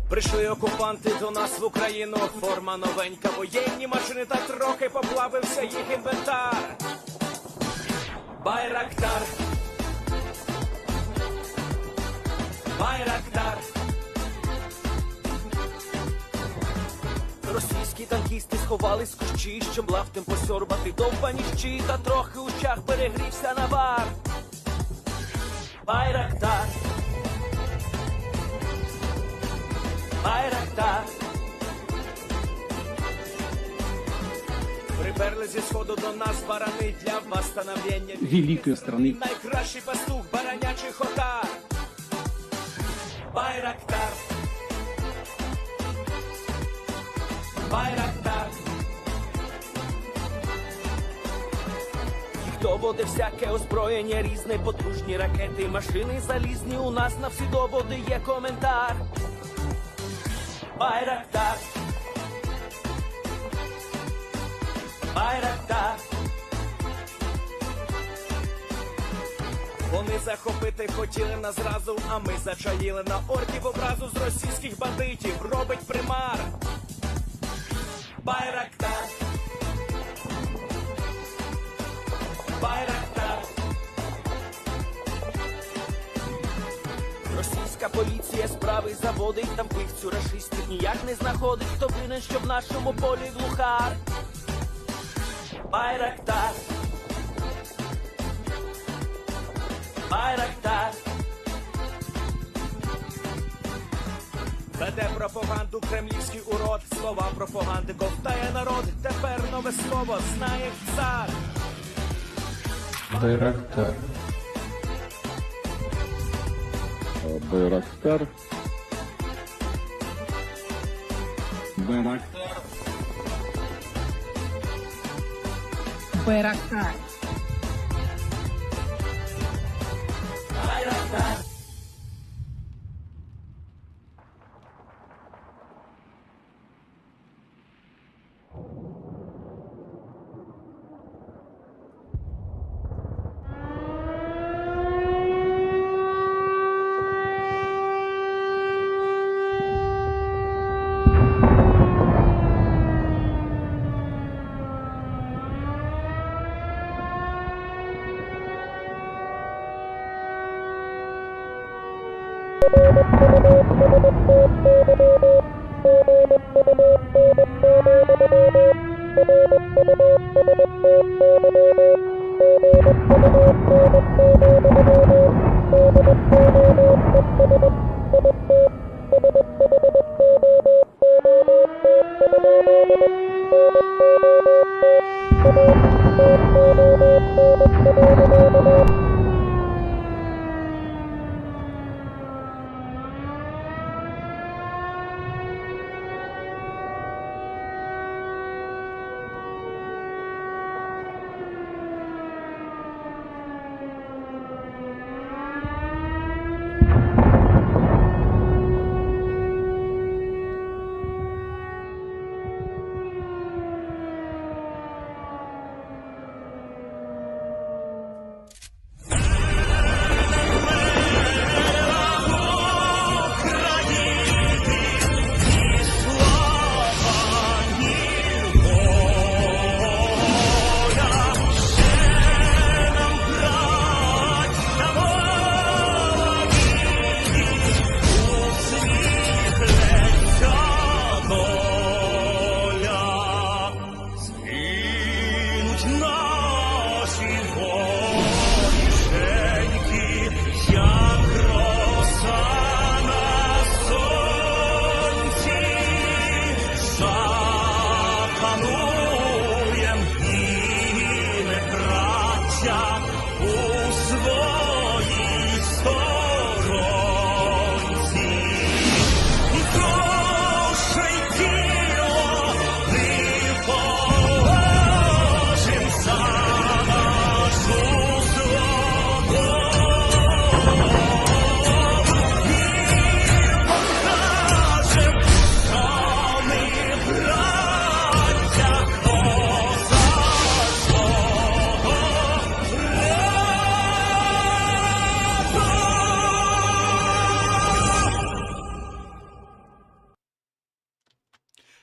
Прийшли окупанти до нас в Україну, форма новенька, воєнні машини, та трохи поплавився їх інвентар. Байрактар, Байрактар. Російські танкісти сховались в кущі, щоб лаптем посьорбати довбані щі, та трохи у чах перегрівся навар. Байрактар, Байрактар. Приперли зі сходу до нас барани для восстановлення великої страни. Найкращий пастух баранячий хотар. Байрактар, Байрактар. Їх доводи всяке озброєння різне, потужні ракети, машини залізні, у нас на всі доводи є коментар. Байрактар, Байрактар. Вони захопити хотіли нас зразу, а ми зачаїли на орків образу з російських бандитів. Робить примар. Байрактар, Байрактар. Російська поліція справи заводить, там вбивцю рашистів ніяк не знаходить. Хто винен, що в нашому полі глухар? Байрактар, Байрактар. Веде пропаганду кремлівський урод, слова пропаганди ковтає народ. Тепер нове слово знає цар. Байрактар. Байрактар. Байрактар. Байрактар. Байрактар.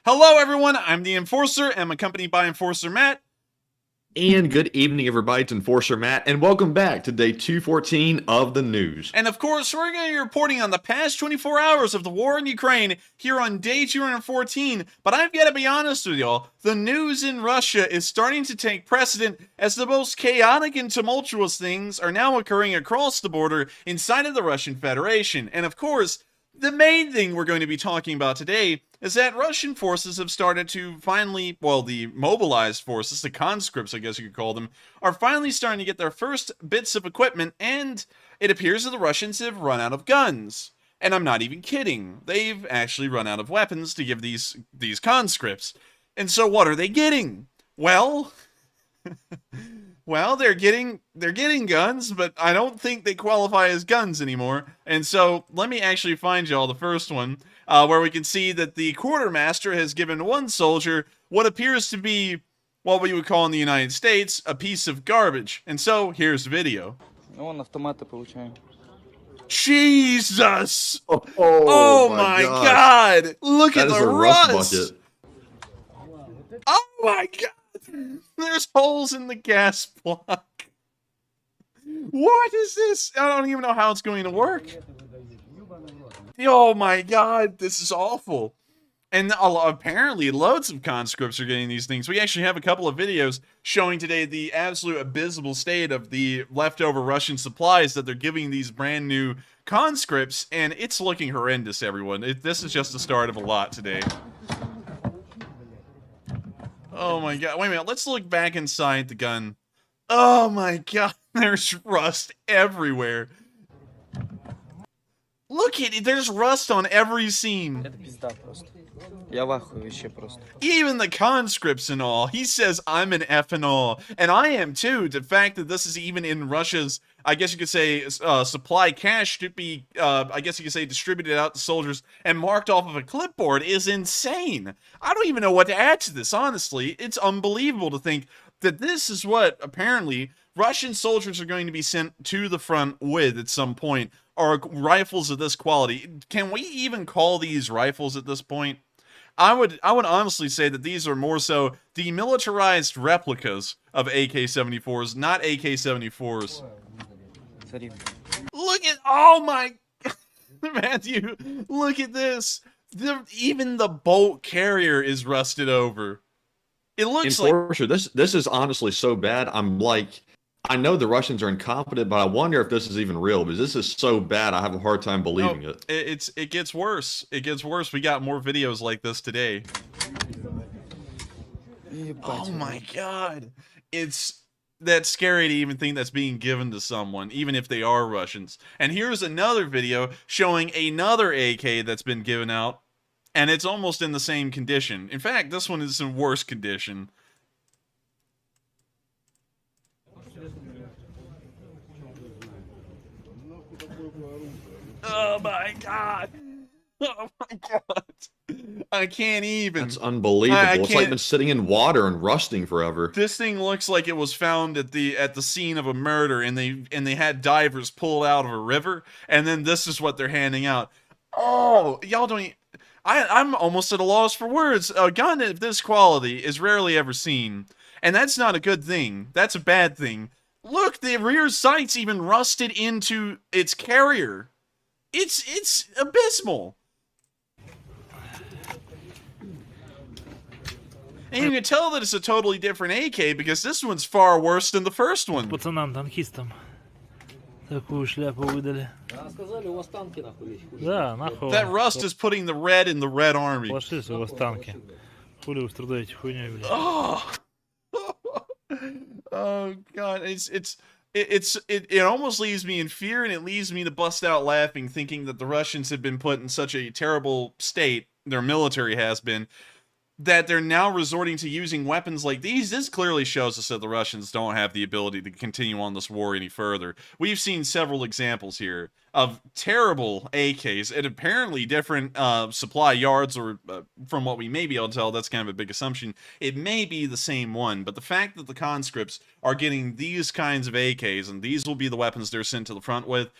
Hello, everyone. I'm the Enforcer. I'm accompanied by Enforcer Matt. And good evening, everybody. It's Enforcer Matt, and welcome back to day 214 of the news. And of course, we're going to be reporting on the past 24 hours of the war in Ukraine here on day 214. But I've got to be honest with y'all, the news in Russia is starting to take precedent as the most chaotic and tumultuous things are now occurring across the border inside of the Russian Federation. And of course, the main thing we're going to be talking about today is that Russian forces have started to finally, well, the mobilized forces, the conscripts, I guess you could call them, are finally starting to get their first bits of equipment, and it appears that the Russians have run out of guns. And I'm not even kidding. They've actually run out of weapons to give these conscripts. And so what are they getting? Well, they're getting guns, but I don't think they qualify as guns anymore. And so let me actually find y'all the first one, where we can see that the quartermaster has given one soldier what appears to be what we would call in the United States a piece of garbage. And so here's the video. Jesus! Oh my God! Look at the rust! Oh my God! There's holes in the gas block. What is this? I don't even know how it's going to work. Oh my God, this is awful. And apparently loads of conscripts are getting these things. We actually have a couple of videos showing today the absolute abysmal state of the leftover Russian supplies that they're giving these brand new conscripts, and it's looking horrendous, everyone. This is just the start of a lot today. Oh my God, wait a minute, let's look back inside the gun. Oh my God, there's rust everywhere. Look at it, there's rust on every seam. Even the conscripts and all. He says I'm an F and all. And I am too. The fact that this is even in Russia's, I guess you could say, supply cache to be, I guess you could say, distributed out to soldiers and marked off of a clipboard is insane. I don't even know what to add to this, honestly. It's unbelievable to think that this is what, apparently, Russian soldiers are going to be sent to the front with at some point, are rifles of this quality. Can we even call these rifles at this point? I would honestly say that these are more so demilitarized replicas of AK-74s, not AK-74s. Look at, oh my, Matthew, look at this. Even the bolt carrier is rusted over. It looks Enforcer, this is honestly so bad. I'm like, I know the Russians are incompetent, but I wonder if this is even real, because this is so bad I have a hard time believing it. It gets worse. It gets worse. We got more videos like this today. Oh my God. It's that's scary to even think that's being given to someone, even if they are Russians. And here's another video showing another AK that's been given out, and it's almost in the same condition. In fact, this one is in worse condition. Oh my God. Oh my God. I can't even. That's unbelievable. It's like been sitting in water and rusting forever. This thing looks like it was found at the scene of a murder, and they had divers pull it out of a river, and then this is what they're handing out. Oh, y'all don't. I'm almost at a loss for words. A gun of this quality is rarely ever seen, and that's not a good thing. That's a bad thing. Look, the rear sight's even rusted into its carrier. It's abysmal. And you can tell that it's a totally different AK because this one's far worse than the first one. Пацанам, танкистам. Такую шляпу выдали. Сказали, у вас танки нахуй. Да, нахуй. That rust is putting the red in the Red Army. Ложись, у вас танки. Хули вы страдаете хуйней, блядь. Oh. Oh God, it almost leaves me in fear, and it leaves me to bust out laughing, thinking that the Russians have been put in such a terrible state, their military has been, that they're now resorting to using weapons like these. This clearly shows us that the Russians don't have the ability to continue on this war any further. We've seen several examples here of terrible AKs at apparently different supply yards, or from what we may be able to tell, that's kind of a big assumption, it may be the same one. But the fact that the conscripts are getting these kinds of AKs, and these will be the weapons they're sent to the front with,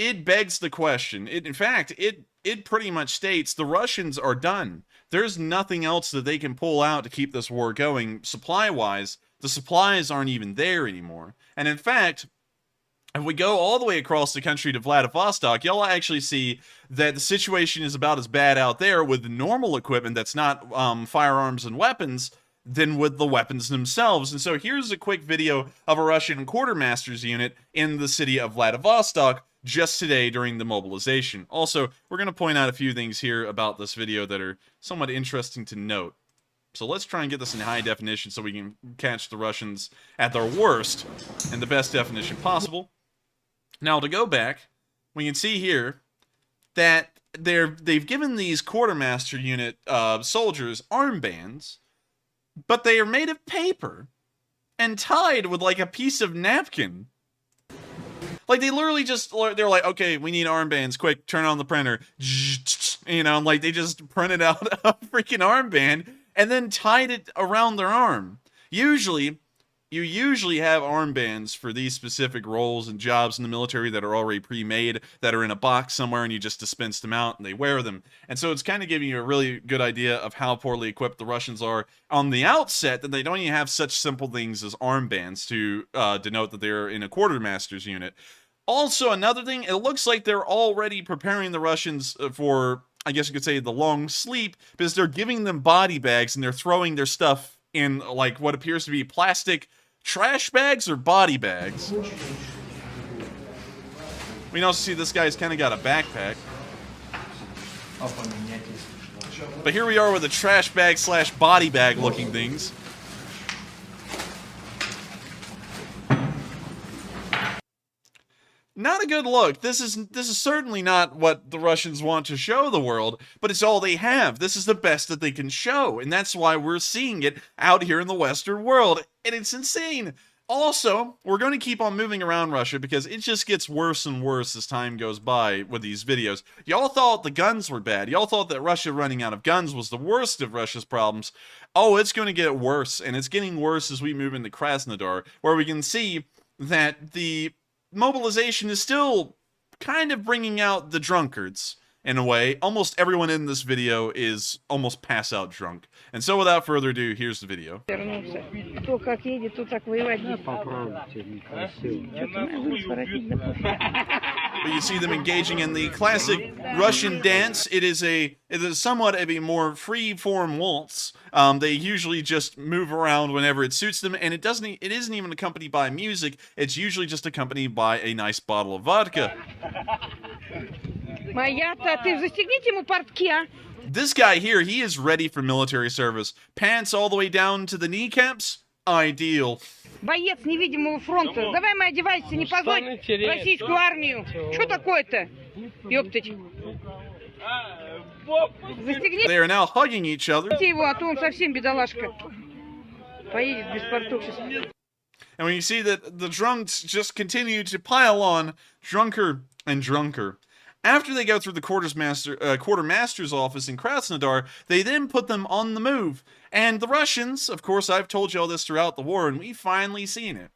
it begs the question. In fact, it pretty much states the Russians are done. There's nothing else that they can pull out to keep this war going supply-wise. The supplies aren't even there anymore. And in fact, if we go all the way across the country to Vladivostok, you'll actually see that the situation is about as bad out there with normal equipment that's not firearms and weapons than with the weapons themselves. And so here's a quick video of a Russian quartermaster's unit in the city of Vladivostok just today during the mobilization. Also, we're going to point out a few things here about this video that are somewhat interesting to note. So let's try and get this in high definition so we can catch the Russians at their worst in the best definition possible. Now, to go back, we can see here that they've given these quartermaster unit soldiers armbands, but they are made of paper and tied with like a piece of napkin. Like, they literally just, they're like, okay, we need armbands, quick, turn on the printer. You know, like, they just printed out a freaking armband and then tied it around their arm. You usually have armbands for these specific roles and jobs in the military that are already pre-made, that are in a box somewhere, and you just dispense them out and they wear them. And so it's kind of giving you a really good idea of how poorly equipped the Russians are on the outset, that they don't even have such simple things as armbands to denote that they're in a quartermaster's unit. Also, another thing, it looks like they're already preparing the Russians for, I guess you could say, the long sleep, because they're giving them body bags and they're throwing their stuff in, like, what appears to be plastic trash bags or body bags. We can also see this guy's kind of got a backpack. But here we are with the trash bag slash body bag looking things. Not a good look. This is certainly not what the Russians want to show the world, but it's all they have. This is the best that they can show, and that's why we're seeing it out here in the Western world, and it's insane. Also, we're going to keep on moving around Russia because it just gets worse and worse as time goes by with these videos. Y'all thought the guns were bad. Y'all thought that Russia running out of guns was the worst of Russia's problems. Oh, it's going to get worse, and it's getting worse as we move into Krasnodar, where we can see that the mobilization is still kind of bringing out the drunkards, in a way. Almost everyone in this video is almost pass out drunk. And so without further ado, here's the video. But you see them engaging in the classic Russian dance. It is somewhat of a more free-form waltz. They usually just move around whenever it suits them, and it isn't even accompanied by music. It's usually just accompanied by a nice bottle of vodka. This guy here, he is ready for military service. Pants all the way down to the kneecaps. Ideal. Боец невидимого фронта. Давай мы одевайся, не позорь российскую армию. Что такое-то? Ёптать. They are now hugging each other. Его, а то он совсем бедолашка. Поедет без портов сейчас. And when you see that the drunks just continue to pile on, drunker and drunker. After they go through the quartermaster's office in Krasnodar, they then put them on the move. And the Russians, of course, I've told you all this throughout the war, and we've finally seen it.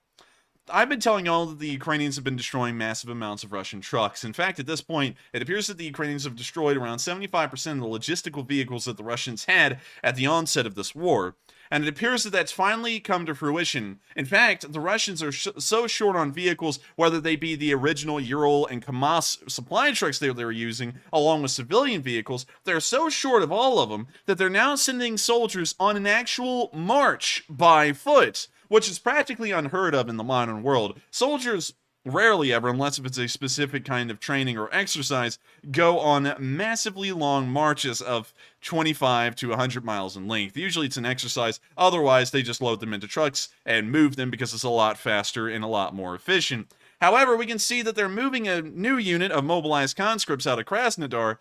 I've been telling y'all that the Ukrainians have been destroying massive amounts of Russian trucks. In fact, at this point, it appears that the Ukrainians have destroyed around 75% of the logistical vehicles that the Russians had at the onset of this war. And it appears that that's finally come to fruition. In fact, the Russians are so short on vehicles, whether they be the original Ural and Kamaz supply trucks they were using, along with civilian vehicles, they're so short of all of them that they're now sending soldiers on an actual march by foot, which is practically unheard of in the modern world. Soldiers rarely ever, unless if it's a specific kind of training or exercise, go on massively long marches of 25 to 100 miles in length. Usually it's an exercise, otherwise they just load them into trucks and move them because it's a lot faster and a lot more efficient. However, we can see that they're moving a new unit of mobilized conscripts out of Krasnodar,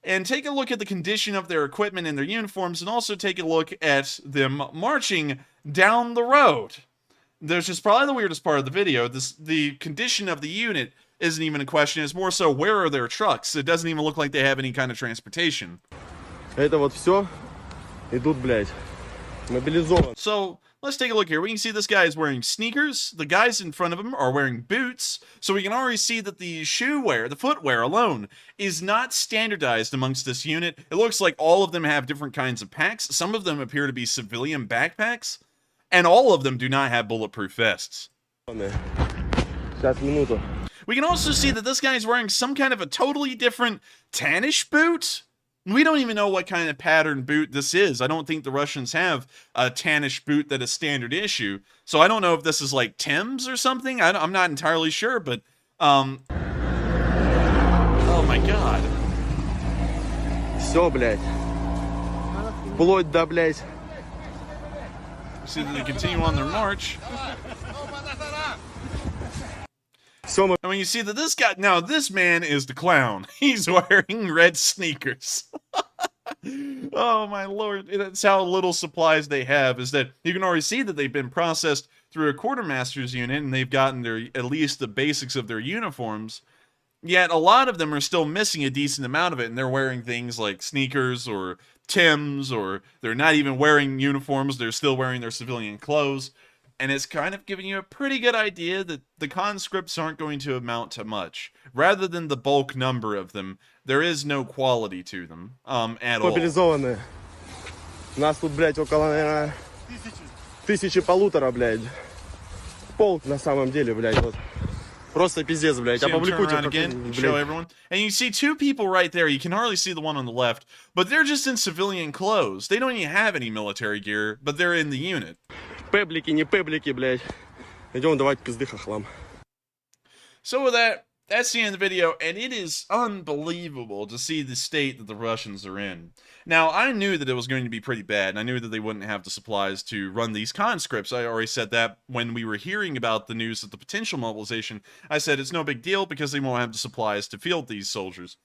and take a look at the condition of their equipment and their uniforms, and also take a look at them marching down the road. There's just probably the weirdest part of the video. The condition of the unit isn't even a question. It's more so, where are their trucks? It doesn't even look like they have any kind of transportation. Это вот все идут, блядь, мобилизованы. So Let's take a look here. We can see this guy is wearing sneakers. The guys in front of him are wearing boots. So we can already see that the the footwear alone, is not standardized amongst this unit. It looks like all of them have different kinds of packs. Some of them appear to be civilian backpacks. And all of them do not have bulletproof vests. We can also see that this guy is wearing some kind of a totally different tannish boot. We don't even know what kind of pattern boot this is. I don't think the Russians have a tannish boot that is standard issue. So I don't know if this is like Tim's or something. I'm not entirely sure, but oh my god. Все, блядь. Вплоть до, блядь. See that they continue on their march. And when you see that this guy, now this man is the clown. He's wearing red sneakers. Oh my lord, that's how little supplies they have, is that you can already see that they've been processed through a quartermaster's unit and they've gotten at least the basics of their uniforms. Yet a lot of them are still missing a decent amount of it, and they're wearing things like sneakers or Timbs, or they're not even wearing uniforms, they're still wearing their civilian clothes. And it's kind of giving you a pretty good idea that the conscripts aren't going to amount to much. Rather than the bulk number of them, there is no quality to them at all. Мобилизованные. Нас тут, блядь, около, наверное, 1500, блядь. Полк на самом деле, блядь, вот. Просто пиздец, блядь. Turn around again, show everyone. And you see two people right there. You can hardly see the one on the left, but they're just in civilian clothes. They don't even have any military gear, but they're in the unit. Пеблики, не пеблики, блядь. Идем давать пизды хохлам. So with that, that's the end of the video, and it is unbelievable to see the state that the Russians are in. Now, I knew that it was going to be pretty bad, and I knew that they wouldn't have the supplies to run these conscripts. I already said that when we were hearing about the news of the potential mobilization. I said it's no big deal because they won't have the supplies to field these soldiers.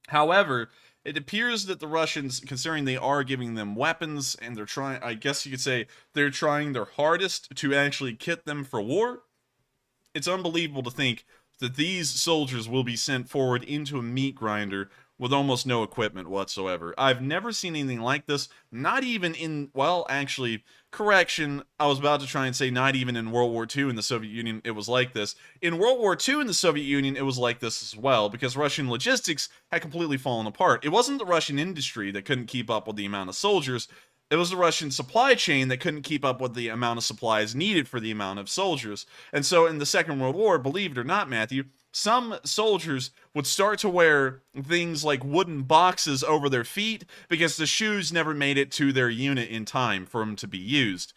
However, it appears that the Russians, considering they are giving them weapons, and they're trying, I guess you could say, they're trying their hardest to actually kit them for war. It's unbelievable to think that these soldiers will be sent forward into a meat grinder with almost no equipment whatsoever. I've never seen anything like this, not even in, well, actually, correction, I was about to try and say not even in World War II in the Soviet Union it was like this. In World War II in the Soviet Union it was like this as well, because Russian logistics had completely fallen apart. It wasn't the Russian industry that couldn't keep up with the amount of soldiers, it was the Russian supply chain that couldn't keep up with the amount of supplies needed for the amount of soldiers. And so in the Second World War, believe it or not, Matthew, some soldiers would start to wear things like wooden boxes over their feet because the shoes never made it to their unit in time for them to be used.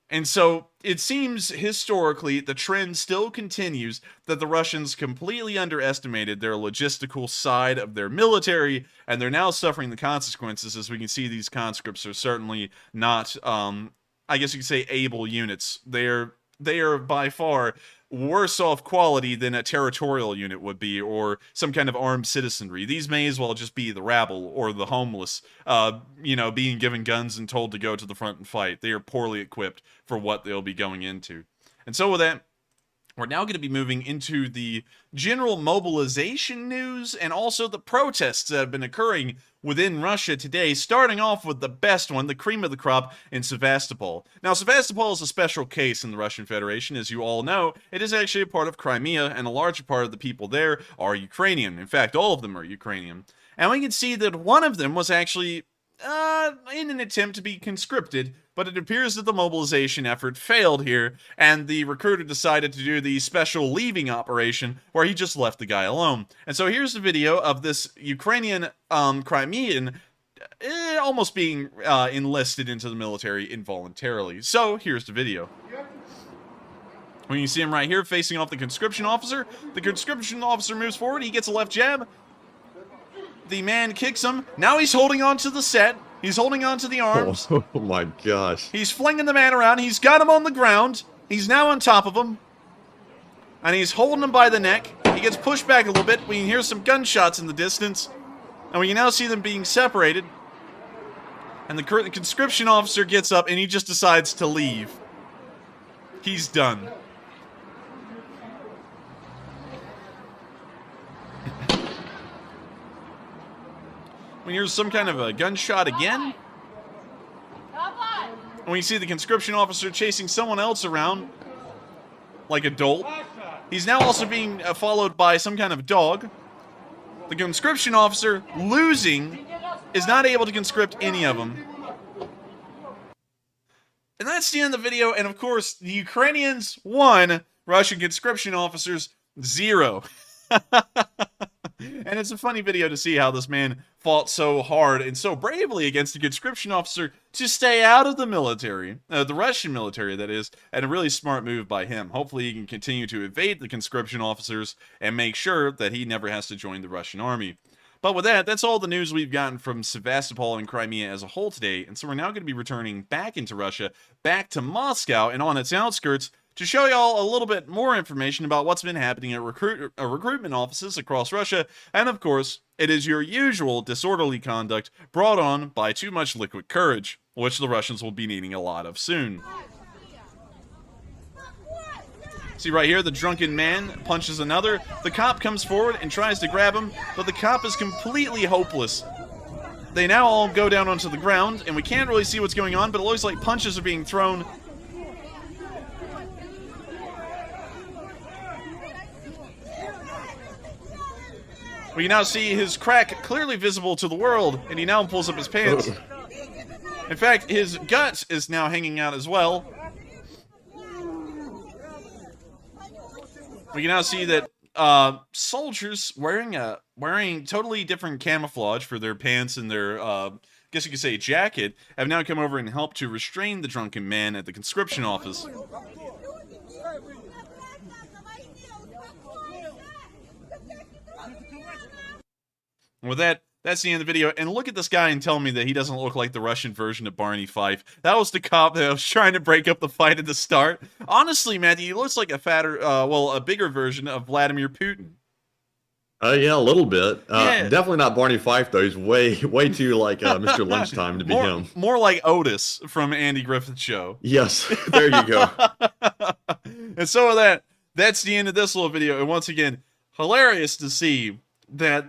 And so it seems historically the trend still continues that the Russians completely underestimated their logistical side of their military, and they're now suffering the consequences. As we can see, these conscripts are certainly not, I guess you could say, able units. They are by far worse off quality than a territorial unit would be, or some kind of armed citizenry. These may as well just be the rabble or the homeless, being given guns and told to go to the front and fight. They are poorly equipped for what they'll be going into. And so with that, we're now going to be moving into the general mobilization news and also the protests that have been occurring within Russia today, starting off with the best one, the cream of the crop, in Sevastopol. Now, Sevastopol is a special case in the Russian Federation. As you all know, it is actually a part of Crimea, and a larger part of the people there are Ukrainian. In fact, all of them are Ukrainian. And we can see that one of them was actually in an attempt to be conscripted, but it appears that the mobilization effort failed here, and the recruiter decided to do the special leaving operation where he just left the guy alone. And so here's the video of this Ukrainian Crimean almost being enlisted into the military involuntarily. So here's the video. When you see him right here facing off the conscription officer moves forward, he gets a left jab. The man kicks him. Now he's holding on to the set. He's holding on to the arms. Oh my gosh. He's flinging the man around. He's got him on the ground. He's now on top of him. And he's holding him by the neck. He gets pushed back a little bit. We can hear some gunshots in the distance. And we can now see them being separated. And the conscription officer gets up and he just decides to leave. He's done. We hear some kind of a gunshot again. And we see the conscription officer chasing someone else around, like a dolt. He's now also being followed by some kind of dog. The conscription officer, losing, is not able to conscript any of them. And that's the end of the video. And of course, the Ukrainians won, Russian conscription officers 0. And it's a funny video to see how this man fought so hard and so bravely against the conscription officer to stay out of the military, the Russian military, that is, and a really smart move by him. Hopefully he can continue to evade the conscription officers and make sure that he never has to join the Russian army. But with that, that's all the news we've gotten from Sevastopol and Crimea as a whole today, and so we're now going to be returning back into Russia, back to Moscow and on its outskirts, to show y'all a little bit more information about what's been happening at recruitment offices across Russia, and of course, it is your usual disorderly conduct brought on by too much liquid courage, which the Russians will be needing a lot of soon. See right here, the drunken man punches another. The cop comes forward and tries to grab him, but the cop is completely hopeless. They now all go down onto the ground, and we can't really see what's going on, but it looks like punches are being thrown. We can now see his crack clearly visible to the world, and he now pulls up his pants. In fact, his gut is now hanging out as well. We can now see that soldiers wearing totally different camouflage for their pants and their, I guess you could say, jacket, have now come over and helped to restrain the drunken man at the conscription office. With that, that's the end of the video. And look at this guy and tell me that he doesn't look like the Russian version of Barney Fife. That was the cop that was trying to break up the fight at the start. Honestly, Matthew, he looks like a fatter, a bigger version of Vladimir Putin. Yeah, a little bit. Yeah. Definitely not Barney Fife, though. He's way too like Mr. Lunchtime to be him. More like Otis from Andy Griffith's show. Yes, there you go. And so with that, that's the end of this little video. And once again, hilarious to see that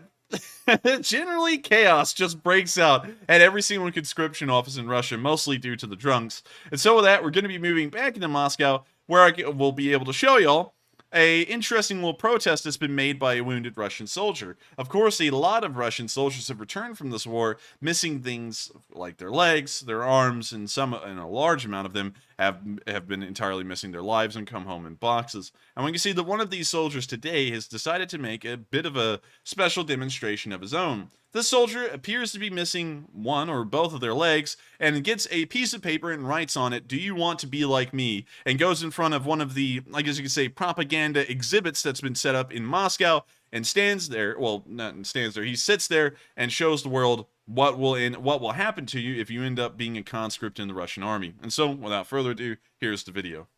generally chaos just breaks out at every single conscription office in Russia, mostly due to the drunks. And so with that, we're going to be moving back into Moscow, where I will be able to show y'all a interesting little protest that's been made by a wounded Russian soldier. Of course, a lot of Russian soldiers have returned from this war, missing things like their legs, their arms, and a large amount of them have been entirely missing their lives and come home in boxes. And we can see that one of these soldiers today has decided to make a bit of a special demonstration of his own. This soldier appears to be missing one or both of their legs and gets a piece of paper and writes on it, "Do you want to be like me?" and goes in front of one of the, I guess you could say, propaganda exhibits that's been set up in Moscow and stands there. Well, not stands there. He sits there and shows the world what will happen to you if you end up being a conscript in the Russian army. And so, without further ado, here's the video.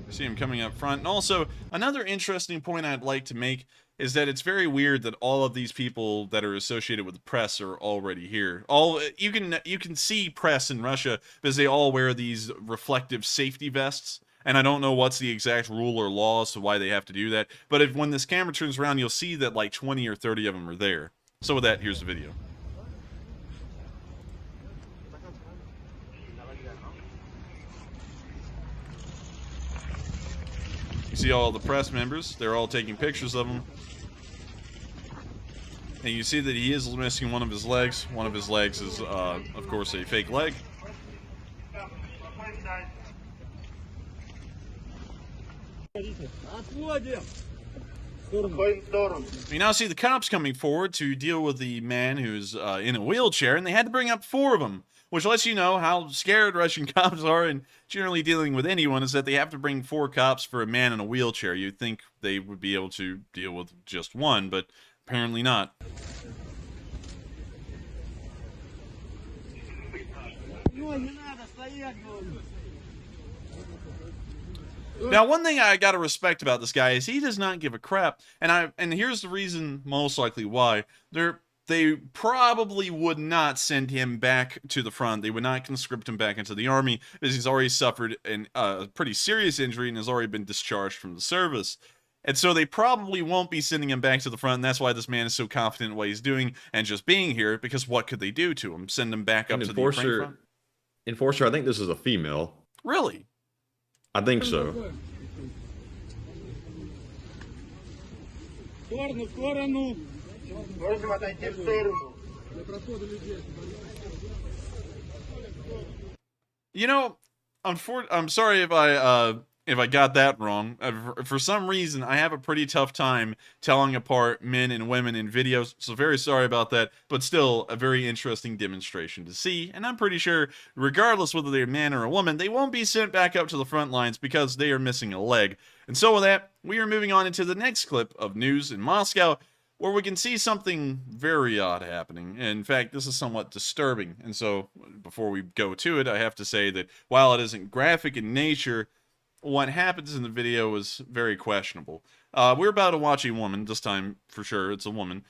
See him coming up front. And also, another interesting point I'd like to make is that it's very weird that all of these people that are associated with the press are already here. You can see press in Russia because they all wear these reflective safety vests. And I don't know what's the exact rule or law as to why they have to do that. But when this camera turns around, you'll see that like 20 or 30 of them are there. So with that, here's the video. You see all the press members. They're all taking pictures of him. And you see that he is missing one of his legs. One of his legs is, of course, a fake leg. We now see the cops coming forward to deal with the man who's in a wheelchair, and they had to bring up 4 of them, which lets you know how scared Russian cops are and generally dealing with anyone, is that they have to bring 4 cops for a man in a wheelchair. You'd think they would be able to deal with just one, but apparently not. Now, one thing I gotta respect about this guy is he does not give a crap, and here's the reason, most likely why. They probably would not send him back to the front. They would not conscript him back into the army because he's already suffered a pretty serious injury and has already been discharged from the service. And so they probably won't be sending him back to the front, and that's why this man is so confident in what he's doing and just being here, because what could they do to him? Send him back up And to the Ukraine front? Enforcer, I think this is a female. Really? I think so. You know, I'm sorry if I got that wrong. For some reason, I have a pretty tough time telling apart men and women in videos, so very sorry about that, but still a very interesting demonstration to see, and I'm pretty sure, regardless whether they're a man or a woman, they won't be sent back up to the front lines because they are missing a leg. And so with that, we are moving on into the next clip of news in Moscow, where we can see something very odd happening. In fact, this is somewhat disturbing, and so before we go to it, I have to say that while it isn't graphic in nature, what happens in the video is very questionable. We're about to watch a woman, this time for sure it's a woman.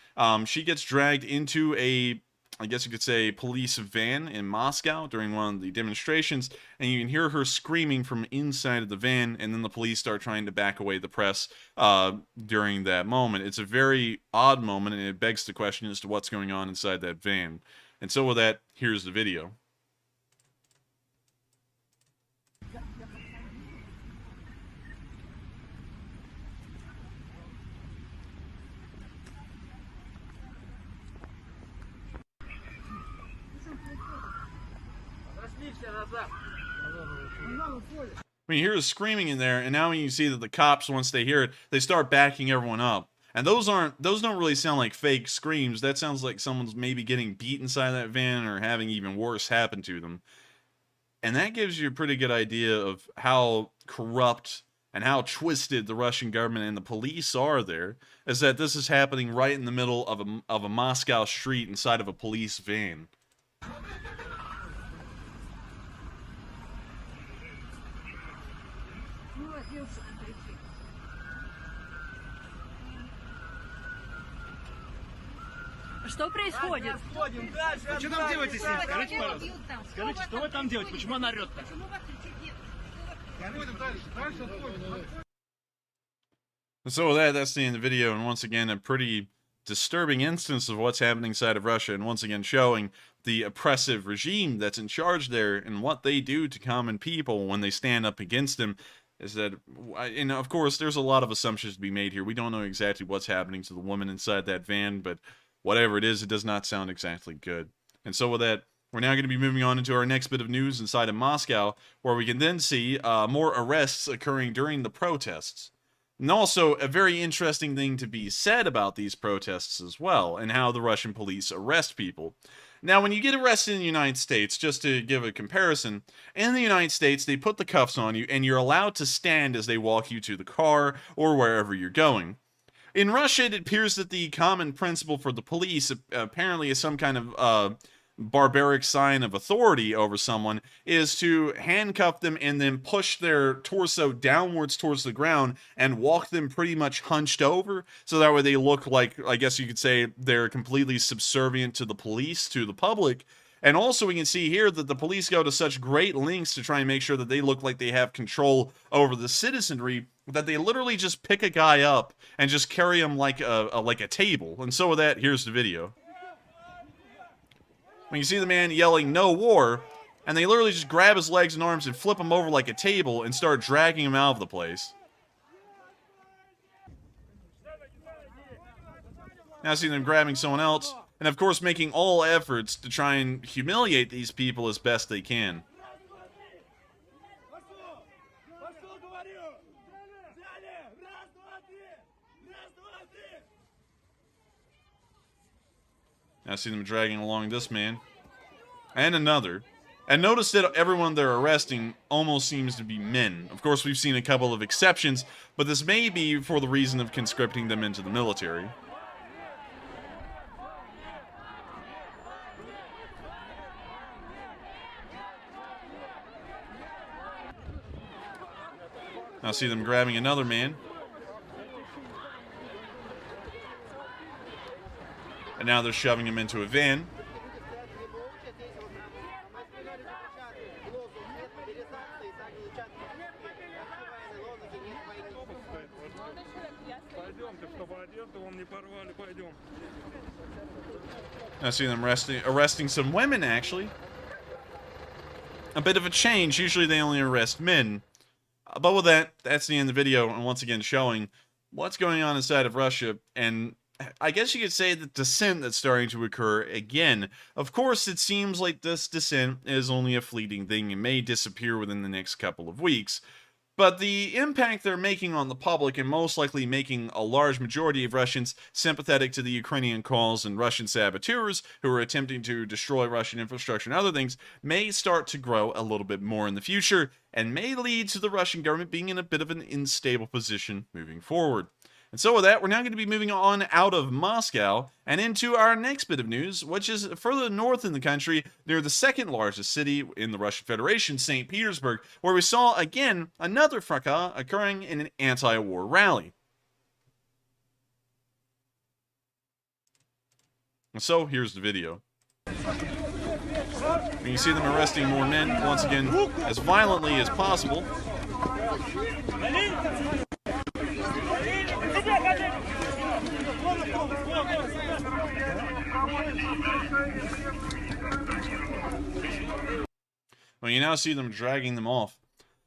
She gets dragged into a, I guess you could say, police van in Moscow during one of the demonstrations, and you can hear her screaming from inside of the van, and then the police start trying to back away the press during that moment. It's a very odd moment, and it begs the question as to what's going on inside that van. And so with that, here's the video. I mean, you hear her screaming in there, and now when you see that the cops, once they hear it, they start backing everyone up. And those don't really sound like fake screams. That sounds like someone's maybe getting beat inside that van or having even worse happen to them. And that gives you a pretty good idea of how corrupt and how twisted the Russian government and the police are there, is that this is happening right in the middle of a Moscow street inside of a police van. Что происходит? Что там делаете с ним? Скажите, пожалуйста. Скажите, что вы там делаете? Почему она орет-то? So that's the end of the video, and once again, a pretty disturbing instance of what's happening inside of Russia, and once again showing the oppressive regime that's in charge there and what they do to common people when they stand up against them. Is that, and of course, there's a lot of assumptions to be made here. We don't know exactly what's happening to the woman inside that van, but whatever it is, it does not sound exactly good. And so with that, we're now going to be moving on into our next bit of news inside of Moscow, where we can then see more arrests occurring during the protests. And also, a very interesting thing to be said about these protests as well, and how the Russian police arrest people. Now, when you get arrested in the United States, just to give a comparison, in the United States, they put the cuffs on you, and you're allowed to stand as they walk you to the car or wherever you're going. In Russia, it appears that the common principle for the police apparently is some kind of barbaric sign of authority over someone, is to handcuff them and then push their torso downwards towards the ground and walk them pretty much hunched over, so that way they look like, I guess you could say, they're completely subservient to the police, to the public. And also we can see here that the police go to such great lengths to try and make sure that they look like they have control over the citizenry, that they literally just pick a guy up and just carry him like a table. And so with that, here's the video. When you see the man yelling, "No war," and they literally just grab his legs and arms and flip him over like a table and start dragging him out of the place. Now see them grabbing someone else, and of course making all efforts to try and humiliate these people as best they can. Now see them dragging along this man. And another. And notice that everyone they're arresting almost seems to be men. Of course, we've seen a couple of exceptions, but this may be for the reason of conscripting them into the military. Now see them grabbing another man. And now they're shoving him into a van. I see them arresting some women, actually. A bit of a change. Usually they only arrest men. But with that, that's the end of the video, and once again showing what's going on inside of Russia, and I guess you could say the dissent that's starting to occur again. Of course, it seems like this dissent is only a fleeting thing and may disappear within the next couple of weeks. But the impact they're making on the public, and most likely making a large majority of Russians sympathetic to the Ukrainian cause and Russian saboteurs who are attempting to destroy Russian infrastructure and other things, may start to grow a little bit more in the future, and may lead to the Russian government being in a bit of an unstable position moving forward. And so with that, we're now going to be moving on out of Moscow and into our next bit of news, which is further north in the country, near the second largest city in the Russian Federation, St. Petersburg, where we saw, again, another fracas occurring in an anti-war rally. And so, here's the video. And you see them arresting more men, once again, as violently as possible. Well, you now see them dragging them off.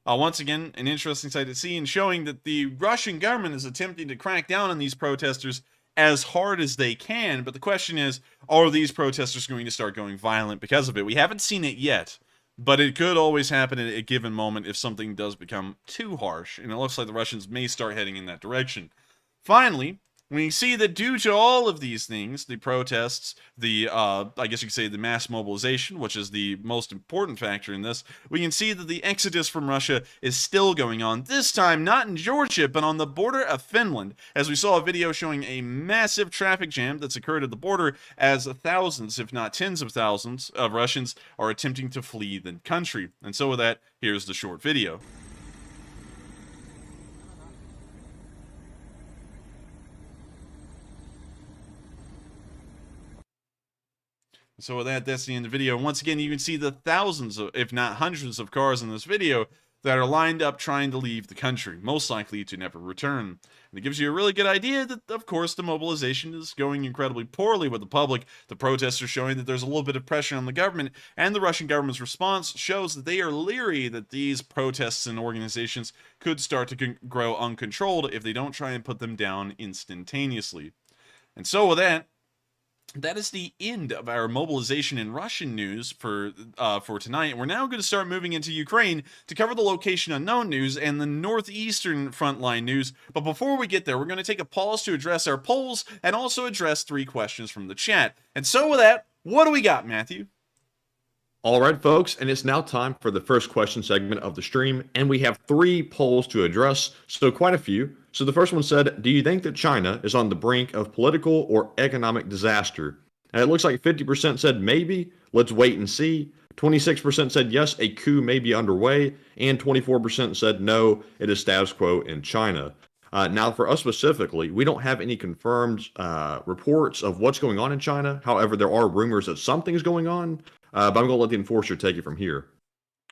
Once again, an interesting sight to see, and showing that the Russian government is attempting to crack down on these protesters as hard as they can, but the question is, are these protesters going to start going violent because of it? We haven't seen it yet, but it could always happen at a given moment if something does become too harsh, and it looks like the Russians may start heading in that direction. Finally, we see that due to all of these things, the protests, the, I guess you could say the mass mobilization, which is the most important factor in this, we can see that the exodus from Russia is still going on, this time not in Georgia, but on the border of Finland, as we saw a video showing a massive traffic jam that's occurred at the border as thousands, if not tens of thousands, of Russians are attempting to flee the country. And so with that, here's the short video. So with that, that's the end of the video. And once again, you can see the thousands of, if not hundreds of cars in this video that are lined up trying to leave the country, most likely to never return. And it gives you a really good idea that, of course, the mobilization is going incredibly poorly with the public. The protests are showing that there's a little bit of pressure on the government, and the Russian government's response shows that they are leery that these protests and organizations could start to grow uncontrolled if they don't try and put them down instantaneously. And so with that, that is the end of our mobilization in Russian news for tonight. We're now going to start moving into Ukraine to cover the location unknown news and the Northeastern Frontline news. But before we get there, we're going to take a pause to address our polls and also address 3 questions from the chat. And so with that, what do we got, Matthew? All right, folks, and it's now time for the first question segment of the stream, and we have 3 polls to address, so quite a few. So the first one said, do you think that China is on the brink of political or economic disaster? And it looks like 50% said maybe, let's wait and see. 26% said yes, a coup may be underway, and 24% said no, it is status quo in China. Now, for us specifically, we don't have any confirmed reports of what's going on in China. However, there are rumors that something's going on, but I'm going to let the enforcer take it from here.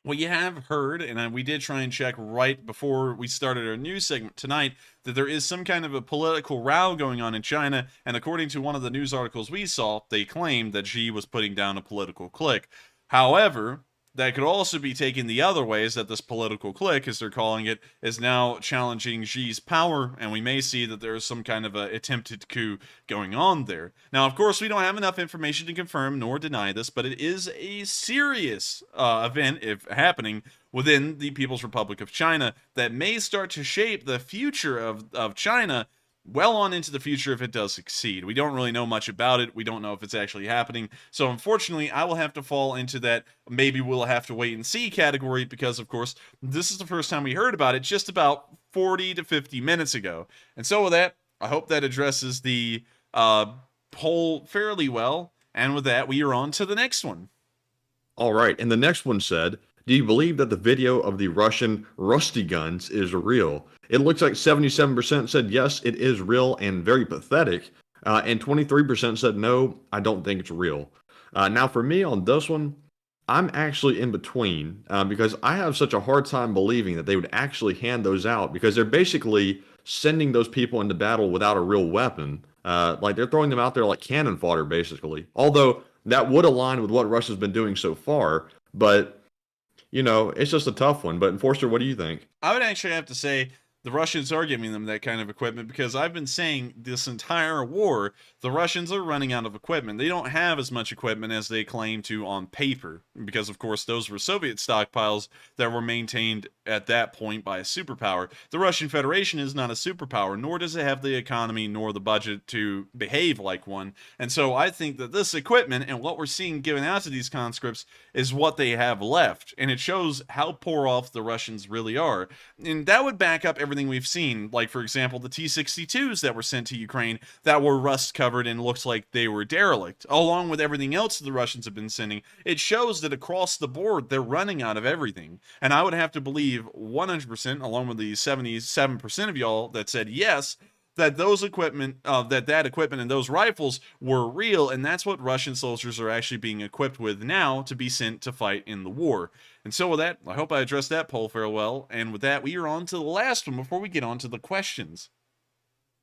Well, you have heard, and we did try and check right before we started our news segment tonight, that there is some kind of a political row going on in China, and according to one of the news articles we saw, they claimed that Xi was putting down a political clique. However, that could also be taken the other ways, that this political clique, as they're calling it, is now challenging Xi's power, and we may see that there is some kind of a attempted coup going on there. Now, of course, we don't have enough information to confirm nor deny this, but it is a serious event, if happening, within the People's Republic of China that may start to shape the future of China well on into the future if it does succeed. We don't really know much about it. We don't know if it's actually happening. So unfortunately, I will have to fall into that maybe we'll have to wait and see category because, of course, this is the first time we heard about it just about 40 to 50 minutes ago. And so with that, I hope that addresses the poll fairly well. And with that, we are on to the next one. All right. And the next one said, do you believe that the video of the Russian rusty guns is real? It looks like 77% said yes, it is real and very pathetic. And 23% said no, I don't think it's real. Now for me on this one, I'm actually in between because I have such a hard time believing that they would actually hand those out because they're basically sending those people into battle without a real weapon. Like they're throwing them out there like cannon fodder, basically. Although that would align with what Russia's been doing so far, but it's just a tough one. But Enforcer, what do you think? I would actually have to say the Russians are giving them that kind of equipment, because I've been saying this entire war, the Russians are running out of equipment. They don't have as much equipment as they claim to on paper, because of course those were Soviet stockpiles that were maintained at that point by a superpower. The Russian Federation is not a superpower, nor does it have the economy nor the budget to behave like one. And so I think that this equipment and what we're seeing given out to these conscripts is what they have left, and it shows how poor off the Russians really are. And that would back up everything we've seen, like for example the T-62s that were sent to Ukraine that were rust covered and looks like they were derelict, along with everything else the Russians have been sending. It shows that across the board they're running out of everything, and I would have to believe 100%, along with the 77% of y'all that said yes, that those equipment, that equipment and those rifles were real, and that's what Russian soldiers are actually being equipped with now to be sent to fight in the war. And so with that, I hope I addressed that poll fairly well, and with that, we are on to the last one before we get on to the questions.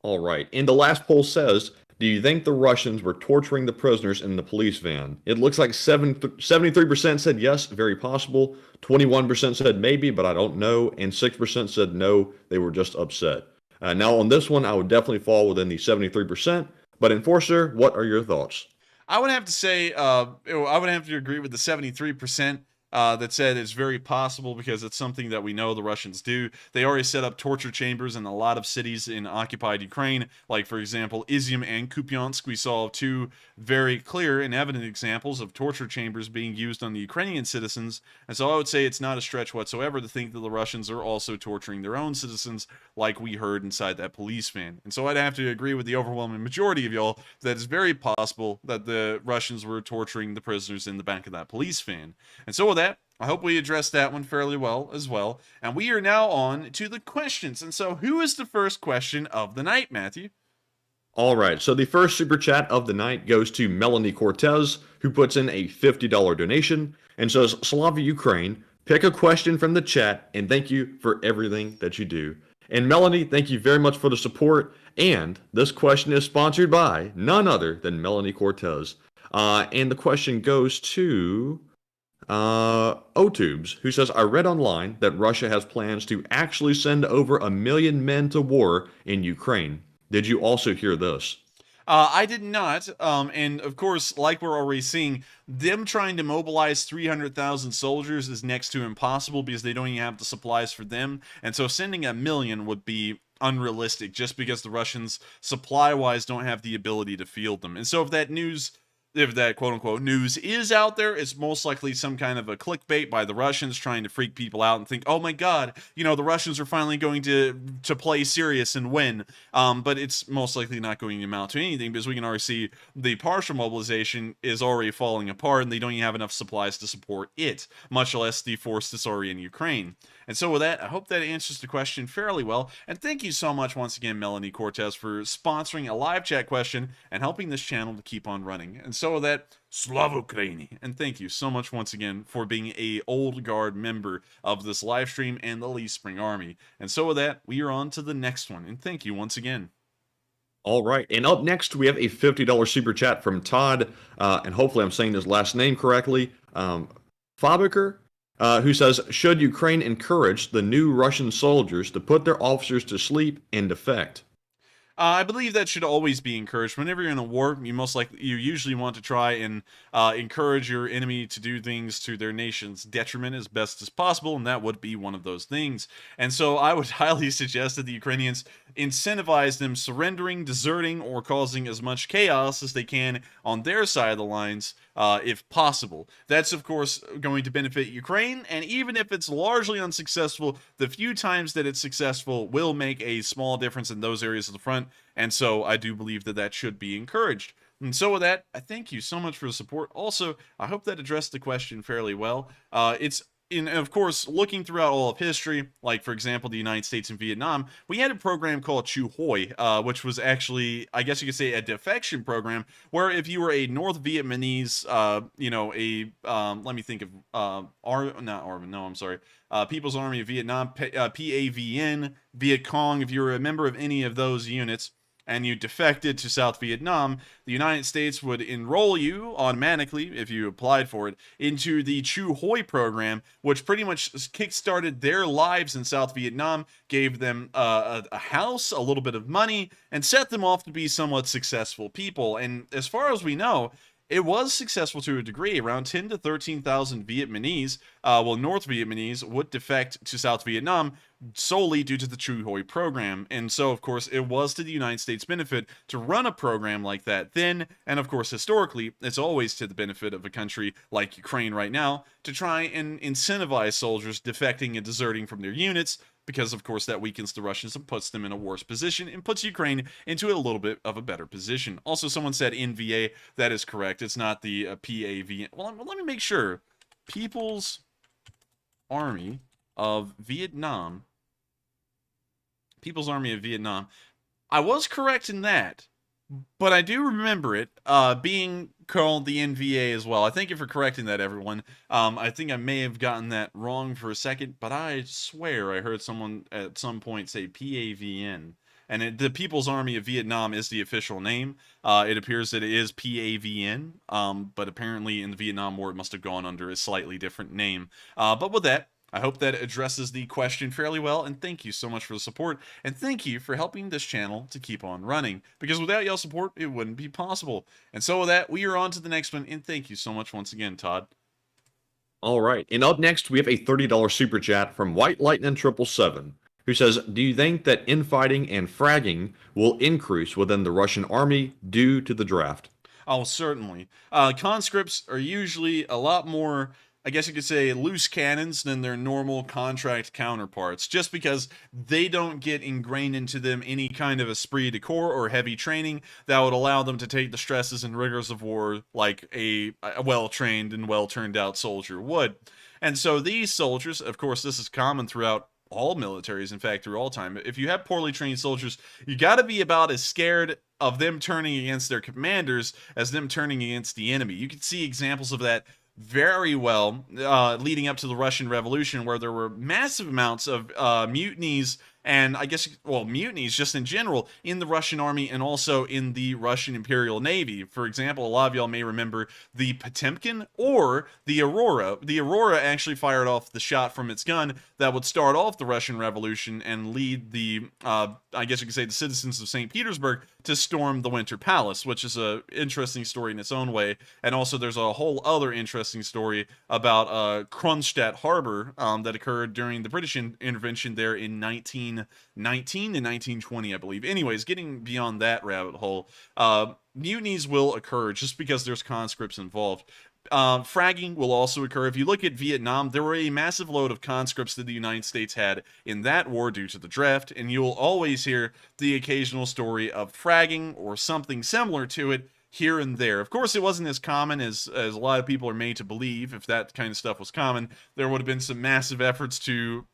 All right, and the last poll says, do you think the Russians were torturing the prisoners in the police van? It looks like 73% said yes, very possible, 21% said maybe, but I don't know, and 6% said no, they were just upset. Now on this one, I would definitely fall within the 73%, but Enforcer, what are your thoughts? I would have to say, I would have to agree with the 73%. That said it's very possible, because it's something that we know the Russians do. They already set up torture chambers in a lot of cities in occupied Ukraine, like for example Izium and Kupiansk. We saw two very clear and evident examples of torture chambers being used on the Ukrainian citizens, and so I would say it's not a stretch whatsoever to think that the Russians are also torturing their own citizens, like we heard inside that police van. And so I'd have to agree with the overwhelming majority of y'all that it's very possible that the Russians were torturing the prisoners in the back of that police van. And so with that, I hope we addressed that one fairly well as well. And we are now on to the questions. And so who is the first question of the night, Matthew? All right, so the first super chat of the night goes to Melanie Cortez, who puts in a $50 donation and says, Slava Ukraine, pick a question from the chat, and thank you for everything that you do. And Melanie, thank you very much for the support. And this question is sponsored by none other than Melanie Cortez. And the question goes to O-Tubes, who says, I read online that Russia has plans to actually send over 1 million men to war in Ukraine. Did you also hear this? I did not, and of course, like we're already seeing, them trying to mobilize 300,000 soldiers is next to impossible, because they don't even have the supplies for them, and so sending 1 million would be unrealistic, just because the Russians, supply-wise, don't have the ability to field them. And so if that quote-unquote news is out there, it's most likely some kind of a clickbait by the Russians trying to freak people out and think, oh my god, the Russians are finally going to play serious and win. But it's most likely not going to amount to anything, because we can already see the partial mobilization is already falling apart, and they don't even have enough supplies to support it, much less the force that's already in Ukraine. And so with that, I hope that answers the question fairly well. And thank you so much once again, Melanie Cortez, for sponsoring a live chat question and helping this channel to keep on running. And so with that, Slava Ukraini. And thank you so much once again for being a old guard member of this live stream and the Lee Spring Army. And so with that, we are on to the next one. And thank you once again. All right, and up next, we have a $50 super chat from Todd, and hopefully I'm saying his last name correctly, Fabiker, who says, should Ukraine encourage the new Russian soldiers to put their officers to sleep and defect? I believe that should always be encouraged. Whenever you're in a war, you usually want to try and encourage your enemy to do things to their nation's detriment as best as possible, and that would be one of those things. And so I would highly suggest that the Ukrainians incentivize them surrendering, deserting, or causing as much chaos as they can on their side of the lines, if possible. That's, of course, going to benefit Ukraine, and even if it's largely unsuccessful, the few times that it's successful will make a small difference in those areas of the front, and so I do believe that that should be encouraged. And so with that, I thank you so much for the support. Also, I hope that addressed the question fairly well. It's of course, looking throughout all of history, like for example, the United States and Vietnam, we had a program called Chu Hoi, which was actually, I guess you could say, a defection program, where if you were a North Vietnamese, let me think of, People's Army of Vietnam, PAVN, Viet Cong, if you were a member of any of those units, and you defected to South Vietnam, the United States would enroll you automatically, if you applied for it, into the Chu Hoi program, which pretty much kickstarted their lives in South Vietnam, gave them a house, a little bit of money, and set them off to be somewhat successful people. And as far as we know, it was successful to a degree. Around 10 to 13,000 Vietnamese, North Vietnamese, would defect to South Vietnam solely due to the Chu Hoi program. And so, of course, it was to the United States' benefit to run a program like that then. And, of course, historically, it's always to the benefit of a country like Ukraine right now to try and incentivize soldiers defecting and deserting from their units, because, of course, that weakens the Russians and puts them in a worse position and puts Ukraine into a little bit of a better position. Also, someone said NVA. That is correct. It's not the PAV. Well, let me make sure. People's Army of Vietnam. People's Army of Vietnam. I was correct in that, but I do remember it being called the NVA as well. I thank you for correcting that, everyone. I think I may have gotten that wrong for a second, but I swear I heard someone at some point say PAVN. And the People's Army of Vietnam is the official name. It appears that it is PAVN, but apparently in the Vietnam War it must have gone under a slightly different name. But with that, I hope that addresses the question fairly well, and thank you so much for the support, and thank you for helping this channel to keep on running, because without y'all support, it wouldn't be possible. And so with that, we are on to the next one, and thank you so much once again, Todd. All right, and up next, we have a $30 super chat from White Lightning 777, who says, do you think that infighting and fragging will increase within the Russian army due to the draft? Oh, certainly. Conscripts are usually a lot more, I guess you could say, loose cannons than their normal contract counterparts, just because they don't get ingrained into them any kind of esprit de corps or heavy training that would allow them to take the stresses and rigors of war like a well-trained and well-turned-out soldier would. And so these soldiers, of course, this is common throughout all militaries, in fact, through all time. If you have poorly trained soldiers, you got to be about as scared of them turning against their commanders as them turning against the enemy. You can see examples of that very well leading up to the Russian Revolution, where there were massive amounts of mutinies, and I guess, well, mutinies just in general in the Russian army and also in the Russian Imperial Navy. For example, a lot of y'all may remember the Potemkin or the Aurora. The Aurora actually fired off the shot from its gun that would start off the Russian Revolution and lead the, I guess you could say, the citizens of St. Petersburg to storm the Winter Palace, which is an interesting story in its own way. And also there's a whole other interesting story about Kronstadt Harbor that occurred during the British intervention there in 1919 and 1920, I believe. Anyways, getting beyond that rabbit hole, mutinies will occur just because there's conscripts involved. Fragging will also occur. If you look at Vietnam, there were a massive load of conscripts that the United States had in that war due to the draft, and you'll always hear the occasional story of fragging or something similar to it here and there. Of course, it wasn't as common as a lot of people are made to believe. If that kind of stuff was common, there would have been some massive efforts to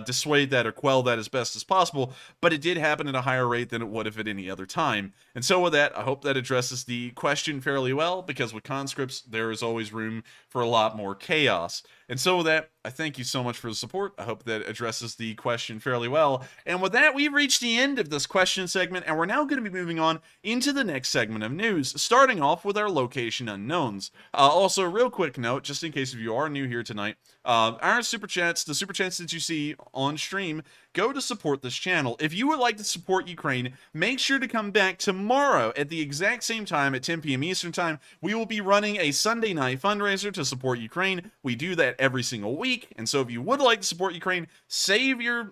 dissuade that or quell that as best as possible, but it did happen at a higher rate than it would have at any other time. And so with that, I hope that addresses the question fairly well, because with conscripts, there is always room for a lot more chaos. And so with that, I thank you so much for the support. I hope that addresses the question fairly well. And with that, we've reached the end of this question segment, and we're now going to be moving on into the next segment of news, starting off with our location unknowns. Also, a real quick note, just in case if you are new here tonight, our super chats, the super chats that you see on stream, go to support this channel. If you would like to support Ukraine, make sure to come back tomorrow at the exact same time at 10 p.m. Eastern Time. We will be running a Sunday night fundraiser to support Ukraine. We do that every single week, and so if you would like to support Ukraine, save your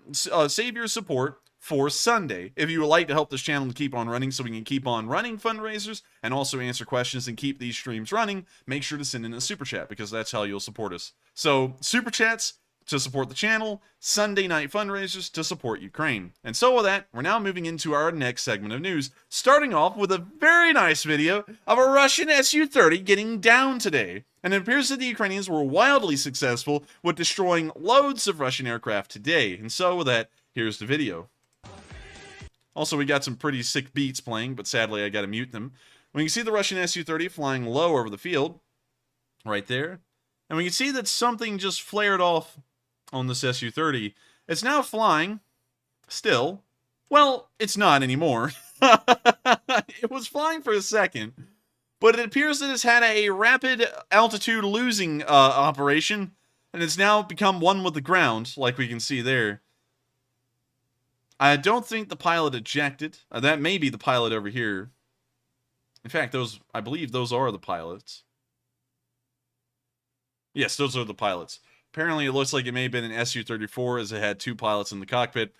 support for Sunday. If you would like to help this channel to keep on running so we can keep on running fundraisers and also answer questions and keep these streams running, make sure to send in a super chat, because that's how you'll support us. So super chats, to support the channel, Sunday night fundraisers to support Ukraine. And so with that, we're now moving into our next segment of news, starting off with a very nice video of a Russian Su-30 getting down today. And it appears that the Ukrainians were wildly successful with destroying loads of Russian aircraft today. And so with that, here's the video. Also, we got some pretty sick beats playing, but sadly I gotta mute them. We can see the Russian Su-30 flying low over the field, right there. And we can see that something just flared off on this Su-30. It's now flying, still. Well, it's not anymore. It was flying for a second, but it appears that it's had a rapid altitude losing operation, and it's now become one with the ground, like we can see there. I don't think the pilot ejected. That may be the pilot over here. In fact, I believe those are the pilots. Yes, those are the pilots. Apparently, it looks like it may have been an Su-34 as it had 2 pilots in the cockpit.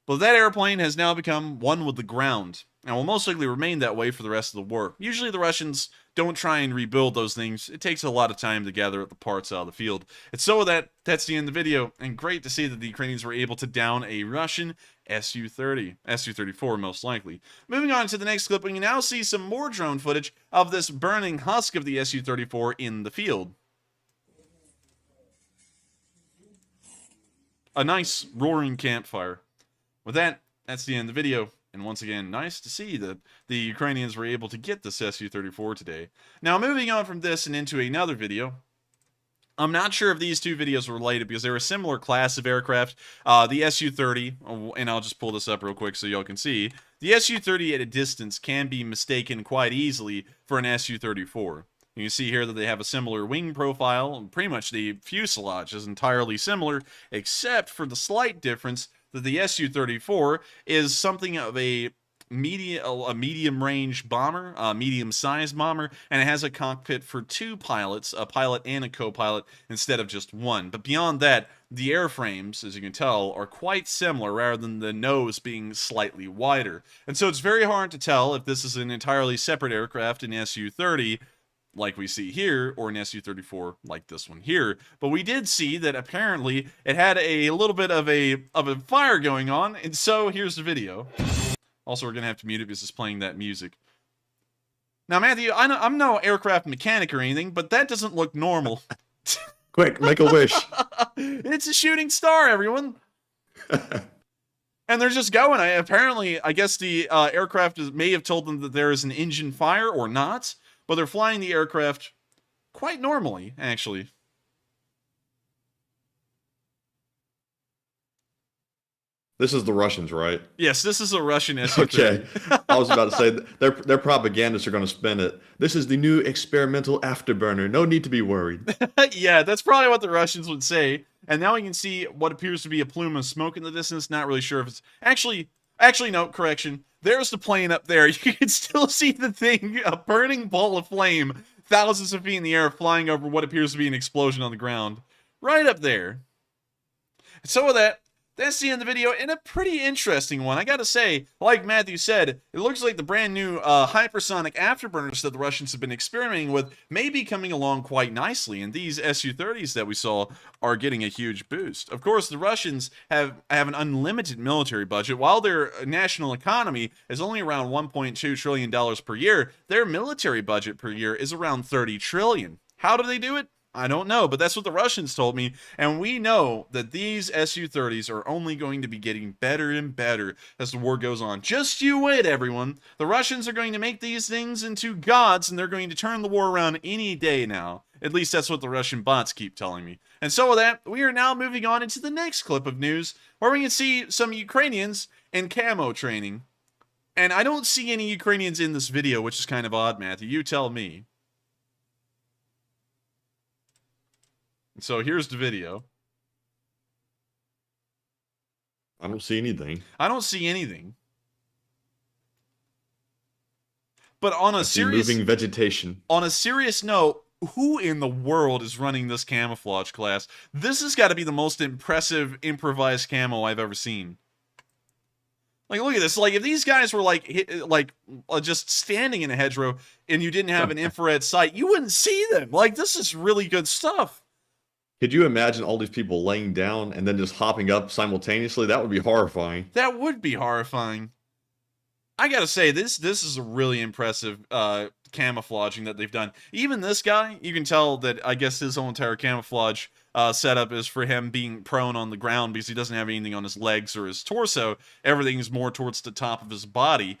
But that airplane has now become one with the ground, and will most likely remain that way for the rest of the war. Usually the Russians don't try and rebuild those things. It takes a lot of time to gather up the parts out of the field. And so that's the end of the video, and great to see that the Ukrainians were able to down a Russian Su-30. Su-34 most likely. Moving on to the next clip, we can now see some more drone footage of this burning husk of the Su-34 in the field. A nice roaring campfire. With that, that's the end of the video. And once again, nice to see that the Ukrainians were able to get this Su-34 today. Now, moving on from this and into another video. I'm not sure if these two videos were related because they're a similar class of aircraft. The Su-30, and I'll just pull this up real quick so y'all can see. The Su-30 at a distance can be mistaken quite easily for an Su-34. You can see here that they have a similar wing profile, and pretty much the fuselage is entirely similar, except for the slight difference that the Su-34 is something of a medium-range bomber, a medium-sized bomber, and it has a cockpit for 2 pilots, a pilot and a co-pilot, instead of just 1. But beyond that, the airframes, as you can tell, are quite similar, rather than the nose being slightly wider. And so it's very hard to tell if this is an entirely separate aircraft, an Su-30, like we see here, or an Su-34 like this one here. But we did see that apparently it had a little bit of a fire going on, and so here's the video. Also, we're gonna have to mute it because it's playing that music. Now, Matthew, I'm no aircraft mechanic or anything, but that doesn't look normal. Quick, make a wish. It's a shooting star, everyone. And they're just going. Apparently, I guess the aircraft may have told them that there is an engine fire or not. But they're flying the aircraft quite normally, actually. This is the Russians, right? Yes, this is a Russian Su-30. Okay. I was about to say, their propagandists are going to spin it. This is the new experimental afterburner. No need to be worried. Yeah, that's probably what the Russians would say. And now we can see what appears to be a plume of smoke in the distance. Not really sure if it's... Actually, no, correction. There's the plane up there. You can still see the thing, a burning ball of flame, thousands of feet in the air, flying over what appears to be an explosion on the ground. Right up there. So with that, that's the end of the video, and a pretty interesting one. I gotta say, like Matthew said, it looks like the brand new hypersonic afterburners that the Russians have been experimenting with may be coming along quite nicely, and these Su-30s that we saw are getting a huge boost. Of course, the Russians have an unlimited military budget. While their national economy is only around $1.2 trillion per year, their military budget per year is around $30 trillion. How do they do it? I don't know, but that's what the Russians told me, and we know that these Su-30s are only going to be getting better and better as the war goes on. Just you wait, everyone. The Russians are going to make these things into gods, and they're going to turn the war around any day now. At least that's what the Russian bots keep telling me. And so with that, we are now moving on into the next clip of news, where we can see some Ukrainians in camo training. And I don't see any Ukrainians in this video, which is kind of odd, Matthew. You tell me. So here's the video. I don't see anything. I don't see anything. But on a serious moving vegetation. On a serious note, who in the world is running this camouflage class? This has got to be the most impressive improvised camo I've ever seen. Like, look at this. Like, if these guys were just standing in a hedgerow and you didn't have an infrared sight, you wouldn't see them. Like, this is really good stuff. Could you imagine all these people laying down and then just hopping up simultaneously? That would be horrifying. That would be horrifying. I gotta say, this is a really impressive camouflaging that they've done. Even this guy, you can tell that I guess his whole entire camouflage setup is for him being prone on the ground because he doesn't have anything on his legs or his torso. Everything's more towards the top of his body.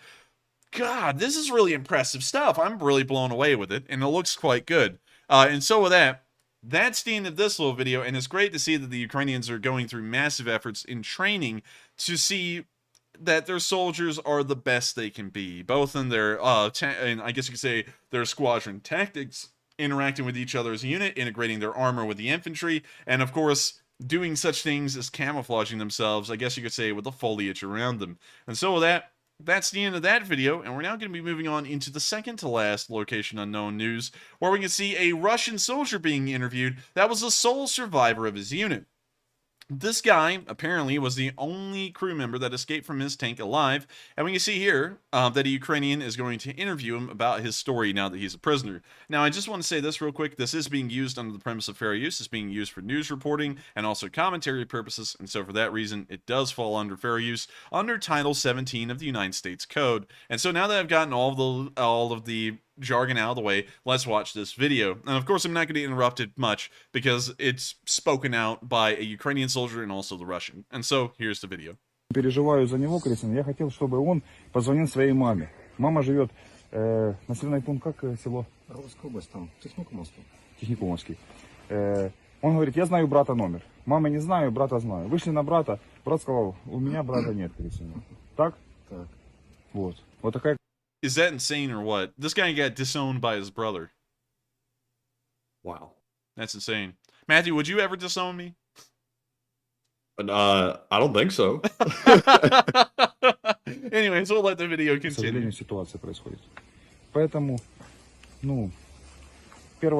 God, this is really impressive stuff. I'm really blown away with it, and it looks quite good. And so with that, that's the end of this little video, and it's great to see that the Ukrainians are going through massive efforts in training to see that their soldiers are the best they can be, both in their, and I guess you could say their squadron tactics, interacting with each other as a unit, integrating their armor with the infantry, and of course, doing such things as camouflaging themselves, I guess you could say, with the foliage around them. And so with that, that's the end of that video, and we're now going to be moving on into the second to last location unknown news, where we can see a Russian soldier being interviewed that was the sole survivor of his unit. This guy, apparently, was the only crew member that escaped from his tank alive, and we can see here that a Ukrainian is going to interview him about his story now that he's a prisoner. Now, I just want to say this real quick. This is being used under the premise of fair use. It's being used for news reporting and also commentary purposes, and so for that reason, it does fall under fair use under Title 17 of the United States Code. And so now that I've gotten all of the jargon out of the way, let's watch this video. And of course, I'm not going to interrupt it much because it's spoken out by a Ukrainian soldier and also the Russian. And so here's the video. Переживаю за него, Кристина. Я хотел, чтобы он позвонил своей маме. Мама живет, населенный пункт, как село? Русская область, там, Техникумовский. Техникумовский. Он говорит, я знаю брата номер. Мамы не знаю, брата знаю. Вышли на брата, брат сказал, у меня брата нет, Кристина. Так? Так. Вот. Вот такая... Is that insane or what? This guy got disowned by his brother. Wow. That's insane. Matthew, would you ever disown me? I don't think so. Anyways, we'll let the video К сожалению, continue. ситуация происходит. Поэтому, 1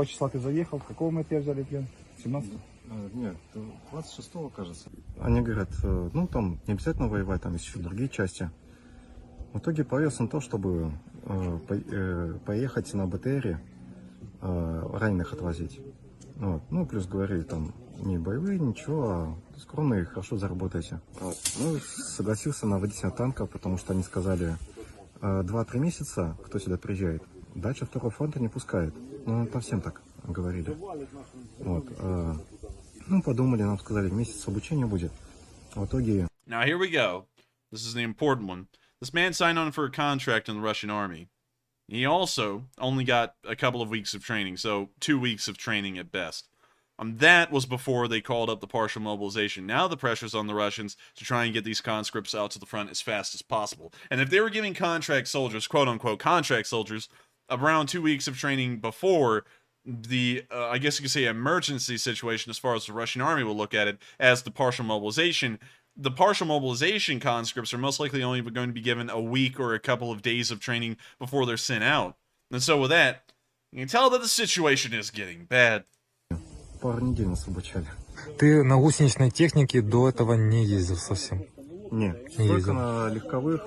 числа ты заехал. Какого мы тебя взяли плен? 17-го? Нет, 26-го, кажется. Они говорят, там не обязательно воевать, там есть еще другие части. В итоге повелся на то, чтобы поехать на БТРе, раненых отвозить. Вот. Плюс говорили, там, не боевые, ничего, а скромные, хорошо заработаете. Вот. Согласился на водителя танка, потому что они сказали, 2-3 месяца, кто сюда приезжает, дальше второго фронта не пускают. Там всем так говорили. Вот. Подумали, нам сказали, месяц обучения будет. В итоге... Now here we go. This is the important one. This man signed on for a contract in the Russian army. He also only got a couple of weeks of training, so 2 weeks of training at best. That was before they called up the partial mobilization. Now the pressure's on the Russians to try and get these conscripts out to the front as fast as possible. And if they were giving contract soldiers, quote-unquote contract soldiers, around 2 weeks of training before the, I guess you could say, emergency situation as far as the Russian army will look at it as the partial mobilization conscripts are most likely only going to be given a week or a couple of days of training before they're sent out. And so with that, you can tell that the situation is getting bad. Пару недель нас обучали. Ты на гусеничной технике до этого не ездил совсем? Нет, только на легковых,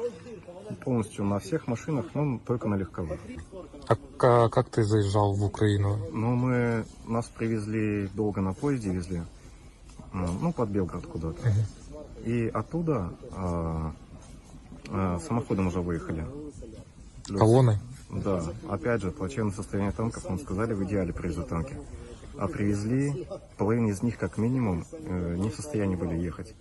полностью на всех машинах, но только на легковых. А как ты заезжал в Украину? Нас привезли долго на поезде, везли, под Белгород куда-то. И оттуда самоходом уже выехали. Колонной? Да. Опять же, плачевное состояние танков, нам сказали, в идеале привезут танки. А привезли, половина из них, как минимум, не в состоянии были ехать.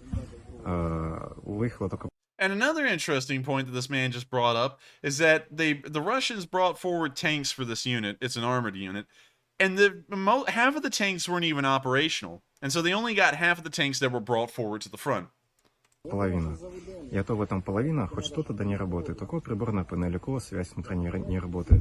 Выехало только... And another interesting point that this man just brought up is that the Russians brought forward tanks for this unit. It's an armored unit. And half of the tanks weren't even operational. And so they only got half of the tanks that were brought forward to the front. Половина. И то в этом половина, хоть что-то да не работает. Только приборная панель, связь внутри не работает.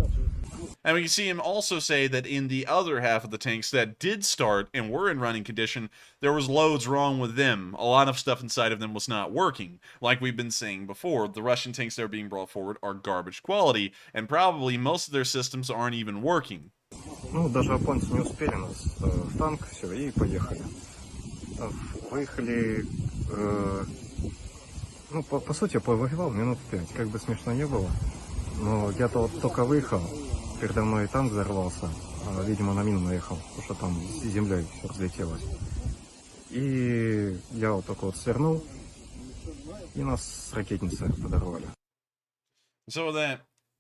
And we can see him also say that in the other half of the tanks that did start and were in running condition, there was loads wrong with them. A lot of stuff inside of them was not working. Like we've been saying before, the Russian tanks that are being brought forward are garbage quality, and probably most of their systems aren't even working. Даже японцы не успели нас в танк, все, и поехали. Выехали... по сути, я повоевал минут 5, как бы смешно не было. Но я только выехал, передо мной танк взорвался, видимо, на мину наехал, потому что там с землей все разлетелось. И я вот только вот свернул, и нас с ракетницы подорвали. So that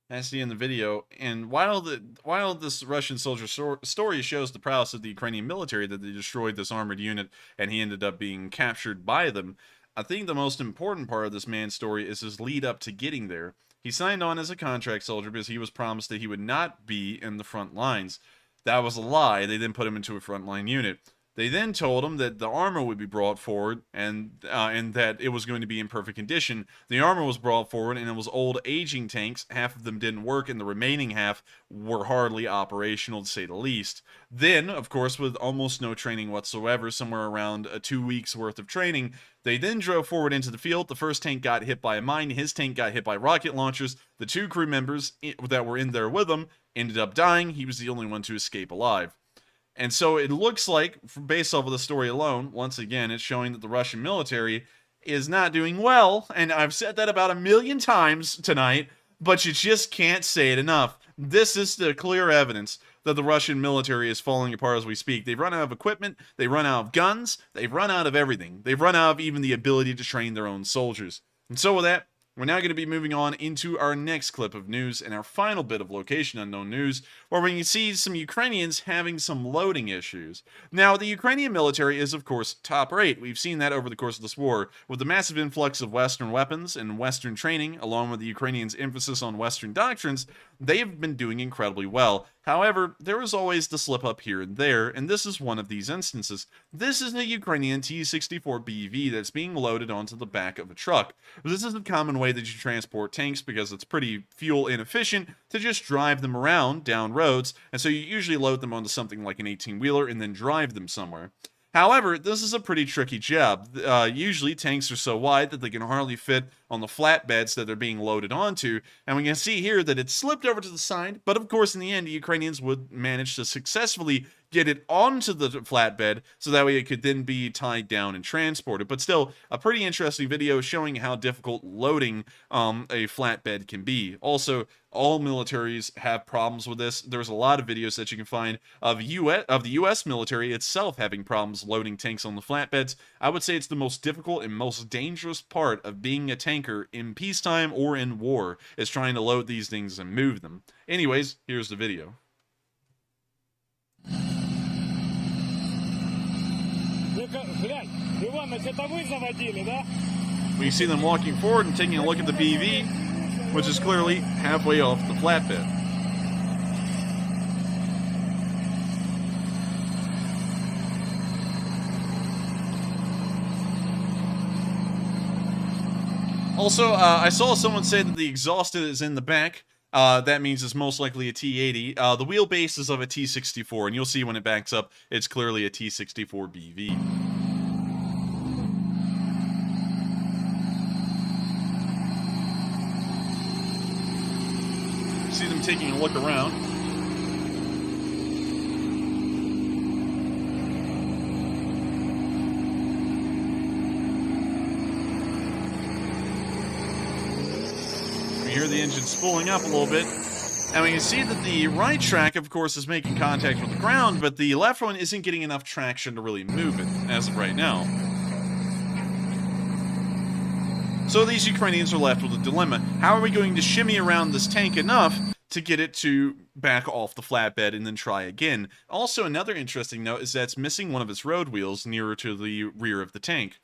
has to end the video. And while this Russian soldier story shows the prowess of the Ukrainian military that they destroyed this armored unit and he ended up being captured by them, I think the most important part of this man's story is his lead up to getting there. He signed on as a contract soldier because he was promised that he would not be in the front lines. That was a lie. They then put him into a frontline unit. They then told him that the armor would be brought forward and that it was going to be in perfect condition. The armor was brought forward and it was old aging tanks. Half of them didn't work and the remaining half were hardly operational, to say the least. Then, of course, with almost no training whatsoever, somewhere around 2 weeks worth of training, they then drove forward into the field. The first tank got hit by a mine. His tank got hit by rocket launchers. The 2 crew members that were in there with him ended up dying. He was the only one to escape alive. And so it looks like, based off of the story alone, once again, it's showing that the Russian military is not doing well. And I've said that about 1,000,000 times tonight, but you just can't say it enough. This is the clear evidence that the Russian military is falling apart as we speak. They've run out of equipment, they've run out of guns, they've run out of everything. They've run out of even the ability to train their own soldiers. And so with that, we're now going to be moving on into our next clip of news and our final bit of location unknown news, where we can see some Ukrainians having some loading issues. Now, the Ukrainian military is, of course, top rate. We've seen that over the course of this war. With the massive influx of Western weapons and Western training, along with the Ukrainians' emphasis on Western doctrines, they've been doing incredibly well. However, there is always the slip up here and there, and this is one of these instances. This is a Ukrainian T-64BV that's being loaded onto the back of a truck. This is a common way that you transport tanks because it's pretty fuel inefficient to just drive them around down roads, and so you usually load them onto something like an 18-wheeler and then drive them somewhere. However, this is a pretty tricky job. Usually, tanks are so wide that they can hardly fit on the flatbeds that they're being loaded onto, and we can see here that it slipped over to the side, but of course, in the end, the Ukrainians would manage to successfully get it onto the flatbed so that way it could then be tied down and transported. But still, a pretty interesting video showing how difficult loading a flatbed can be. Also, all militaries have problems with this. There's a lot of videos that you can find of the U.S. military itself having problems loading tanks on the flatbeds. I would say it's the most difficult and most dangerous part of being a tanker in peacetime or in war, is trying to load these things and move them. Anyways, here's the video. We see them walking forward and taking a look at the BV, which is clearly halfway off the flatbed. Also, I saw someone say that the exhaust is in the back. That means it's most likely a T-80. The wheelbase is of a T-64, and you'll see when it backs up, it's clearly a T-64BV. See them taking a look around. We hear the engine spooling up a little bit. And we can see that the right track, of course, is making contact with the ground, but the left one isn't getting enough traction to really move it, as of right now. So these Ukrainians are left with a dilemma. How are we going to shimmy around this tank enough to get it to back off the flatbed and then try again? Also, another interesting note is that it's missing one of its road wheels nearer to the rear of the tank.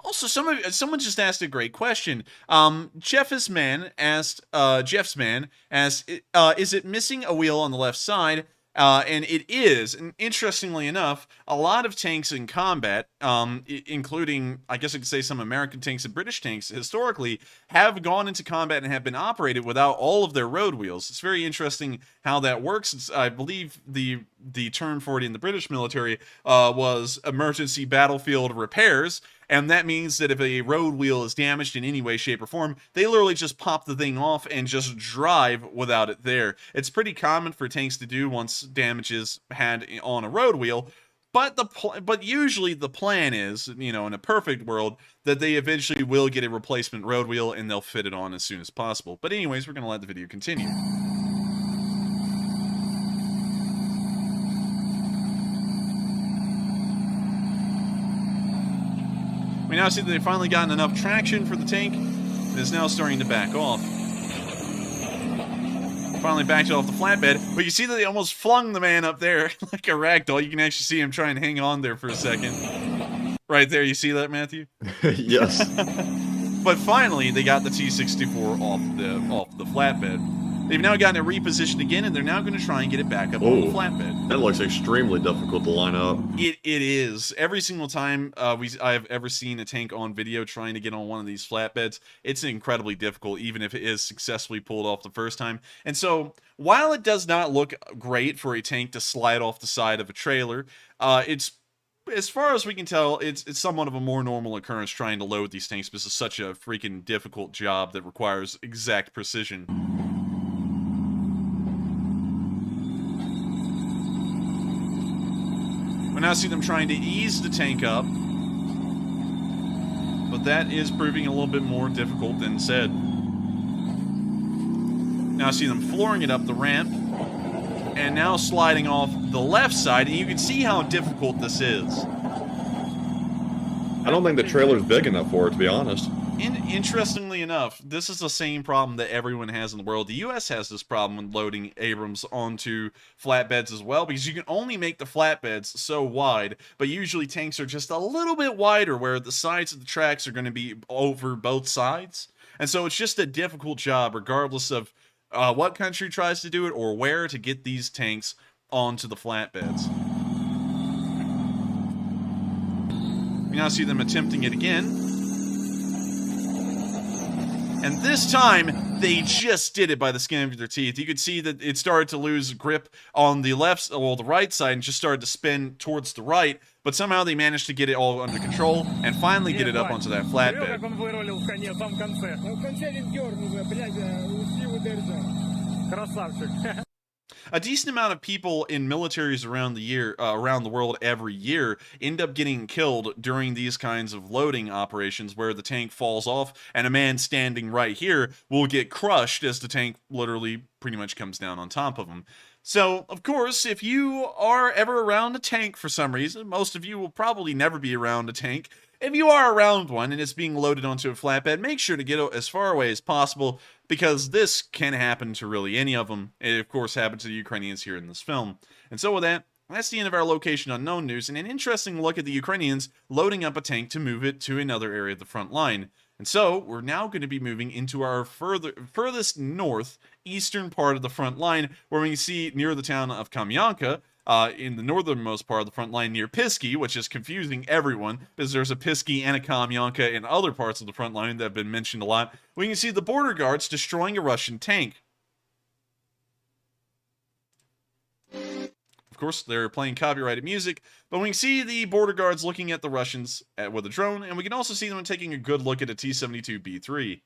Also, someone just asked a great question. Jeff's man asked, is it missing a wheel on the left side? And it is. And interestingly enough, a lot of tanks in combat, including, I guess I could say, some American tanks and British tanks, historically, have gone into combat and have been operated without all of their road wheels. It's very interesting how that works. I believe the term for it in the British military was emergency battlefield repairs. And that means that if a road wheel is damaged in any way, shape, or form, they literally just pop the thing off and just drive without it there. It's pretty common for tanks to do once damage is had on a road wheel. But usually the plan is, in a perfect world, that they eventually will get a replacement road wheel and they'll fit it on as soon as possible. But anyways, we're going to let the video continue. We now see that they've finally gotten enough traction for the tank. It is now starting to back off. Finally backed it off the flatbed, but you see that they almost flung the man up there like a ragdoll. You can actually see him try and hang on there for a second. Right there, you see that, Matthew? Yes. But finally, they got the T-64 off the flatbed. They've now gotten it repositioned again, and they're now going to try and get it back up on the flatbed. That looks extremely difficult to line up. It is. Every single time I have ever seen a tank on video trying to get on one of these flatbeds, it's incredibly difficult, even if it is successfully pulled off the first time. And so, while it does not look great for a tank to slide off the side of a trailer, it's, as far as we can tell, it's somewhat of a more normal occurrence trying to load these tanks because it's such a freaking difficult job that requires exact precision. We now see them trying to ease the tank up, but that is proving a little bit more difficult than said. Now I see them flooring it up the ramp, and now sliding off the left side, and you can see how difficult this is. I don't think the trailer's big enough for it, to be honest. Interestingly enough, this is the same problem that everyone has in the world. The U.S. has this problem when loading Abrams onto flatbeds as well, because you can only make the flatbeds so wide, but usually tanks are just a little bit wider where the sides of the tracks are going to be over both sides. And so it's just a difficult job, regardless of what country tries to do it or where to get these tanks onto the flatbeds. We now see them attempting it again. And this time, they just did it by the skin of their teeth. You could see that it started to lose grip on the the right side and just started to spin towards the right, but somehow they managed to get it all under control and finally get it up onto that flatbed. A decent amount of people in militaries around the world every year end up getting killed during these kinds of loading operations where the tank falls off and a man standing right here will get crushed as the tank literally pretty much comes down on top of him. So, of course, if you are ever around a tank for some reason, most of you will probably never be around a tank. If you are around one and it's being loaded onto a flatbed, make sure to get as far away as possible, because this can happen to really any of them. It, of course, happened to the Ukrainians here in this film. And so with that, that's the end of our location unknown news, and an interesting look at the Ukrainians loading up a tank to move it to another area of the front line. And so, we're now going to be moving into our furthest northeastern part of the front line, where we can see near the town of Kamyanka, in the northernmost part of the front line near Pisky, which is confusing everyone, because there's a Pisky and a Kamyanka in other parts of the front line that have been mentioned a lot. We can see the border guards destroying a Russian tank. Of course, they're playing copyrighted music, but we can see the border guards looking at the Russians with a drone, and we can also see them taking a good look at a T-72B3.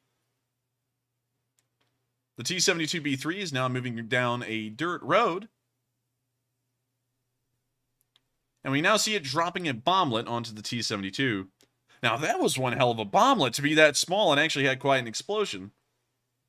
The T-72B3 is now moving down a dirt road, and we now see it dropping a bomblet onto the T-72. Now, that was one hell of a bomblet to be that small and actually had quite an explosion.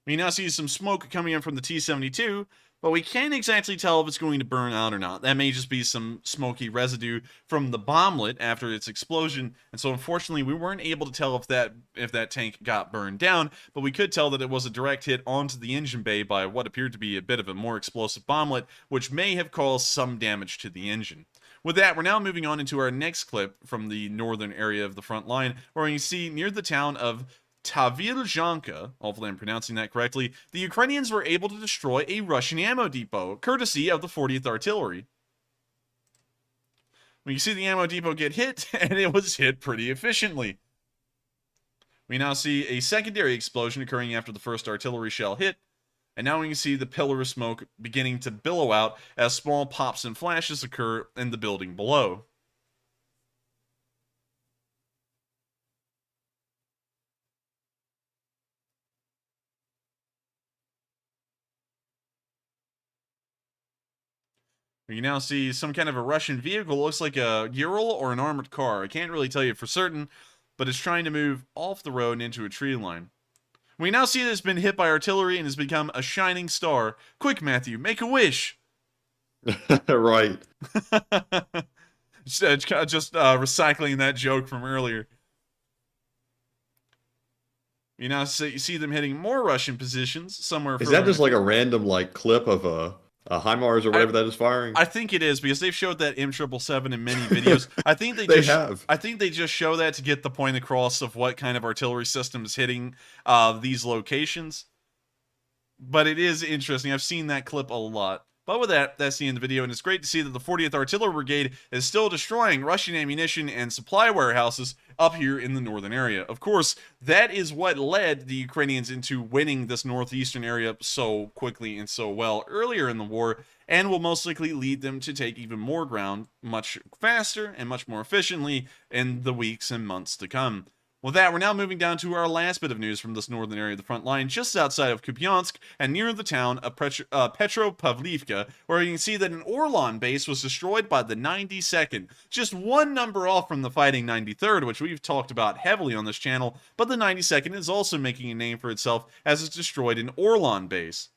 We now see some smoke coming in from the T-72, but we can't exactly tell if it's going to burn out or not. That may just be some smoky residue from the bomblet after its explosion, and so unfortunately we weren't able to tell if that tank got burned down, but we could tell that it was a direct hit onto the engine bay by what appeared to be a bit of a more explosive bomblet, which may have caused some damage to the engine. With that, we're now moving on into our next clip from the northern area of the front line, where you see near the town of Tavilzhanka, hopefully I'm pronouncing that correctly, the Ukrainians were able to destroy a Russian ammo depot, courtesy of the 40th Artillery. Well, you see the ammo depot get hit, and it was hit pretty efficiently. We now see a secondary explosion occurring after the first artillery shell hit, and now we can see the pillar of smoke beginning to billow out as small pops and flashes occur in the building below. You now see some kind of a Russian vehicle. Looks like a Ural or an armored car. I can't really tell you for certain, but it's trying to move off the road and into a tree line. We now see that it's been hit by artillery and has become a shining star. Quick, Matthew, make a wish. Right. Just recycling that joke from earlier. You now see them hitting more Russian positions somewhere. Is that just like a random like clip of a HIMARS or whatever that is firing? I think it is, because they've showed that M777 in many videos. I think they have. I think they just show that to get the point across of what kind of artillery system is hitting these locations. But it is interesting. I've seen that clip a lot. But with that, that's the end of the video, and it's great to see that the 40th Artillery Brigade is still destroying Russian ammunition and supply warehouses up here in the northern area. Of course, that is what led the Ukrainians into winning this northeastern area so quickly and so well earlier in the war, and will most likely lead them to take even more ground much faster and much more efficiently in the weeks and months to come. With that, we're now moving down to our last bit of news from this northern area of the front line, just outside of Kupiansk and near the town of Petropavlivka, where you can see that an Orlan base was destroyed by the 92nd, just one number off from the fighting 93rd, which we've talked about heavily on this channel, but the 92nd is also making a name for itself as it's destroyed an Orlan base.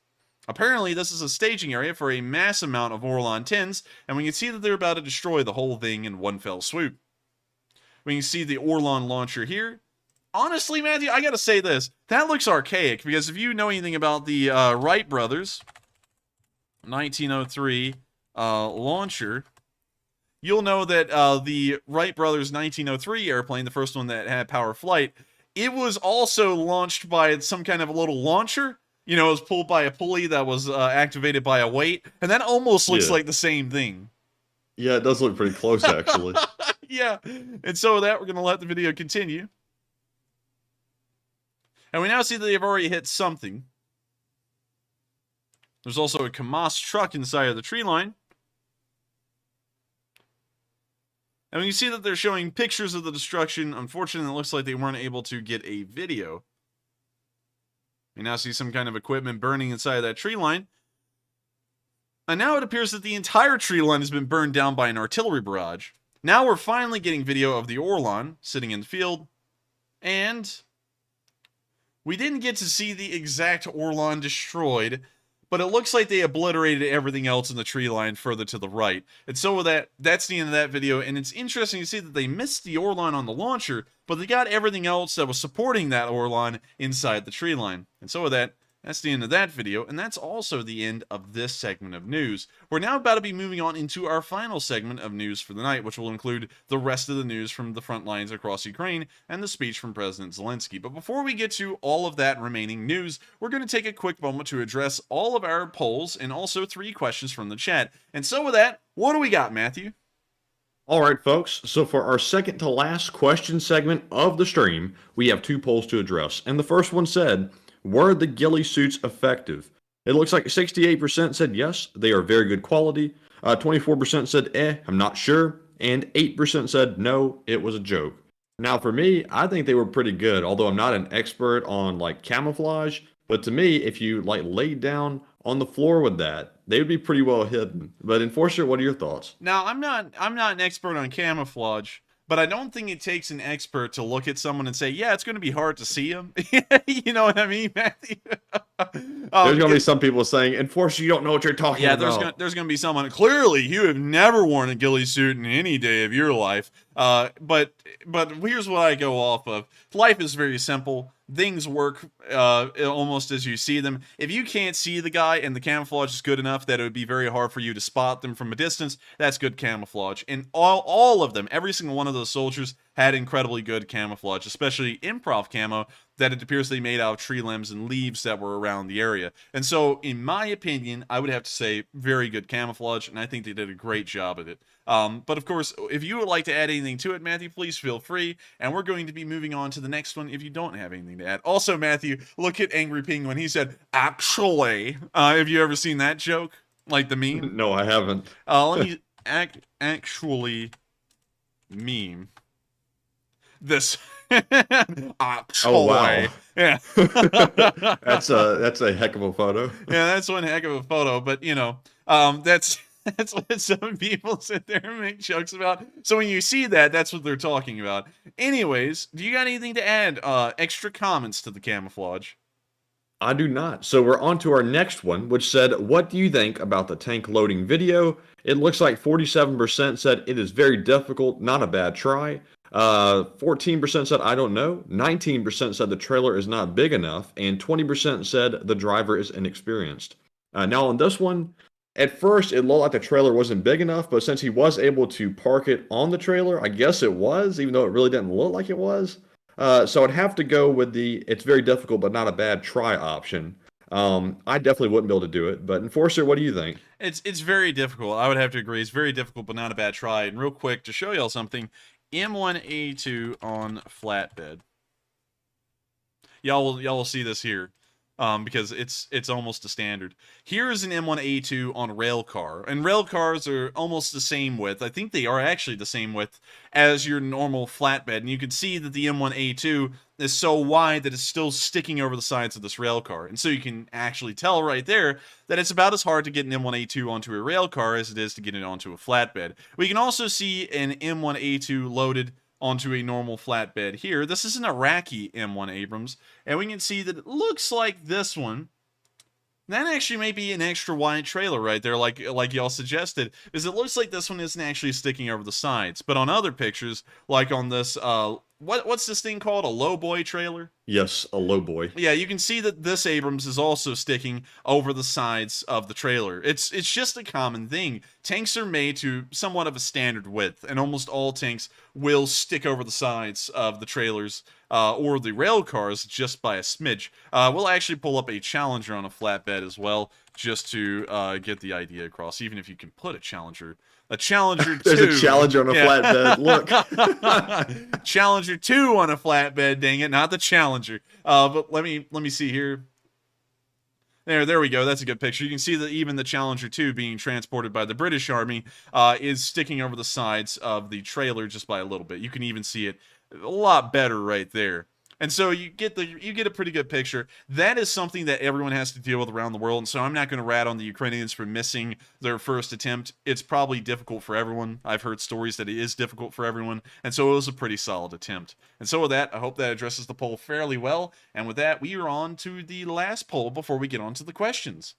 Apparently, this is a staging area for a mass amount of Orlan 10s, and we can see that they're about to destroy the whole thing in one fell swoop. We can see the Orlan launcher here. Honestly, Matthew, I gotta say this. That looks archaic, because if you know anything about the Wright brothers 1903 launcher, you'll know that the Wright brothers 1903 airplane, the first one that had power flight, it was also launched by some kind of a little launcher. You know, it was pulled by a pulley that was activated by a weight, and that almost looks like the same thing. Yeah, it does look pretty close, actually. Yeah, and so with that, we're going to let the video continue. And we now see that they've already hit something. There's also a KAMAZ truck inside of the tree line. And we can see that they're showing pictures of the destruction. Unfortunately, it looks like they weren't able to get a video. We now see some kind of equipment burning inside of that tree line. And now it appears that the entire tree line has been burned down by an artillery barrage. Now we're finally getting video of the Orlan sitting in the field, and we didn't get to see the exact Orlan destroyed, but it looks like they obliterated everything else in the tree line further to the right. And so with that, that's the end of that video, and it's interesting to see that they missed the Orlan on the launcher, but they got everything else that was supporting that Orlan inside the tree line. And so with that, that's the end of that video, and that's also the end of this segment of news. We're now about to be moving on into our final segment of news for the night, which will include the rest of the news from the front lines across Ukraine and the speech from President Zelensky. But before we get to all of that remaining news, we're going to take a quick moment to address all of our polls and also 3 questions from the chat. And so with that, what do we got, Matthew? All right, folks. So for our second to last question segment of the stream, we have 2 polls to address. And the first one said, were the ghillie suits effective? It looks like 68% said yes, they are very good quality. 24% said I'm not sure. And 8% said no, it was a joke. Now for me, I think they were pretty good, although I'm not an expert on like camouflage. But to me, if you like laid down on the floor with that, they would be pretty well hidden. But Enforcer, what are your thoughts? Now, I'm not an expert on camouflage, but I don't think it takes an expert to look at someone and say, yeah, it's going to be hard to see them. You know what I mean, Matthew? There's going to be some people saying, Enforcer, you don't know what you're talking about. Yeah, there's going to be someone, clearly, you have never worn a ghillie suit in any day of your life. But here's what I go off of. Life is very simple. Things work almost as you see them. If you can't see the guy and the camouflage is good enough that it would be very hard for you to spot them from a distance, that's good camouflage. And all of them, every single one of those soldiers had incredibly good camouflage, especially improv camo that it appears they made out of tree limbs and leaves that were around the area. And so, in my opinion, I would have to say very good camouflage, and I think they did a great job at it. But of course, if you would like to add anything to it, Matthew, please feel free. And we're going to be moving on to the next one if you don't have anything to add. Also, Matthew, look at Angry Penguin. He said, actually. Have you ever seen that joke? Like the meme? No, I haven't. Let me actually meme this. Actually. Oh, wow. Yeah. That's a heck of a photo. Yeah, that's one heck of a photo. But, you know, that's... That's what some people sit there and make jokes about. So when you see that, that's what they're talking about. Anyways, do you got anything to add? Extra comments to the camouflage? I do not. So we're on to our next one, which said, what do you think about the tank loading video? It looks like 47% said it is very difficult, not a bad try. 14% said, I don't know. 19% said the trailer is not big enough. And 20% said the driver is inexperienced. Now on this one, at first it looked like the trailer wasn't big enough, but since he was able to park it on the trailer, I guess it was, even though it really didn't look like it was. So I'd have to go with the it's very difficult but not a bad try option. I definitely wouldn't be able to do it, but Enforcer, what do you think? It's very difficult. I would have to agree. It's very difficult, but not a bad try. And real quick, to show y'all something, M1A2 on flatbed. Y'all will see this here. Because it's almost a standard. Here is an M1A2 on rail car, and rail cars are almost the same width. I think they are actually the same width as your normal flatbed, and you can see that the M1A2 is so wide that it's still sticking over the sides of this rail car, and so you can actually tell right there that it's about as hard to get an M1A2 onto a rail car as it is to get it onto a flatbed. We can also see an M1A2 loaded onto a normal flatbed here. This is an Iraqi M1 Abrams, and we can see that it looks like this one. That actually may be an extra wide trailer right there, like y'all suggested, because it looks like this one isn't actually sticking over the sides. But on other pictures, like on this, what's this thing called? A lowboy trailer? Yes, a lowboy. Yeah, you can see that this Abrams is also sticking over the sides of the trailer. It's just a common thing. Tanks are made to somewhat of a standard width, and almost all tanks will stick over the sides of the trailers or the rail cars just by a smidge. We'll actually pull up a Challenger on a flatbed as well, just to get the idea across, even if you can put a Challenger 2. There's a Challenger on a flatbed. Look. Challenger 2 on a flatbed, dang it, not the Challenger. But let me see here. There we go. That's a good picture. You can see that even the Challenger 2 being transported by the British Army is sticking over the sides of the trailer just by a little bit. You can even see it a lot better right there. And so you get a pretty good picture. That is something that everyone has to deal with around the world. And so I'm not going to rat on the Ukrainians for missing their first attempt. It's probably difficult for everyone. I've heard stories that it is difficult for everyone. And so it was a pretty solid attempt. And so with that, I hope that addresses the poll fairly well. And with that, we are on to the last poll before we get on to the questions.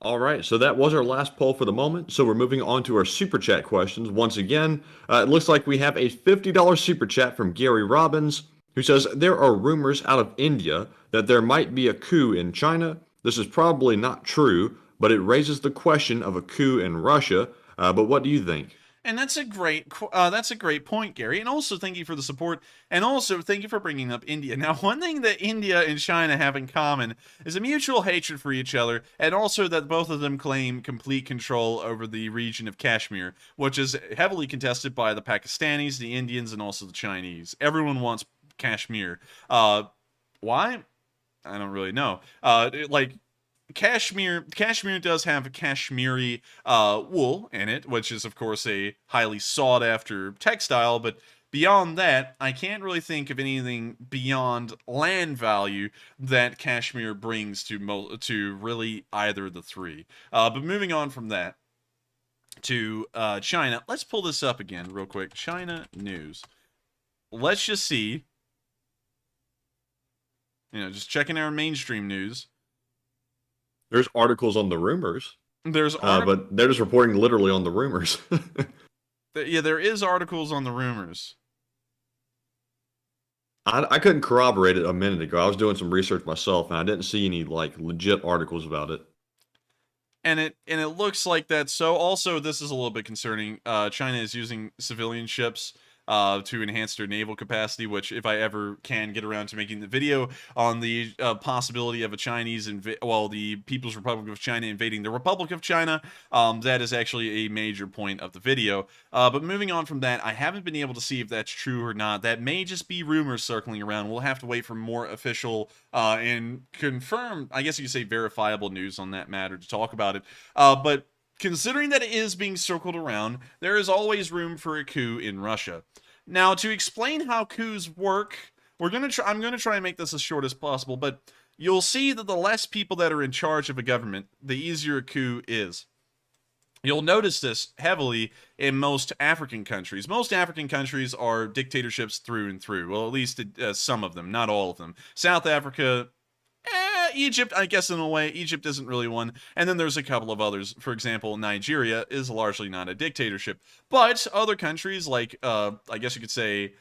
All right, so that was our last poll for the moment. So we're moving on to our Super Chat questions. Once again, it looks like we have a $50 Super Chat from Gary Robbins, who says, there are rumors out of India that there might be a coup in China. This is probably not true, but it raises the question of a coup in Russia. But what do you think? And that's a great point, Gary. And also thank you for the support. And also thank you for bringing up India. Now, one thing that India and China have in common is a mutual hatred for each other, and also that both of them claim complete control over the region of Kashmir, which is heavily contested by the Pakistanis, the Indians, and also the Chinese. Everyone wants Kashmir. Why? I don't really know. Kashmir does have Kashmiri wool in it, which is of course a highly sought after textile, but beyond that, I can't really think of anything beyond land value that Kashmir brings to really either of the three. But moving on from that to China, let's pull this up again real quick. China news. Let's just see. Just checking our mainstream news. There's articles on the rumors. But they're just reporting literally on the rumors. Yeah, there is articles on the rumors. I couldn't corroborate it a minute ago. I was doing some research myself, and I didn't see any legit articles about it. And it looks like that. So also, this is a little bit concerning. China is using civilian ships to enhance their naval capacity, which if I ever can get around to making the video on the possibility of a the People's Republic of China invading the Republic of China, that is actually a major point of the video. But moving on from that, I haven't been able to see if that's true or not. That may just be rumors circling around. We'll have to wait for more official and confirmed, I guess you could say verifiable news on that matter to talk about it. But considering that it is being circled around, there is always room for a coup in Russia. Now, to explain how coups work, I'm going to try and make this as short as possible, but you'll see that the less people that are in charge of a government, the easier a coup is. You'll notice this heavily in most African countries. Most African countries are dictatorships through and through. Well, at least some of them, not all of them. South Africa, Egypt, I guess in a way, Egypt isn't really one. And then there's a couple of others. For example, Nigeria is largely not a dictatorship. But other countries like, I guess you could say,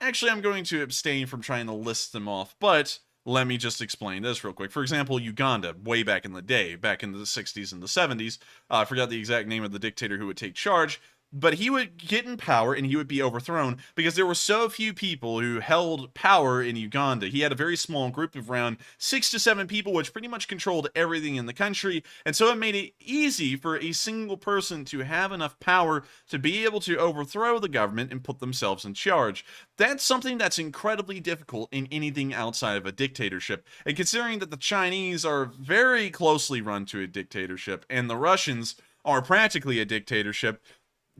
actually I'm going to abstain from trying to list them off. But let me just explain this real quick. For example, Uganda, way back in the day, back in the 60s and the 70s, I forgot the exact name of the dictator who would take charge, but he would get in power and he would be overthrown because there were so few people who held power in Uganda. He had a very small group of around 6 to 7 people, which pretty much controlled everything in the country. And so it made it easy for a single person to have enough power to be able to overthrow the government and put themselves in charge. That's something that's incredibly difficult in anything outside of a dictatorship. And considering that the Chinese are very closely run to a dictatorship and the Russians are practically a dictatorship,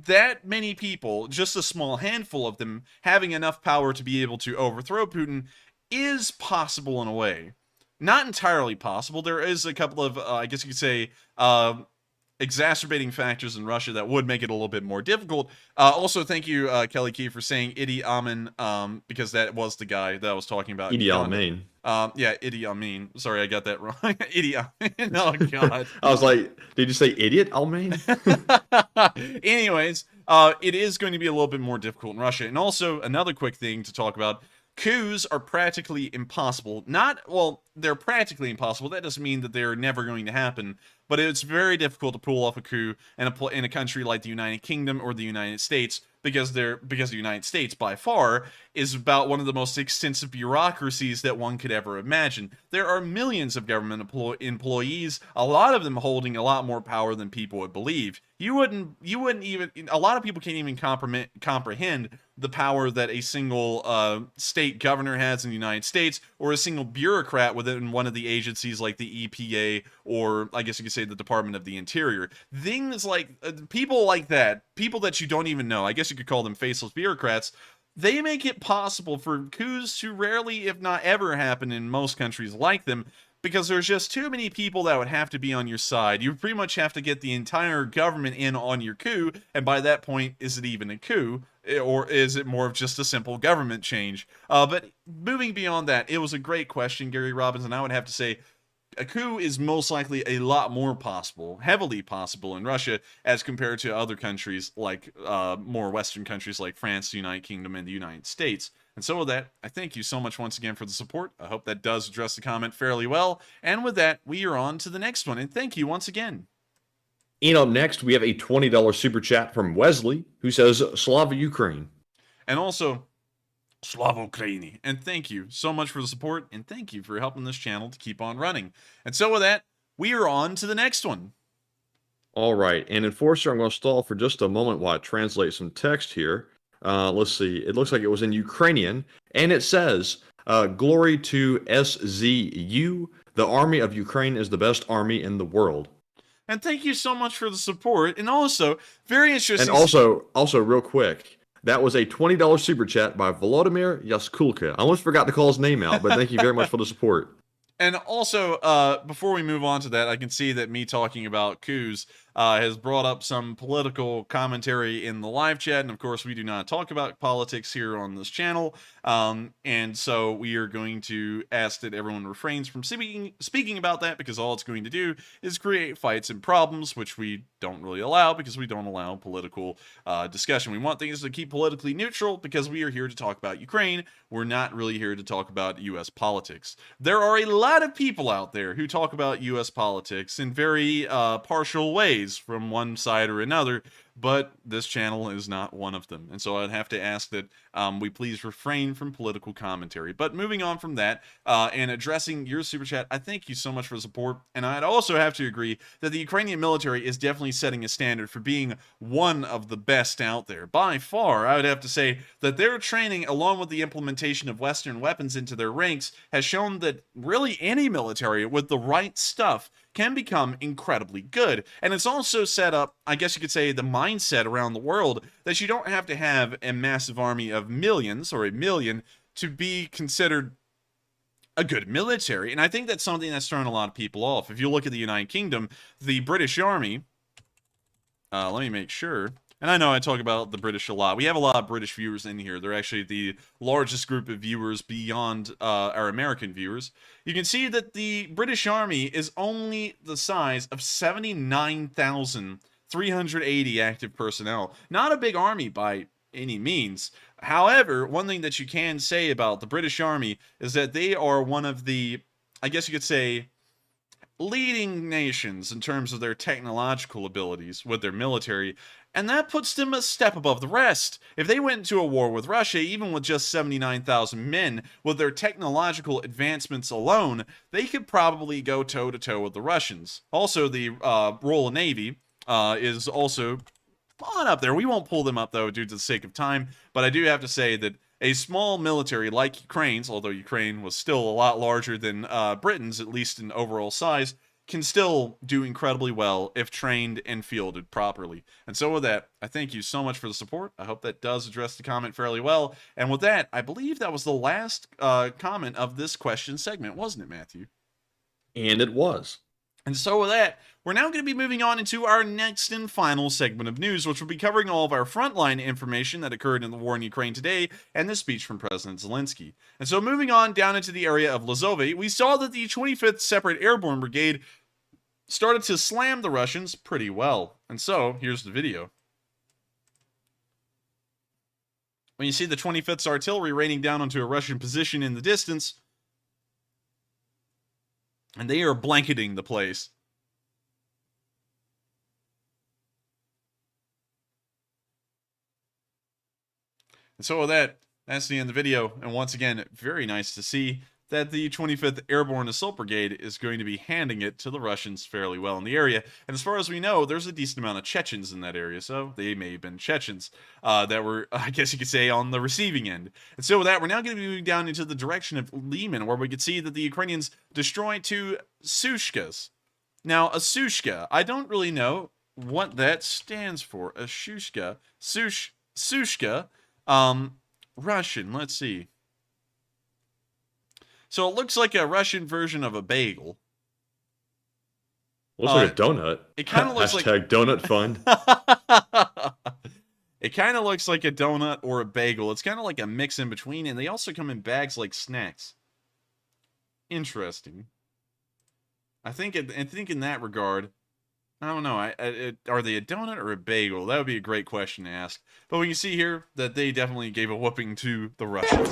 that many people, just a small handful of them, having enough power to be able to overthrow Putin is possible in a way. Not entirely possible. There is a couple of, I guess you could say, exacerbating factors in Russia that would make it a little bit more difficult. Also, thank you, Kelly Key, for saying Idi Amin, because that was the guy that I was talking about. Idi Amin. Yeah, Idi Amin. Sorry, I got that wrong. Idi Amin. Oh, God. I was like, did you say idiot Amin? Anyways, it is going to be a little bit more difficult in Russia. And also, another quick thing to talk about, coups are practically impossible. Well, they're practically impossible. That doesn't mean that they're never going to happen. But it's very difficult to pull off a coup in a country like the United Kingdom or the United States because the United States, by far, is about one of the most extensive bureaucracies that one could ever imagine. There are millions of government employees, a lot of them holding a lot more power than people would believe. You wouldn't even, a lot of people can't even comprehend the power that a single state governor has in the United States, or a single bureaucrat within one of the agencies like the EPA, or I guess you could say the Department of the Interior. Things like, people like that, people that you don't even know, I guess you could call them faceless bureaucrats, they make it possible for coups to rarely, if not ever, happen in most countries like them, because there's just too many people that would have to be on your side. You pretty much have to get the entire government in on your coup, and by that point, is it even a coup? Or is it more of just a simple government change? But moving beyond that, it was a great question, Gary Robinson. I would have to say a coup is most likely a lot more possible, heavily possible in Russia as compared to other countries like more Western countries like France, the United Kingdom, and the United States. And so with that, I thank you so much once again for the support. I hope that does address the comment fairly well. And with that, we are on to the next one. And thank you once again. And up next, we have a $20 super chat from Wesley, who says, Slava Ukraine. And also, Slava Ukraini. And thank you so much for the support, and thank you for helping this channel to keep on running. And so with that, we are on to the next one. All right, and Enforcer, I'm going to stall for just a moment while I translate some text here. Let's see. It looks like it was in Ukrainian, and it says, glory to SZU. The army of Ukraine is the best army in the world. And thank you so much for the support. And also, very interesting. And also real quick, that was a $20 super chat by Volodymyr Yaskulka. I almost forgot to call his name out, but thank you very much for the support. And also, before we move on to that, I can see that me talking about coups has brought up some political commentary in the live chat. And of course, we do not talk about politics here on this channel. And so we are going to ask that everyone refrains from speaking about that, because all it's going to do is create fights and problems, which we don't really allow, because we don't allow political discussion. We want things to keep politically neutral because we are here to talk about Ukraine. We're not really here to talk about U.S. politics. There are a lot of people out there who talk about U.S. politics in very partial ways from one side or another, but this channel is not one of them. And so I'd have to ask that we please refrain from political commentary. But moving on from that, and addressing your super chat, I thank you so much for the support. And I'd also have to agree that the Ukrainian military is definitely setting a standard for being one of the best out there. By far, I would have to say that their training, along with the implementation of Western weapons into their ranks, has shown that really any military with the right stuff can become incredibly good. And it's also set up, I guess you could say, the mindset around the world that you don't have to have a massive army of millions or a million to be considered a good military. And I think that's something that's thrown a lot of people off. If you look at the United Kingdom, the British Army, let me make sure. And I know I talk about the British a lot. We have a lot of British viewers in here. They're actually the largest group of viewers beyond our American viewers. You can see that the British Army is only the size of 79,380 active personnel. Not a big army by any means. However, one thing that you can say about the British Army is that they are one of the, I guess you could say, leading nations in terms of their technological abilities with their military, and that puts them a step above the rest. If they went into a war with Russia, even with just 79,000 men, with their technological advancements alone, they could probably go toe-to-toe with the Russians. Also, the Royal Navy is also on up there. We won't pull them up, though, due to the sake of time, but I do have to say that a small military like Ukraine's, although Ukraine was still a lot larger than Britain's, at least in overall size, can still do incredibly well if trained and fielded properly. And so with that, I thank you so much for the support. I hope that does address the comment fairly well. And with that, I believe that was the last comment of this question segment, wasn't it, Matthew? And it was. And so with that, we're now going to be moving on into our next and final segment of news, which will be covering all of our frontline information that occurred in the war in Ukraine today and the speech from President Zelensky. And so moving on down into the area of Lozove, we saw that the 25th Separate Airborne Brigade started to slam the Russians pretty well. And so here's the video. When you see the 25th artillery raining down onto a Russian position in the distance, and they are blanketing the place. And so with that, that's the end of the video. And once again, very nice to see that the 25th Airborne Assault Brigade is going to be handing it to the Russians fairly well in the area. And as far as we know, there's a decent amount of Chechens in that area, so they may have been Chechens that were, I guess you could say, on the receiving end. And so with that, we're now going to be moving down into the direction of Lyman, where we could see that the Ukrainians destroy 2 Sushkas. Now, a Sushka, I don't really know what that stands for. A Shushka. Sushka. Russian, let's see. So it looks like a Russian version of a bagel. Looks like a donut. It kind of looks like donut fund. It kind of looks like a donut or a bagel. It's kind of like a mix in between, and they also come in bags like snacks. Interesting. I think in that regard, I don't know. Are they a donut or a bagel? That would be a great question to ask. But we can see here that they definitely gave a whooping to the Russians.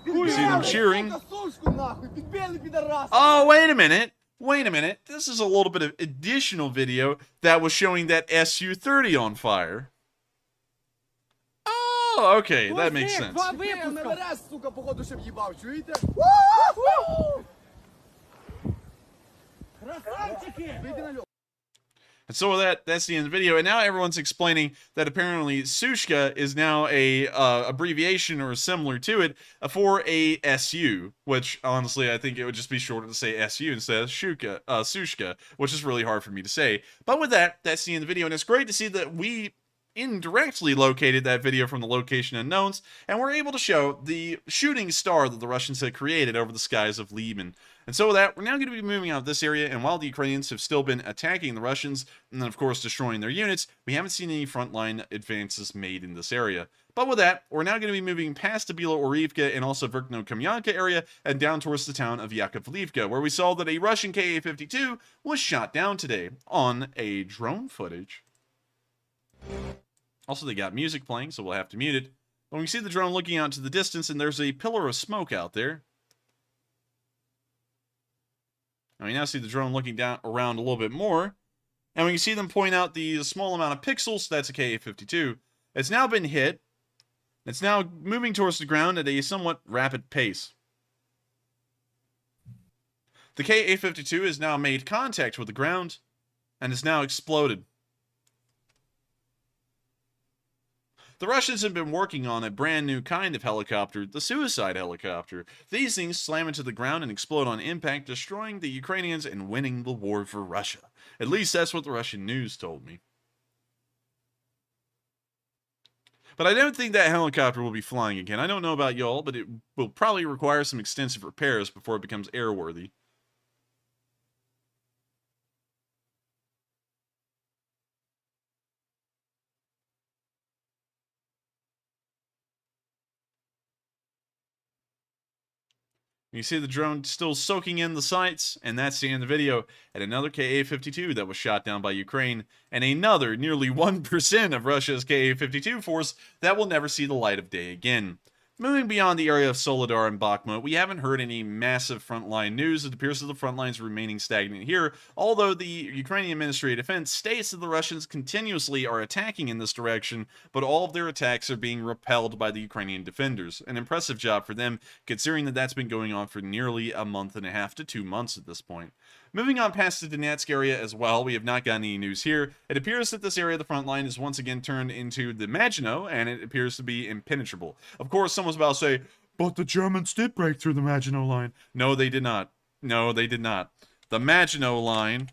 You see them cheering. Oh, wait a minute. Wait a minute. This is a little bit of additional video that was showing that Su-30 on fire. Oh, okay. That makes sense. And so with that, that's the end of the video. And now everyone's explaining that apparently Sushka is now a abbreviation or similar to it for a SU, which honestly I think it would just be shorter to say SU instead of Sushka, which is really hard for me to say. But with that, that's the end of the video, and it's great to see that we indirectly located that video from the location unknowns, and we're able to show the shooting star that the Russians had created over the skies of Lyman. And so with that, we're now going to be moving out of this area, and while the Ukrainians have still been attacking the Russians, and then of course destroying their units, we haven't seen any frontline advances made in this area. But with that, we're now going to be moving past the Bilo-Orivka and also Verkno-Kamyanka area, and down towards the town of Yakovlivka, where we saw that a Russian Ka-52 was shot down today on a drone footage. Also, they got music playing, so we'll have to mute it. But we see the drone looking out to the distance, and there's a pillar of smoke out there. And we now see the drone looking down around a little bit more, and we can see them point out the small amount of pixels. That's a Ka-52. It's now been hit. It's now moving towards the ground at a somewhat rapid pace. The Ka-52 has now made contact with the ground, and is now exploded. The Russians have been working on a brand new kind of helicopter, the suicide helicopter. These things slam into the ground and explode on impact, destroying the Ukrainians and winning the war for Russia. At least that's what the Russian news told me. But I don't think that helicopter will be flying again. I don't know about y'all, but it will probably require some extensive repairs before it becomes airworthy. You see the drone still soaking in the sights, and that's the end of the video. And another Ka-52 that was shot down by Ukraine, and another nearly 1% of Russia's Ka-52 force that will never see the light of day again. Moving beyond the area of Soledar and Bakhmut, we haven't heard any massive frontline news. It appears that the front lines remaining stagnant here, although the Ukrainian Ministry of Defense states that the Russians continuously are attacking in this direction, but all of their attacks are being repelled by the Ukrainian defenders. An impressive job for them, considering that that's been going on for nearly a month and a half to 2 months at this point. Moving on past the Donetsk area as well, we have not gotten any news here. It appears that this area of the front line is once again turned into the Maginot, and it appears to be impenetrable. Of course, someone's about to say, but the Germans did break through the Maginot Line. No, they did not. No, they did not. The Maginot Line...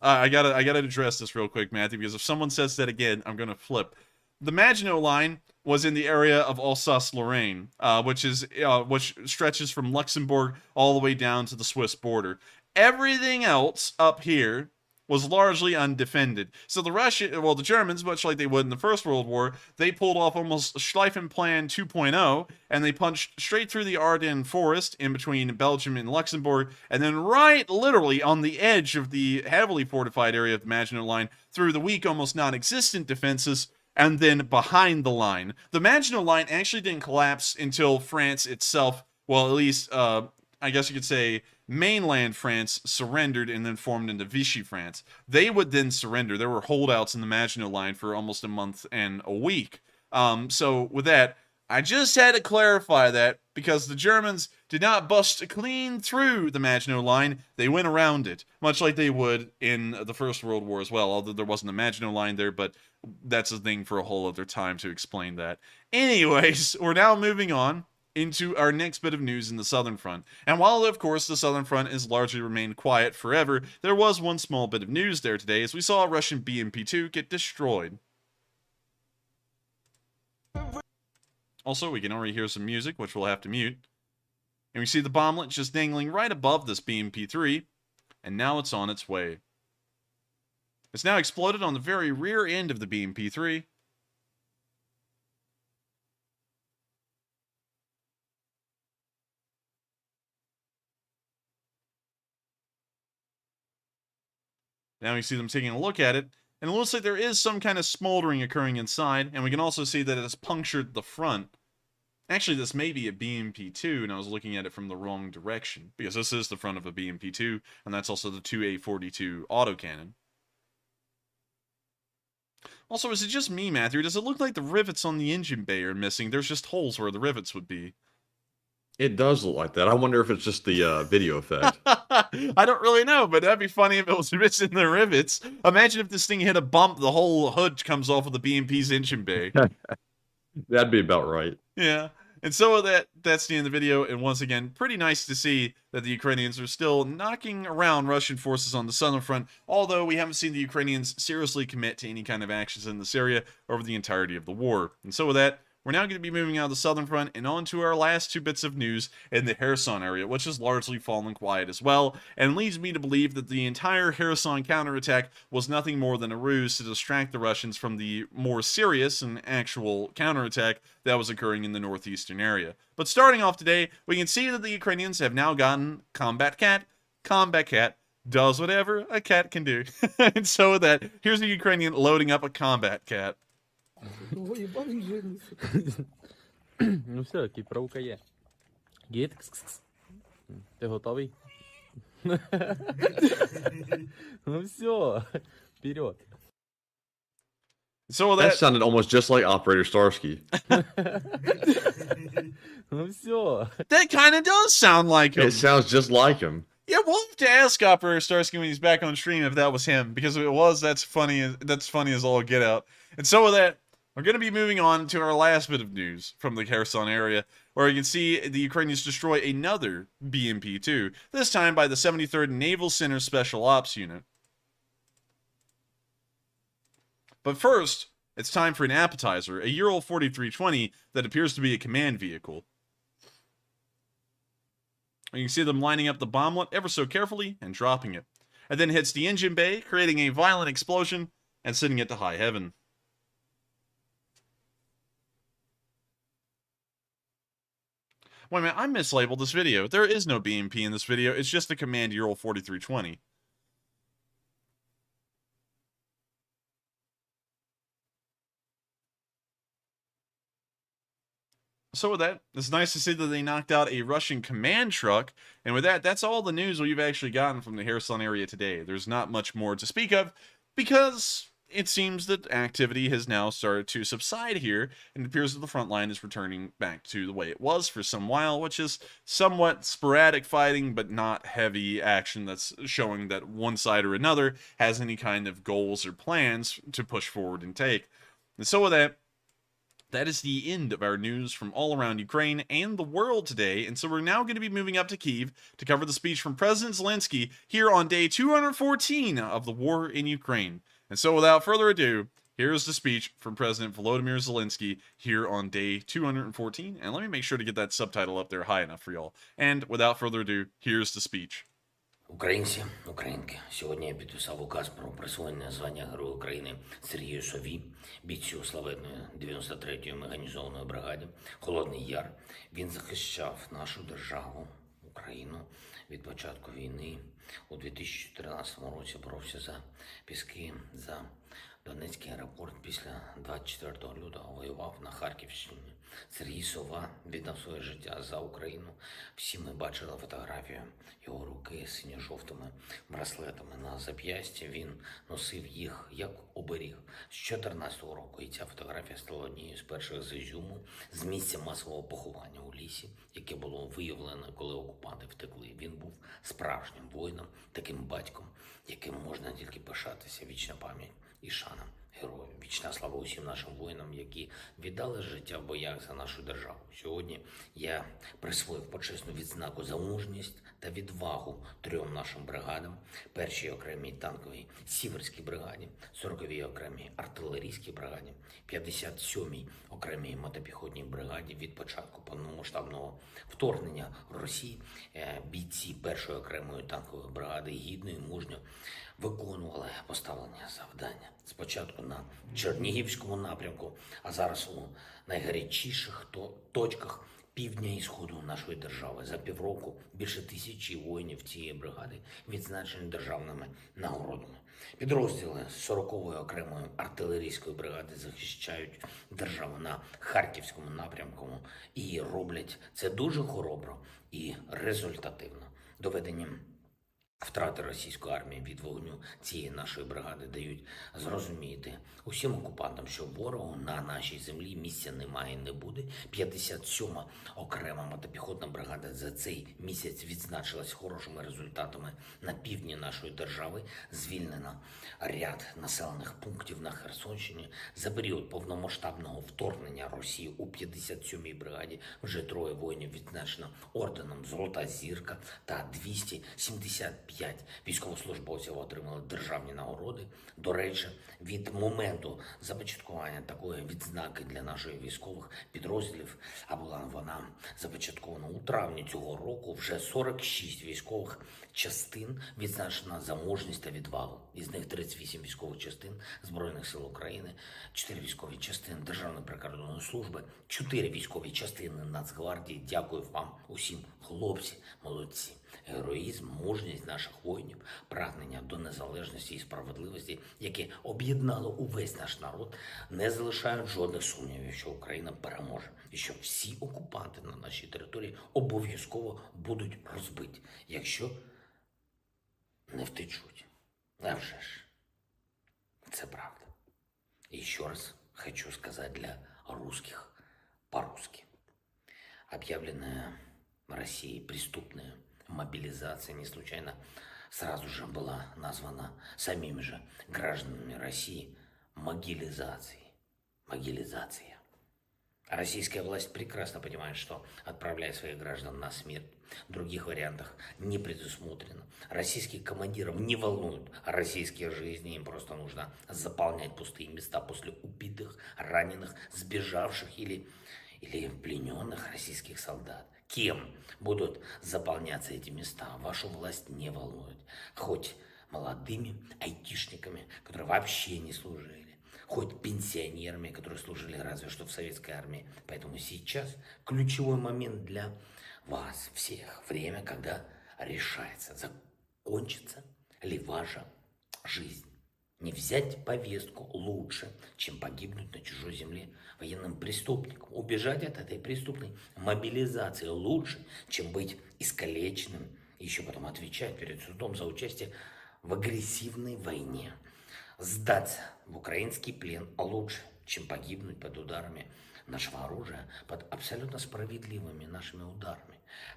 I gotta address this real quick, Matthew, because if someone says that again, I'm gonna flip. The Maginot Line was in the area of Alsace-Lorraine, which stretches from Luxembourg all the way down to the Swiss border. Everything else up here was largely undefended. So the Germans, much like they would in the First World War, they pulled off almost Schleifenplan 2.0, and they punched straight through the Ardennes forest in between Belgium and Luxembourg, and then right literally on the edge of the heavily fortified area of the Maginot Line through the weak, almost non-existent defenses, and then behind the line. The Maginot Line actually didn't collapse until France itself, well, at least, I guess you could say, mainland France surrendered and then formed into Vichy France. They would then surrender. There were holdouts in the Maginot Line for almost a month and a week. So with that, I just had to clarify that because the Germans did not bust clean through the Maginot Line. They went around it, much like they would in the First World War as well, although there wasn't a Maginot Line there, but that's a thing for a whole other time to explain that. Anyways, we're now moving on into our next bit of news in the Southern Front. And while, of course, the Southern Front has largely remained quiet forever, there was one small bit of news there today as we saw a Russian BMP-2 get destroyed. Also, we can already hear some music, which we'll have to mute. And we see the bomblet just dangling right above this BMP-3, and now it's on its way. It's now exploded on the very rear end of the BMP-3. Now we see them taking a look at it, and it looks like there is some kind of smoldering occurring inside, and we can also see that it has punctured the front. Actually, this may be a BMP-2, and I was looking at it from the wrong direction, because this is the front of a BMP-2, and that's also the 2A42 autocannon. Also, is it just me, Matthew, or does it look like the rivets on the engine bay are missing? There's just holes where the rivets would be. It does look like that. I wonder if it's just the video effect. I don't really know, but that'd be funny if it was missing the rivets. Imagine if this thing hit a bump, the whole hood comes off of the BMP's engine bay. That'd be about right. Yeah. And so that's the end of the video. And once again, pretty nice to see that the Ukrainians are still knocking around Russian forces on the southern front, although we haven't seen the Ukrainians seriously commit to any kind of actions in this area over the entirety of the war. And so with that, we're now going to be moving out of the southern front and on to our last two bits of news in the Kherson area, which has largely fallen quiet as well, and leads me to believe that the entire Kherson counterattack was nothing more than a ruse to distract the Russians from the more serious and actual counterattack that was occurring in the northeastern area. But starting off today, we can see that the Ukrainians have now gotten Combat Cat. Combat Cat does whatever a cat can do. And so with that, here's the Ukrainian loading up a Combat Cat. Ну все, кіпровка є. Гід. Ти готовий? Ну все, вперед. So that sounded almost just like Operator Starsky. Ну все. That kind of does sound like him. It sounds just like him. Yeah, we'll have to ask Operator Starsky when he's back on stream if that was him, because if it was, that's funny as all get out. And so with that, we're going to be moving on to our last bit of news from the Kherson area, where you can see the Ukrainians destroy another BMP-2, this time by the 73rd Naval Center Special Ops Unit. But first, It's time for an appetizer, a Ural 4320 that appears to be a command vehicle. You can see them lining up the bomblet ever so carefully and dropping it. It then hits the engine bay, creating a violent explosion and sending it to high heaven. Wait a minute, I mislabeled this video. There is no BMP in this video, it's just the command Ural 4320. So with that, it's nice to see that they knocked out a Russian command truck. And with that, that's all the news we've actually gotten from the Kherson area today. There's not much more to speak of because it seems that activity has now started to subside here, and it appears that the front line is returning back to the way it was for some while, which is somewhat sporadic fighting, but not heavy action that's showing that one side or another has any kind of goals or plans to push forward and take. And so with that, that is the end of our news from all around Ukraine and the world today, and so we're now going to be moving up to Kyiv to cover the speech from President Zelensky here on day 214 of the war in Ukraine. And so without further ado, here's the speech from President Volodymyr Zelensky here on day 214, and let me make sure to get that subtitle up there high enough for y'all. And without further ado, here's the speech. Українці, українки, сьогодні я підписав указ про присвоєння звання Герою України Сергію Сові, бійцю славетної 93-ї механізованої бригаді «Холодний Яр». Він захищав нашу державу, Україну, від початку війни. У 2014 році боровся за Піски, за Донецький аеропорт. Після 24 лютого воював на Харківщині. Сергій Сова віддав своє життя за Україну. Всі ми бачили фотографію його руки з синьо-жовтими браслетами на зап'ясті. Він носив їх як оберіг з 2014 року. І ця фотографія стала однією з перших з Ізюму, з місця масового поховання у лісі, яке було виявлено, коли окупанти втекли. Він був справжнім воїном, таким батьком, яким можна тільки пишатися. Вічна пам'ять і шана героїв. Вічна слава усім нашим воїнам, які віддали життя в боях за нашу державу. Сьогодні я присвоїв почесну відзнаку за мужність та відвагу 3 нашим бригадам: 1-й окремій танковій Сіверській бригаді, 40-й окремій артилерійській бригаді, 57-й окремій мотопіхотній бригаді. Від початку повномасштабного вторгнення Росії бійці 1-ї окремої танкової бригади гідно і мужньо виконували поставлені завдання. Спочатку на Чернігівському напрямку, а зараз у найгарячіших точках півдня і сходу нашої держави. За півроку більше 1000 воїнів цієї бригади відзначені державними нагородами. Підрозділи 40-ї окремої артилерійської бригади захищають державу на Харківському напрямку і роблять це дуже хоробро і результативно. Доведенням втрати російської армії від вогню цієї нашої бригади дають зрозуміти усім окупантам, що ворогу на нашій землі місця немає і не буде. 57-ма окрема мотопіхотна бригада за цей місяць відзначилась хорошими результатами на півдні нашої держави. Звільнено ряд населених пунктів на Херсонщині. За період повномасштабного вторгнення Росії у 57-й бригаді вже 3 воїнів відзначено орденом «Золота зірка» та 275 військовослужбовців отримали державні нагороди. До речі, від моменту започаткування такої відзнаки для наших військових підрозділів, а була вона започаткована у травні цього року, вже 46 військових частин відзначено за мужність та відвагу. Із них 38 військових частин Збройних сил України, 4 військові частини Державної прикордонної служби, 4 військові частини Нацгвардії. Дякую вам усім, хлопці, молодці. Героїзм, мужність наших воїнів, прагнення до незалежності і справедливості, яке об'єднало увесь наш народ, не залишають жодних сумнівів, що Україна переможе і що всі окупанти на нашій території обов'язково будуть розбиті, якщо не втечуть. А вже ж, це правда. І ще раз хочу сказать для русских по-русски. Объявленная Россией преступная мобилизация не случайно сразу же была названа самими же гражданами России могилизацией. Могилизация. Российская власть прекрасно понимает, что, отправляя своих граждан на смерть, других вариантах не предусмотрено. Российских командиров не волнуют российские жизни, им просто нужно заполнять пустые места после убитых, раненых, сбежавших или плененных российских солдат. Кем будут заполняться эти места, вашу власть не волнует. Хоть молодыми айтишниками, которые вообще не служили, хоть пенсионерами, которые служили разве что в советской армии. Поэтому сейчас ключевой момент для вас всех. Время, когда решается, закончится ли ваша жизнь. Не взять повестку лучше, чем погибнуть на чужой земле военным преступником. Убежать от этой преступной мобилизации лучше, чем быть искалеченным. И еще потом отвечать перед судом за участие в агрессивной войне. Сдаться в украинский плен лучше, чем погибнуть под ударами нашего оружия, под абсолютно справедливыми нашими ударами.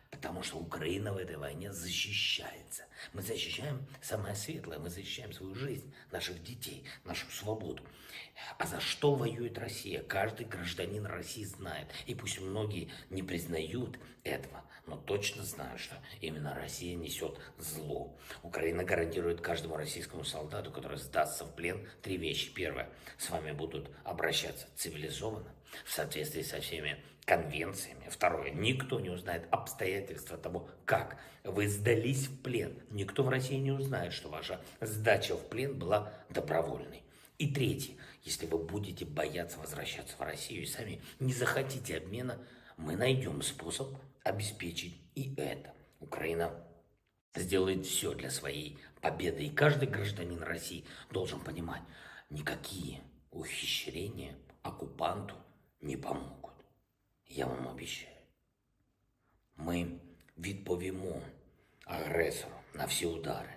Потому что Украина в этой войне защищается. Мы защищаем самое светлое, мы защищаем свою жизнь, наших детей, нашу свободу. А за что воюет Россия? Каждый гражданин России знает. И пусть многие не признают этого, но точно знают, что именно Россия несет зло. Украина гарантирует каждому российскому солдату, который сдастся в плен, 3 вещи. Первое. С вами будут обращаться цивилизованно, в соответствии со всеми конвенциями. Второе. Никто не узнает обстоятельства того, как вы сдались в плен. Никто в России не узнает, что ваша сдача в плен была добровольной. И третье. Если вы будете бояться возвращаться в Россию и сами не захотите обмена, мы найдем способ обеспечить и это. Украина сделает все для своей победы. И каждый гражданин России должен понимать, никакие ухищрения оккупанту не помогут. Я вам обіцяю. Ми відповімо агресору на всі удари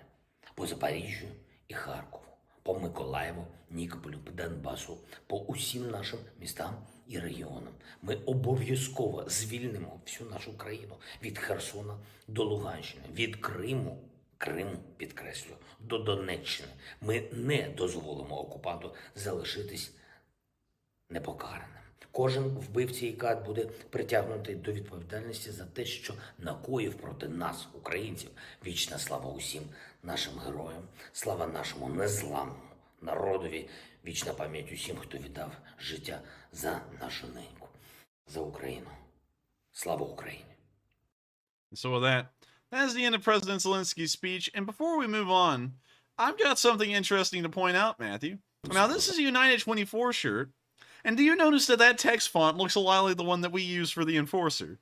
по Запоріжжю і Харкову, по Миколаєву, Нікополю, по Донбасу, по усім нашим містам і регіонам. Ми обов'язково звільнимо всю нашу країну від Херсона до Луганщини, від Криму, підкреслю, до Донеччини. Ми не дозволимо окупанту залишитись непокараним. Кожен вбивця і кат буде притягнутий до відповідальності за те, що накоїв проти нас, українців. Вічна слава усім нашим героям, слава нашому незламному народові, вічна пам'ять усім, хто віддав життя за нашу неньку, за Україну. Слава Україні! So with that's the end of President Zelensky's speech. And before we move on, I've got something interesting to point out, Matthew. Now, this is a United 24 shirt. And do you notice that text font looks a lot like the one that we use for the Enforcer?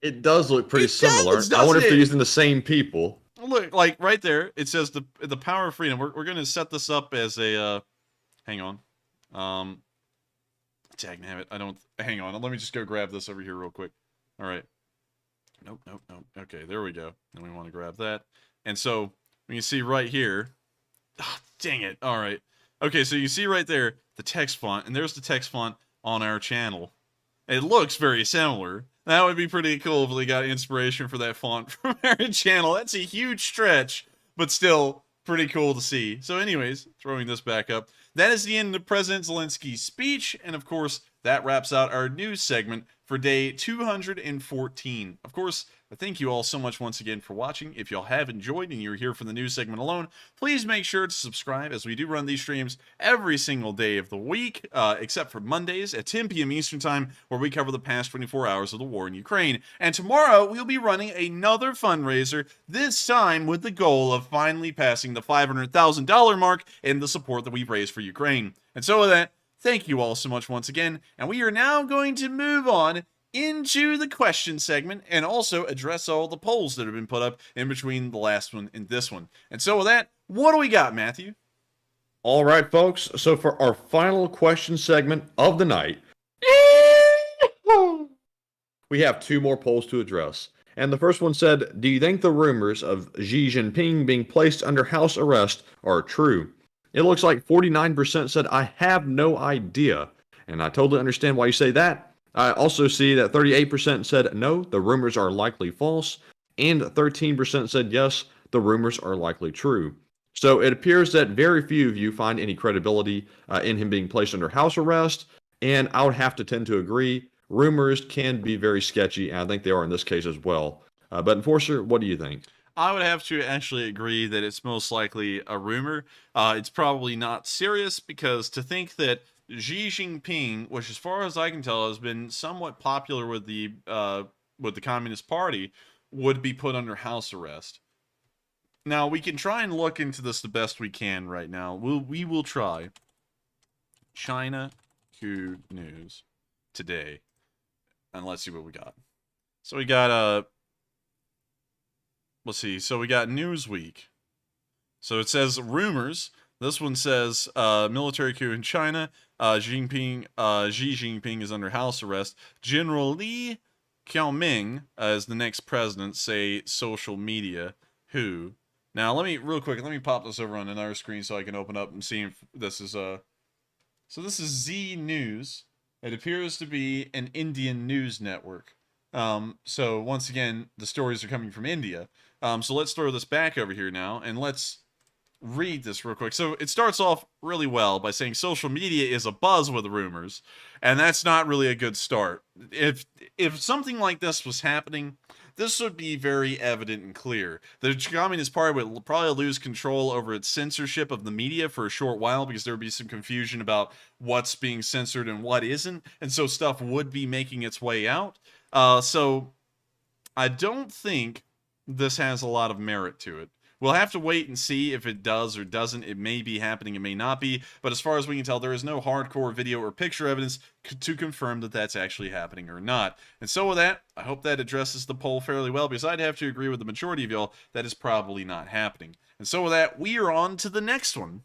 It does look pretty similar. I wonder if they're using the same people. Look, like right there, it says the power of freedom. We're going to set this up as a, hang on. Dagnabbit, hang on. Let me just go grab this over here real quick. All right. Nope. Okay, there we go. And we want to grab that. And so, when you see right here, dang it. All right. Okay, so you see right there the text font, and there's the text font on our channel. It looks very similar. That would be pretty cool if they got inspiration for that font from our channel. That's a huge stretch, but still pretty cool to see. So anyways, throwing this back up, that is the end of President Zelensky's speech, and of course, that wraps out our news segment for day 214. Of course, I thank you all so much once again for watching. If y'all have enjoyed and you're here for the news segment alone, please make sure to subscribe, as we do run these streams every single day of the week, except for Mondays at 10 p.m. Eastern Time, where we cover the past 24 hours of the war in Ukraine. And tomorrow, we'll be running another fundraiser, this time with the goal of finally passing the $500,000 mark in the support that we've raised for Ukraine. And so with that, thank you all so much once again, and we are now going to move on into the question segment and also address all the polls that have been put up in between the last one and this one. And so with that, what do we got, Matthew? All right, folks. So for our final question segment of the night, we have 2 more polls to address. And the first one said, do you think the rumors of Xi Jinping being placed under house arrest are true? It looks like 49% said, I have no idea. And I totally understand why you say that. I also see that 38% said, no, the rumors are likely false. And 13% said, yes, the rumors are likely true. So it appears that very few of you find any credibility in him being placed under house arrest. And I would have to tend to agree. Rumors can be very sketchy, and I think they are in this case as well. But Enforcer, what do you think? I would have to actually agree that it's most likely a rumor. It's probably not serious because to think that Xi Jinping, which as far as I can tell has been somewhat popular with the Communist Party, would be put under house arrest. Now we can try and look into this the best we can right now. We will try. China coup news today, and let's see what we got. So we got let's see. So we got Newsweek. So it says rumors. This one says military coup in China. Xi Jinping is under house arrest. General Li Qiaoming is the next president. Say social media. Who? Now let me pop this over on another screen so I can open up and see if this is So this is Z News. It appears to be an Indian news network. So once again, the stories are coming from India. So let's throw this back over here now, and let's read this real quick. So it starts off really well by saying social media is abuzz with rumors, and that's not really a good start. If something like this was happening, this would be very evident and clear. The Communist Party would probably lose control over its censorship of the media for a short while because there would be some confusion about what's being censored and what isn't, and so stuff would be making its way out. So I don't think this has a lot of merit to it. We'll have to wait and see if it does or doesn't. It may be happening, it may not be, but as far as we can tell, there is no hardcore video or picture evidence to confirm that that's actually happening or not. And so with that, I hope that addresses the poll fairly well, because I'd have to agree with the majority of y'all that is probably not happening. And so with that, we are on to the next one.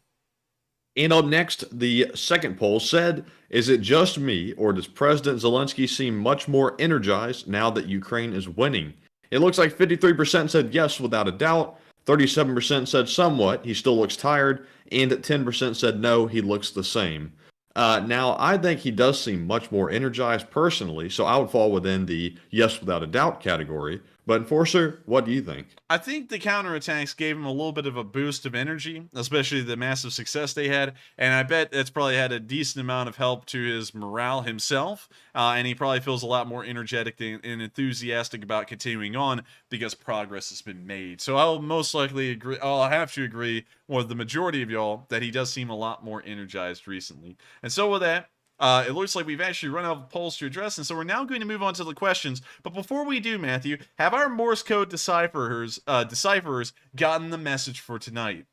And up next, the second poll said, is it just me, or does President Zelensky seem much more energized now that Ukraine is winning? It looks like 53% said yes without a doubt, 37% said somewhat, he still looks tired, and 10% said no, he looks the same. Now, I think he does seem much more energized personally, so I would fall within the yes without a doubt category. But Enforcer, what do you think? I think the counterattacks gave him a little bit of a boost of energy, especially the massive success they had, and I bet it's probably had a decent amount of help to his morale himself, and he probably feels a lot more energetic and enthusiastic about continuing on because progress has been made. So I'll most likely agree, I'll have to agree with the majority of y'all that he does seem a lot more energized recently. And so with that, it looks like we've actually run out of polls to address, and so we're now going to move on to the questions. But before we do, Matthew, have our Morse code decipherers gotten the message for tonight?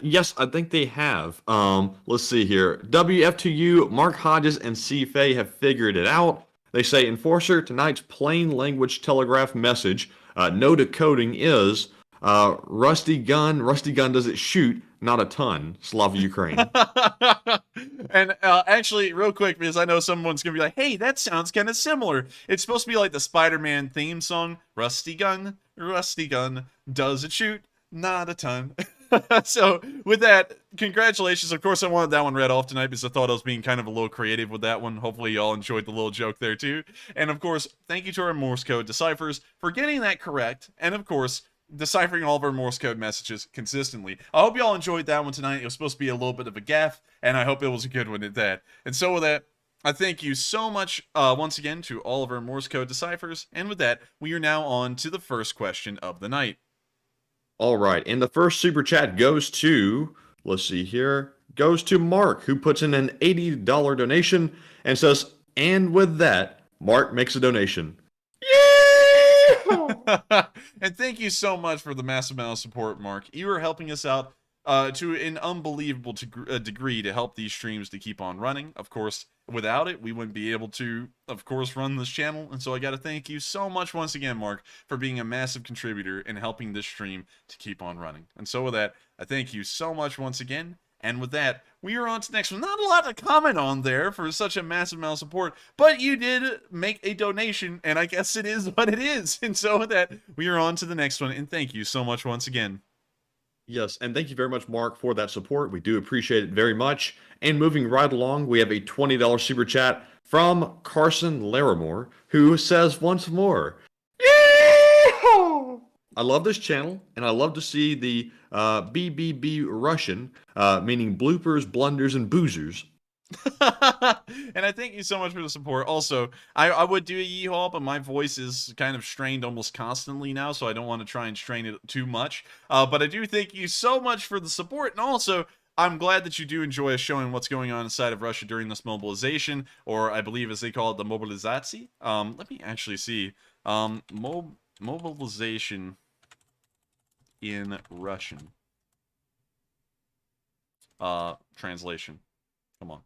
Yes, I think they have. Let's see here. WF2U, Mark Hodges, and C. Fay have figured it out. They say, Enforcer, tonight's plain language telegraph message, no decoding is, Rusty gun does it shoot, not a ton. Slava Ukraine. And actually, real quick, because I know someone's going to be like, hey, that sounds kind of similar. It's supposed to be like the Spider-Man theme song, Rusty gun, does it shoot, not a ton. So, with that, congratulations. Of course, I wanted that one read off tonight because I thought I was being kind of a little creative with that one. Hopefully, y'all enjoyed the little joke there, too. And, of course, thank you to our Morse code deciphers for getting that correct. And, of course, deciphering all of our Morse code messages consistently. I hope y'all enjoyed that one tonight. It was supposed to be a little bit of a gaffe, and I hope it was a good one at that. And so with that, I thank you so much once again to all of our Morse code deciphers. And with that, we are now on to the first question of the night. All right, and the first super chat goes to, let's see here, goes to Mark, who puts in an $80 donation and says, and with that, Mark makes a donation. And thank you so much for the massive amount of support, Mark. You are helping us out to an unbelievable degree to help these streams to keep on running. Of course, without it, we wouldn't be able to, of course, run this channel. And so I got to thank you so much once again, Mark, for being a massive contributor and helping this stream to keep on running. And so with that, I thank you so much once again. And with that, we are on to the next one. Not a lot to comment on there for such a massive amount of support, but you did make a donation, and I guess it is what it is. And so with that, we are on to the next one, and thank you so much once again. Yes, and thank you very much, Mark, for that support. We do appreciate it very much. And moving right along, we have a $20 super chat from Carson Larimore, who says once more, Yee-haw! I love this channel, and I love to see the BBB Russian, meaning bloopers, blunders, and boozers. And I thank you so much for the support. Also, I would do a yeehaw, but my voice is kind of strained almost constantly now, so I don't want to try and strain it too much. But I do thank you so much for the support, and also, I'm glad that you do enjoy us showing what's going on inside of Russia during this mobilization, or I believe as they call it, the mobilization. Let me actually see. Mobilization in Russian. Translation. Come on.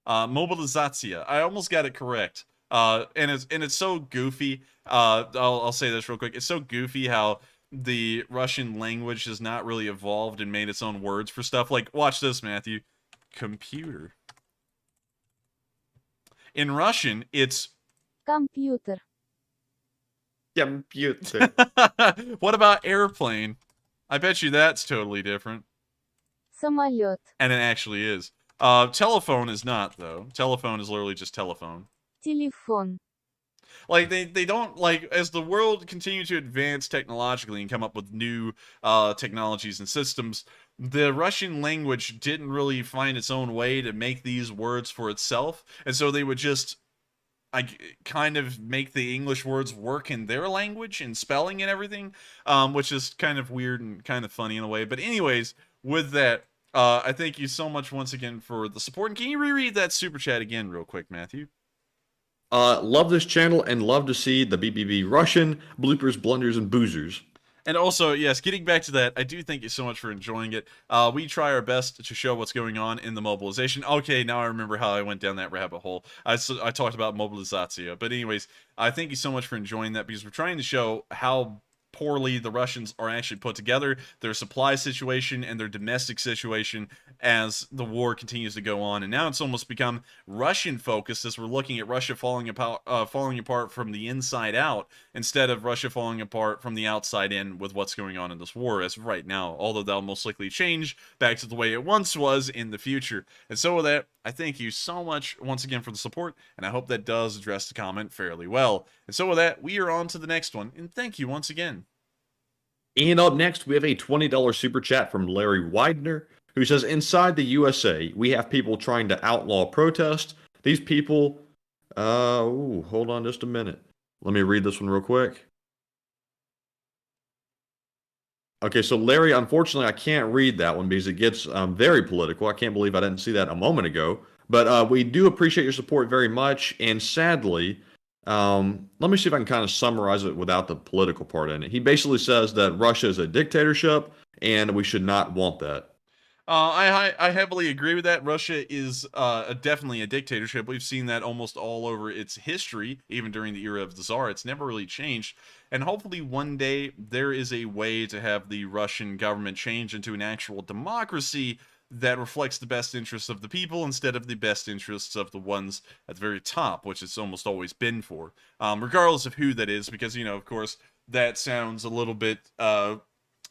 Mobilizatia. I almost got it correct. And it's so goofy. I'll say this real quick. It's so goofy how the Russian language has not really evolved and made its own words for stuff. Like, watch this, Matthew. Computer. In Russian, it's Computer. Computer. What about airplane? I bet you that's totally different. Самолет. And it actually is. Telephone is not, though. Telephone is literally just telephone. Телефон. Like, they don't, like, as the world continues to advance technologically and come up with new technologies and systems, the Russian language didn't really find its own way to make these words for itself, and so they would just kind of make the English words work in their language and spelling and everything, which is kind of weird and kind of funny in a way. But anyways, with that, I thank you so much once again for the support. And can you reread that super chat again real quick, Matthew? Love this channel and love to see the BBB Russian bloopers, blunders, and boozers. And also, yes, getting back to that, I do thank you so much for enjoying it. We try our best to show what's going on in the mobilization. Okay, now I remember how I went down that rabbit hole. I talked about mobilization. But anyways, I thank you so much for enjoying that, because we're trying to show how poorly the Russians are actually put together, their supply situation and their domestic situation as the war continues to go on. And now it's almost become Russian focused, as we're looking at Russia falling apart from the inside out, instead of Russia falling apart from the outside in with what's going on in this war as of right now, although that'll most likely change back to the way it once was in the future. And so with that, I thank you so much once again for the support, and I hope that does address the comment fairly well. And so with that, we are on to the next one, and thank you once again. And up next, we have a $20 super chat from Larry Widener, who says, inside the USA, we have people trying to outlaw protest. These people, hold on just a minute. Let me read this one real quick. Okay, so Larry, unfortunately, I can't read that one because it gets very political. I can't believe I didn't see that a moment ago. But we do appreciate your support very much. And sadly, let me see if I can kind of summarize it without the political part in it. He basically says that Russia is a dictatorship and we should not want that. I heavily agree with that. Russia is definitely a dictatorship. We've seen that almost all over its history, even during the era of the Tsar. It's never really changed. And hopefully one day there is a way to have the Russian government change into an actual democracy that reflects the best interests of the people instead of the best interests of the ones at the very top, which it's almost always been for. Regardless of who that is, because, you know, of course, that sounds a little bit, I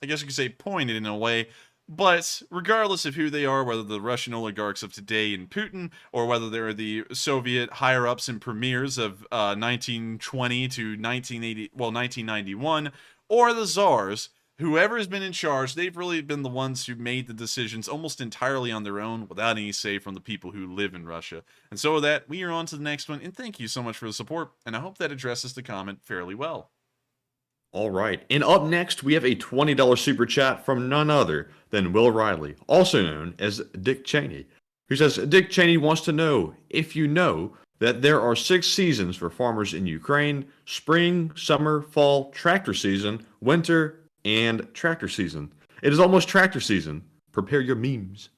guess you could say pointed in a way. But regardless of who they are, whether the Russian oligarchs of today and Putin, or whether they're the Soviet higher-ups and premiers of 1920 to 1991, or the czars, whoever has been in charge, they've really been the ones who made the decisions almost entirely on their own, without any say from the people who live in Russia. And so with that, we are on to the next one, and thank you so much for the support, and I hope that addresses the comment fairly well. All right, and up next, we have a $20 super chat from none other than Will Riley, also known as Dick Cheney, who says, Dick Cheney wants to know if you know that there are 6 seasons for farmers in Ukraine: spring, summer, fall, tractor season, winter, and tractor season. It is almost tractor season. Prepare your memes.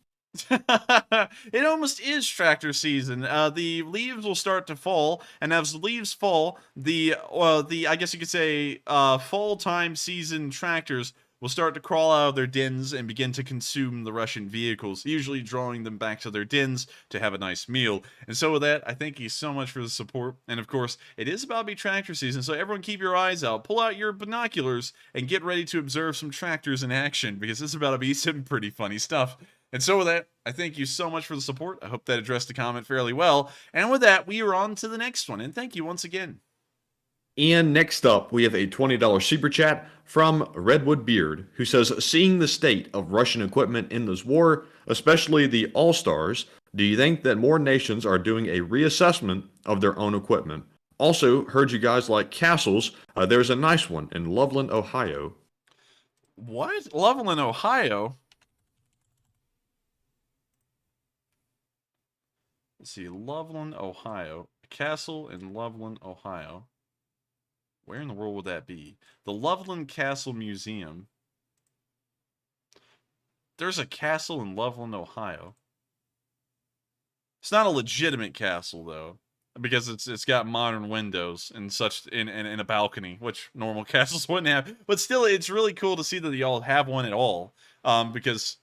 It almost is tractor season. The leaves will start to fall, and as the leaves fall, the I guess you could say fall time season tractors will start to crawl out of their dens and begin to consume the Russian vehicles, usually drawing them back to their dens to have a nice meal. And so with that, I thank you so much for the support. And of course, it is about to be tractor season, so everyone keep your eyes out, pull out your binoculars, and get ready to observe some tractors in action, because it's about to be some pretty funny stuff. And so with that, I thank you so much for the support. I hope that addressed the comment fairly well. And with that, we are on to the next one. And thank you once again. And next up, we have a $20 super chat from Redwood Beard, who says, seeing the state of Russian equipment in this war, especially the All-Stars, Do you think that more nations are doing a reassessment of their own equipment? Also, heard you guys like castles. There's a nice one in Loveland, Ohio. What? Loveland, Ohio? Let's see. Loveland, Ohio. A castle in Loveland, Ohio. Where in the world would that be? The Loveland Castle Museum. There's a castle in Loveland, Ohio. It's not a legitimate castle, though, because it's got modern windows and such in a balcony, which normal castles wouldn't have. But still, it's really cool to see that y'all have one at all, because,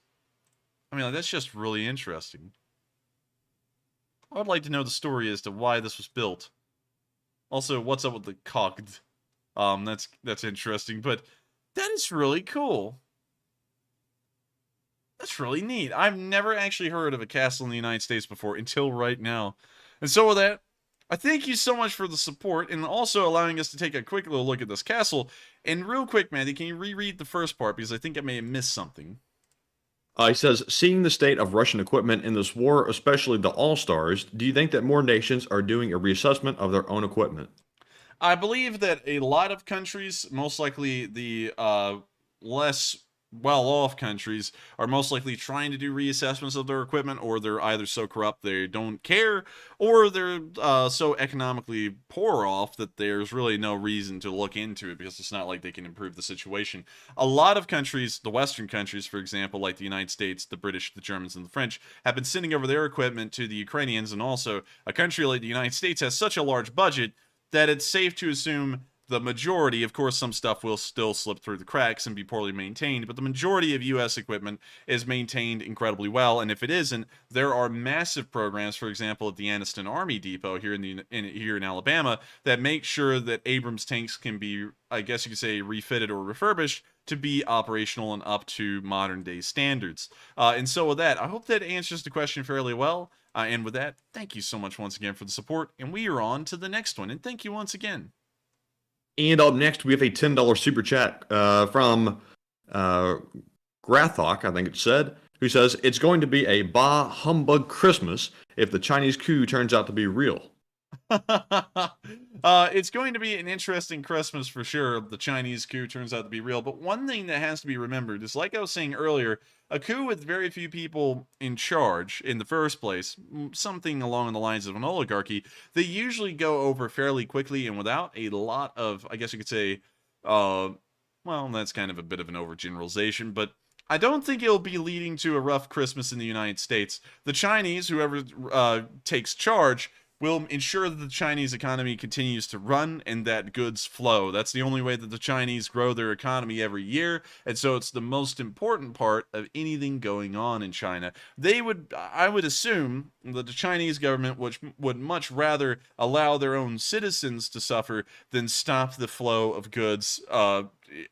I mean, that's just really interesting. I would like to know the story as to why this was built. Also, what's up with the cogged? That's interesting, but that is really cool. That's really neat. I've never actually heard of a castle in the United States before until right now. And so with that, I thank you so much for the support and also allowing us to take a quick little look at this castle. And real quick, Mandy, can you reread the first part? Because I think I may have missed something. He says, seeing the state of Russian equipment in this war, especially the All-Stars, do you think that more nations are doing a reassessment of their own equipment? I believe that a lot of countries, most likely the less well-off countries, are most likely trying to do reassessments of their equipment, or they're either so corrupt they don't care, or they're so economically poor off that there's really no reason to look into it because it's not like they can improve the situation. A lot of countries, the Western countries, for example, like the United States, the British, the Germans, and the French, have been sending over their equipment to the Ukrainians, and also a country like the United States has such a large budget that it's safe to assume the majority, of course, some stuff will still slip through the cracks and be poorly maintained, but the majority of U.S. equipment is maintained incredibly well, and if it isn't, there are massive programs, for example, at the Anniston Army Depot here in Alabama, that make sure that Abrams tanks can be, I guess you could say, refitted or refurbished to be operational and up to modern-day standards. And so with that, I hope that answers the question fairly well. And with that, thank you so much once again for the support, and we are on to the next one, and thank you once again. And up next, we have a $10 super chat from Grathok, I think it said, who says, it's going to be a bah humbug Christmas if the Chinese coup turns out to be real. It's going to be an interesting Christmas for sure if the Chinese coup turns out to be real. But one thing that has to be remembered is, like I was saying earlier, a coup with very few people in charge in the first place, something along the lines of an oligarchy, they usually go over fairly quickly and without a lot of, I guess you could say, well, that's kind of a bit of an overgeneralization, but I don't think it'll be leading to a rough Christmas in the United States. The Chinese, whoever takes charge, will ensure that the Chinese economy continues to run and that goods flow. That's the only way that the Chinese grow their economy every year, and so it's the most important part of anything going on in China. I would assume that the Chinese government would much rather allow their own citizens to suffer than stop the flow of goods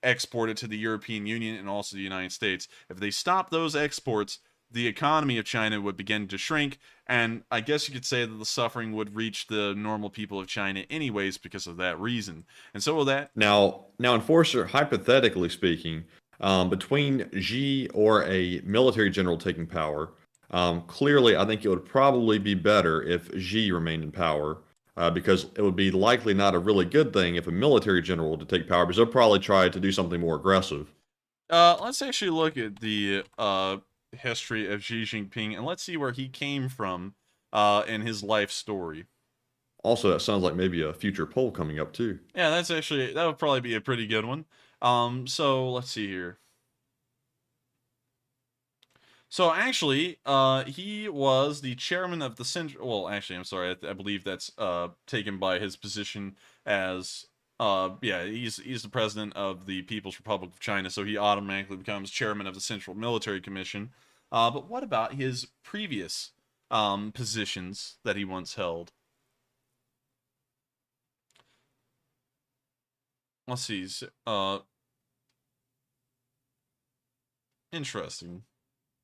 exported to the European Union and also the United States. If they stop those exports, the economy of China would begin to shrink, and I guess you could say that the suffering would reach the normal people of China anyways because of that reason. And so will that. Now, Enforcer, hypothetically speaking, between Xi or a military general taking power, clearly I think it would probably be better if Xi remained in power, because it would be likely not a really good thing if a military general were to take power, because they'll probably try to do something more aggressive. Let's actually look at the history of Xi Jinping, and let's see where he came from in his life story. Also, that sounds like maybe a future poll coming up too. Yeah, that would probably be a pretty good one. So let's see here. So actually, he was the chairman of the Central. Well, actually, I'm sorry. I believe that's taken by his position as. Yeah, he's the president of the People's Republic of China, so he automatically becomes chairman of the Central Military Commission. But what about his previous positions that he once held? Let's see. Interesting.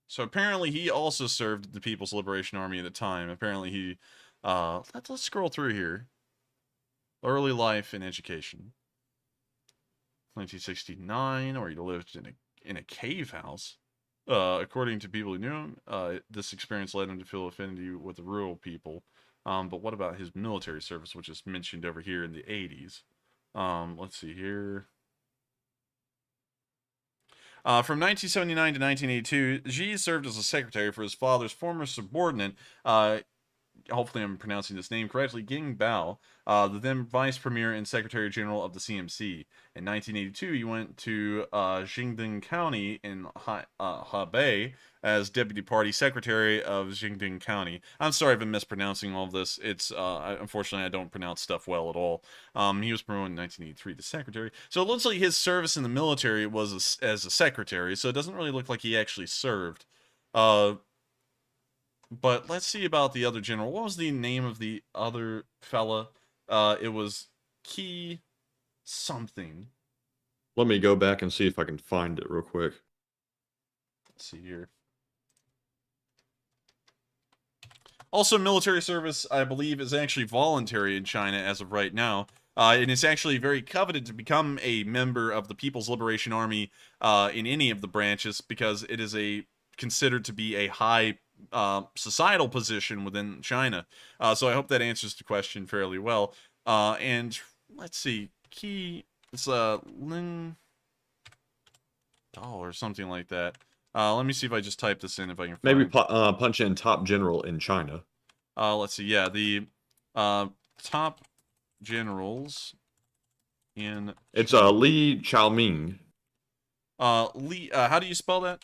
So apparently he also served the People's Liberation Army at the time. Apparently he, let's scroll through here. Early life and education. 1969, or he lived in a cave house. According to people who knew him, this experience led him to feel affinity with the rural people. But what about his military service, which is mentioned over here in the 80s? Let's see here. From 1979 to 1982, Xi served as a secretary for his father's former subordinate, hopefully I'm pronouncing this name correctly, Ging Bao, the then vice premier and secretary general of the CMC. In 1982, he went to Jingding County in Hebei as deputy party secretary of Jingding County. I'm sorry if I'm mispronouncing all of this. It's unfortunately I don't pronounce stuff well at all. He was promoted in 1983 to secretary. So it looks like his service in the military was as a secretary. So it doesn't really look like he actually served. But let's see about the other general. What was the name of the other fella? It was Key something. Let me go back and see if I can find it real quick. Let's see here. Also, military service, I believe, is actually voluntary in China as of right now. And it's actually very coveted to become a member of the People's Liberation Army in any of the branches because it is considered to be a high societal position within China. So I hope that answers the question fairly well. And let's see, it's Ling or something like that. Let me see if I just type this in if I can find maybe punch in top general in China. Let's see. Yeah, the top generals in it's Li Chaoming. Li, how do you spell that?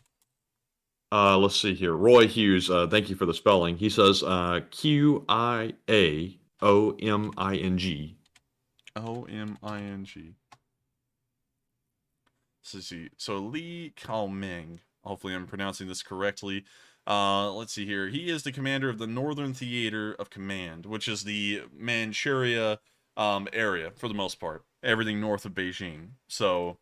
Let's see here. Roy Hughes, thank you for the spelling. He says Qiaoming. Oming. Let's see. So Li Chaoming. Hopefully I'm pronouncing this correctly. Let's see here. He is the commander of the Northern Theater of Command, which is the Manchuria area for the most part. Everything north of Beijing. So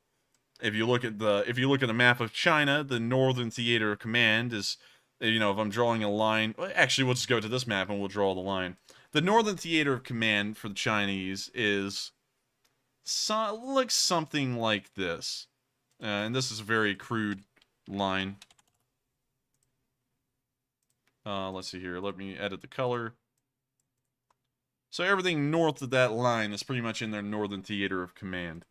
if you look at the map of China, the Northern Theater of Command is, if I'm drawing a line, actually we'll just go to this map and we'll draw the line. The Northern Theater of Command for the Chinese looks something like this. And this is a very crude line. Let's see here. Let me edit the color. So everything north of that line is pretty much in their Northern Theater of Command.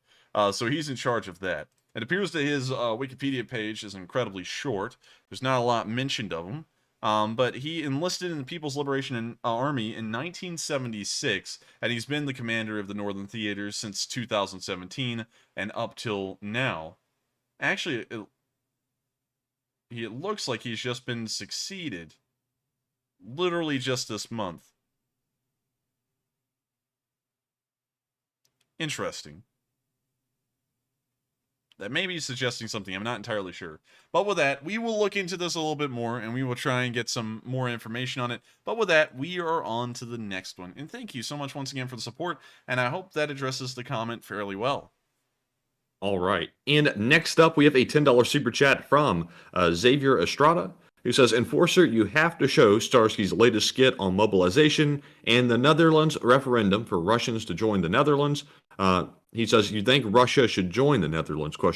So he's in charge of that. It appears that his Wikipedia page is incredibly short. There's not a lot mentioned of him. But he enlisted in the People's Liberation Army in 1976, and he's been the commander of the Northern Theater since 2017 and up till now. Actually, it looks like he's just been succeeded. Literally just this month. Interesting. That may be suggesting something. I'm not entirely sure. But with that, we will look into this a little bit more, and we will try and get some more information on it. But with that, we are on to the next one. And thank you so much once again for the support, and I hope that addresses the comment fairly well. All right. And next up, we have a $10 super chat from Xavier Estrada, who says, Enforcer, you have to show Starsky's latest skit on mobilization and the Netherlands referendum for Russians to join the Netherlands. He says, you think Russia should join the Netherlands, ? Well,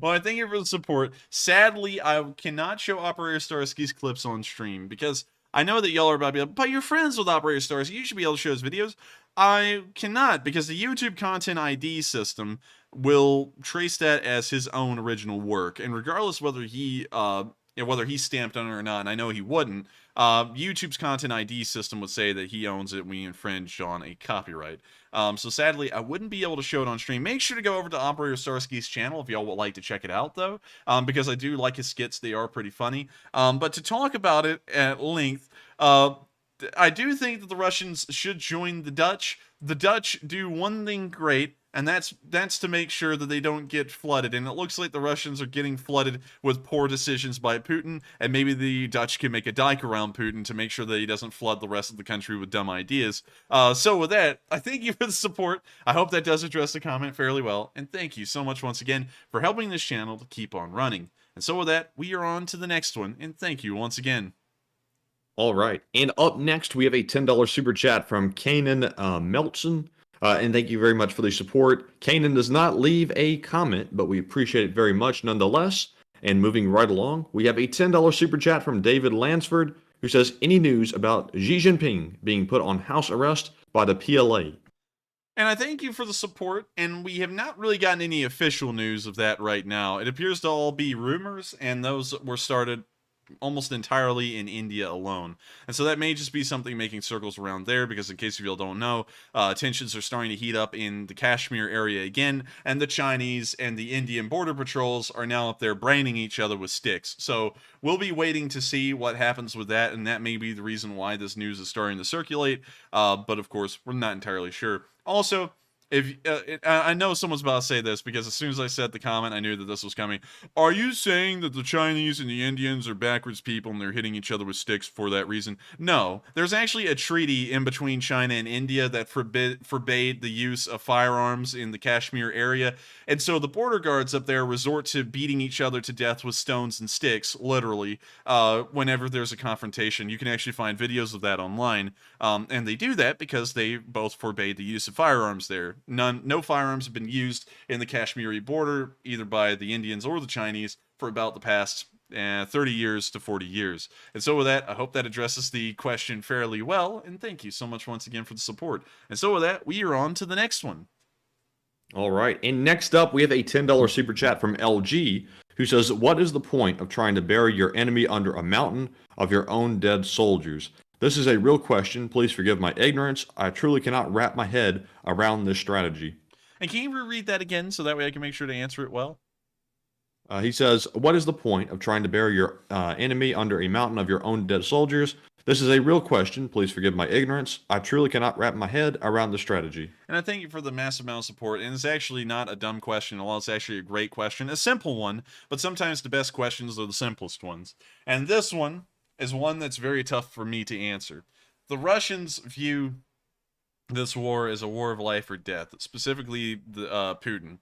I thank you for the support. Sadly, I cannot show Operator Starsky's clips on stream because I know that y'all are about to be like, but you're friends with Operator Starsky, you should be able to show his videos. I cannot because the YouTube Content ID system will trace that as his own original work, and regardless whether he stamped on it or not, and I know he wouldn't, YouTube's Content ID system would say that he owns it. We infringed on a copyright. So sadly, I wouldn't be able to show it on stream. Make sure to go over to Operator Starsky's channel if y'all would like to check it out, though, because I do like his skits. They are pretty funny. But to talk about it at length, I do think that the Russians should join the Dutch. The Dutch do one thing great, and that's to make sure that they don't get flooded. And it looks like the Russians are getting flooded with poor decisions by Putin, and maybe the Dutch can make a dike around Putin to make sure that he doesn't flood the rest of the country with dumb ideas. So with that, I thank you for the support. I hope that does address the comment fairly well, and thank you so much once again for helping this channel to keep on running. And so with that, we are on to the next one, and thank you once again. All right. And up next, we have a $10 super chat from Kanan Meltson. And thank you very much for the support. Kanan does not leave a comment, but we appreciate it very much nonetheless. And moving right along, we have a $10 super chat from David Lansford, who says, any news about Xi Jinping being put on house arrest by the PLA? And I thank you for the support, and we have not really gotten any official news of that right now. It appears to all be rumors, and those were started almost entirely in India alone. And so that may just be something making circles around there, because in case you all don't know, tensions are starting to heat up in the Kashmir area again, and the Chinese and the Indian border patrols are now up there braining each other with sticks. So we'll be waiting to see what happens with that, and that may be the reason why this news is starting to circulate, but of course, we're not entirely sure. Also, if I know someone's about to say this, because as soon as I said the comment, I knew that this was coming. Are you saying that the Chinese and the Indians are backwards people and they're hitting each other with sticks for that reason? No. There's actually a treaty in between China and India that forbade the use of firearms in the Kashmir area. And so the border guards up there resort to beating each other to death with stones and sticks, literally, whenever there's a confrontation. You can actually find videos of that online. And they do that because they both forbade the use of firearms there. No firearms have been used in the Kashmiri border, either by the Indians or the Chinese, for about the past 30 years to 40 years. And so with that, I hope that addresses the question fairly well, and thank you so much once again for the support. And so with that, we are on to the next one. All right, and next up, we have a $10 super chat from LG, who says, what is the point of trying to bury your enemy under a mountain of your own dead soldiers? This is a real question. Please forgive my ignorance. I truly cannot wrap my head around this strategy. And can you reread that again so that way I can make sure to answer it well? He says, what is the point of trying to bury your enemy under a mountain of your own dead soldiers? This is a real question. Please forgive my ignorance. I truly cannot wrap my head around the strategy. And I thank you for the massive amount of support. And it's actually not a dumb question. Well, it's actually a great question. A simple one, but sometimes the best questions are the simplest ones. And this one is one that's very tough for me to answer. The Russians view this war as a war of life or death, specifically Putin.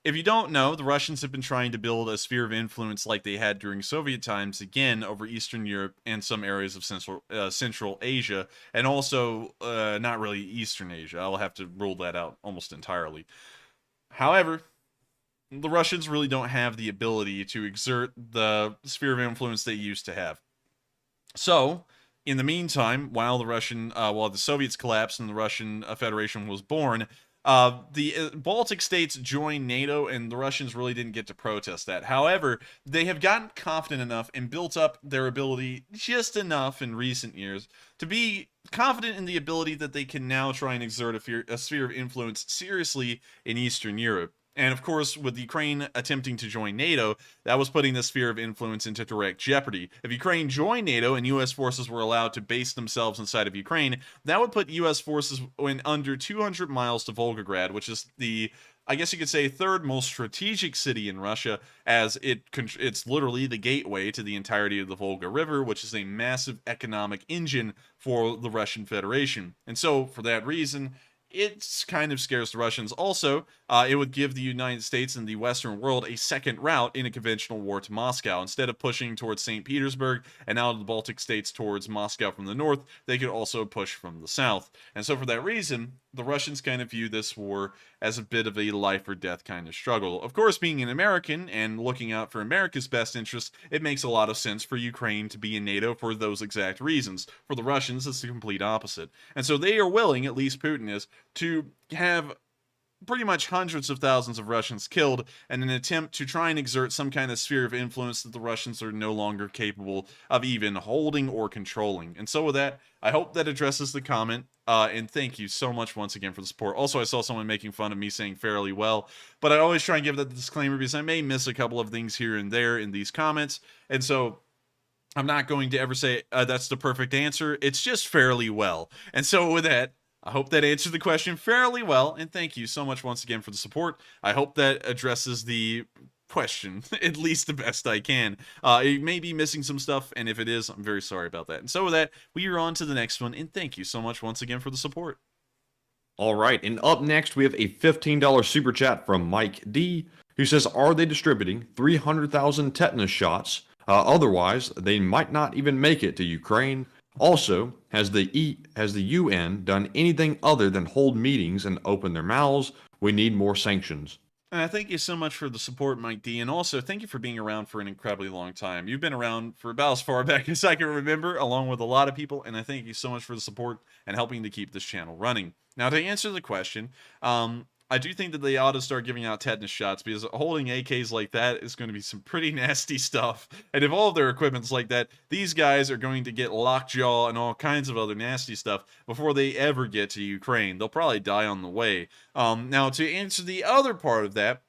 If you don't know, the Russians have been trying to build a sphere of influence like they had during Soviet times, again, over Eastern Europe and some areas of Central Asia, and also not really Eastern Asia. I'll have to rule that out almost entirely. However, the Russians really don't have the ability to exert the sphere of influence they used to have. So, in the meantime, while the Soviets collapsed and the Russian Federation was born, the Baltic states joined NATO, and the Russians really didn't get to protest that. However, they have gotten confident enough and built up their ability just enough in recent years to be confident in the ability that they can now try and exert a sphere of influence seriously in Eastern Europe. And of course, with Ukraine attempting to join NATO, that was putting the sphere of influence into direct jeopardy. If Ukraine joined NATO and U.S. forces were allowed to base themselves inside of Ukraine, that would put U.S. forces in under 200 miles to Volgograd, which is I guess you could say, third most strategic city in Russia, as it's literally the gateway to the entirety of the Volga River, which is a massive economic engine for the Russian Federation. And so, for that reason, it kind of scares the Russians. Also, it would give the United States and the Western world a second route in a conventional war to Moscow. Instead of pushing towards St. Petersburg and out of the Baltic states towards Moscow from the north, they could also push from the south. And so for that reason, the Russians kind of view this war as a bit of a life or death kind of struggle. Of course, being an American and looking out for America's best interests, it makes a lot of sense for Ukraine to be in NATO for those exact reasons. For the Russians, it's the complete opposite. And so they are willing, at least Putin is, to have pretty much hundreds of thousands of Russians killed in an attempt to try and exert some kind of sphere of influence that the Russians are no longer capable of even holding or controlling. And so with that, I hope that addresses the comment, and thank you so much once again for the support. Also, I saw someone making fun of me saying fairly well, but I always try and give that disclaimer because I may miss a couple of things here and there in these comments, and so I'm not going to ever say that's the perfect answer. It's just fairly well. And so with that, I hope that answered the question fairly well, and thank you so much once again for the support. I hope that addresses the question, at least the best I can. It may be missing some stuff, and if it is, I'm very sorry about that. And so with that, we are on to the next one, and thank you so much once again for the support. All right, and up next, we have a $15 super chat from Mike D, who says, are they distributing 300,000 tetanus shots? Otherwise, they might not even make it to Ukraine. Also, has the UN done anything other than hold meetings and open their mouths? We need more sanctions. And I thank you so much for the support, Mike D. And also, thank you for being around for an incredibly long time. You've been around for about as far back as I can remember, along with a lot of people. And I thank you so much for the support and helping to keep this channel running. Now, to answer the question, I do think that they ought to start giving out tetanus shots, because holding AKs like that is going to be some pretty nasty stuff. And if all of their equipment's like that, these guys are going to get lockjaw and all kinds of other nasty stuff before they ever get to Ukraine. They'll probably die on the way. Now, to answer the other part of that,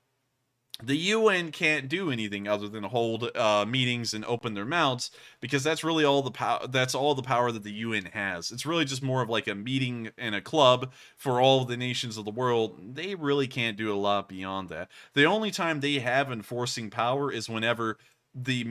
the UN can't do anything other than hold meetings and open their mouths, because that's really all the power. That's all the power that the UN has. It's really just more of like a meeting and a club for all of the nations of the world. They really can't do a lot beyond that. The only time they have enforcing power is whenever the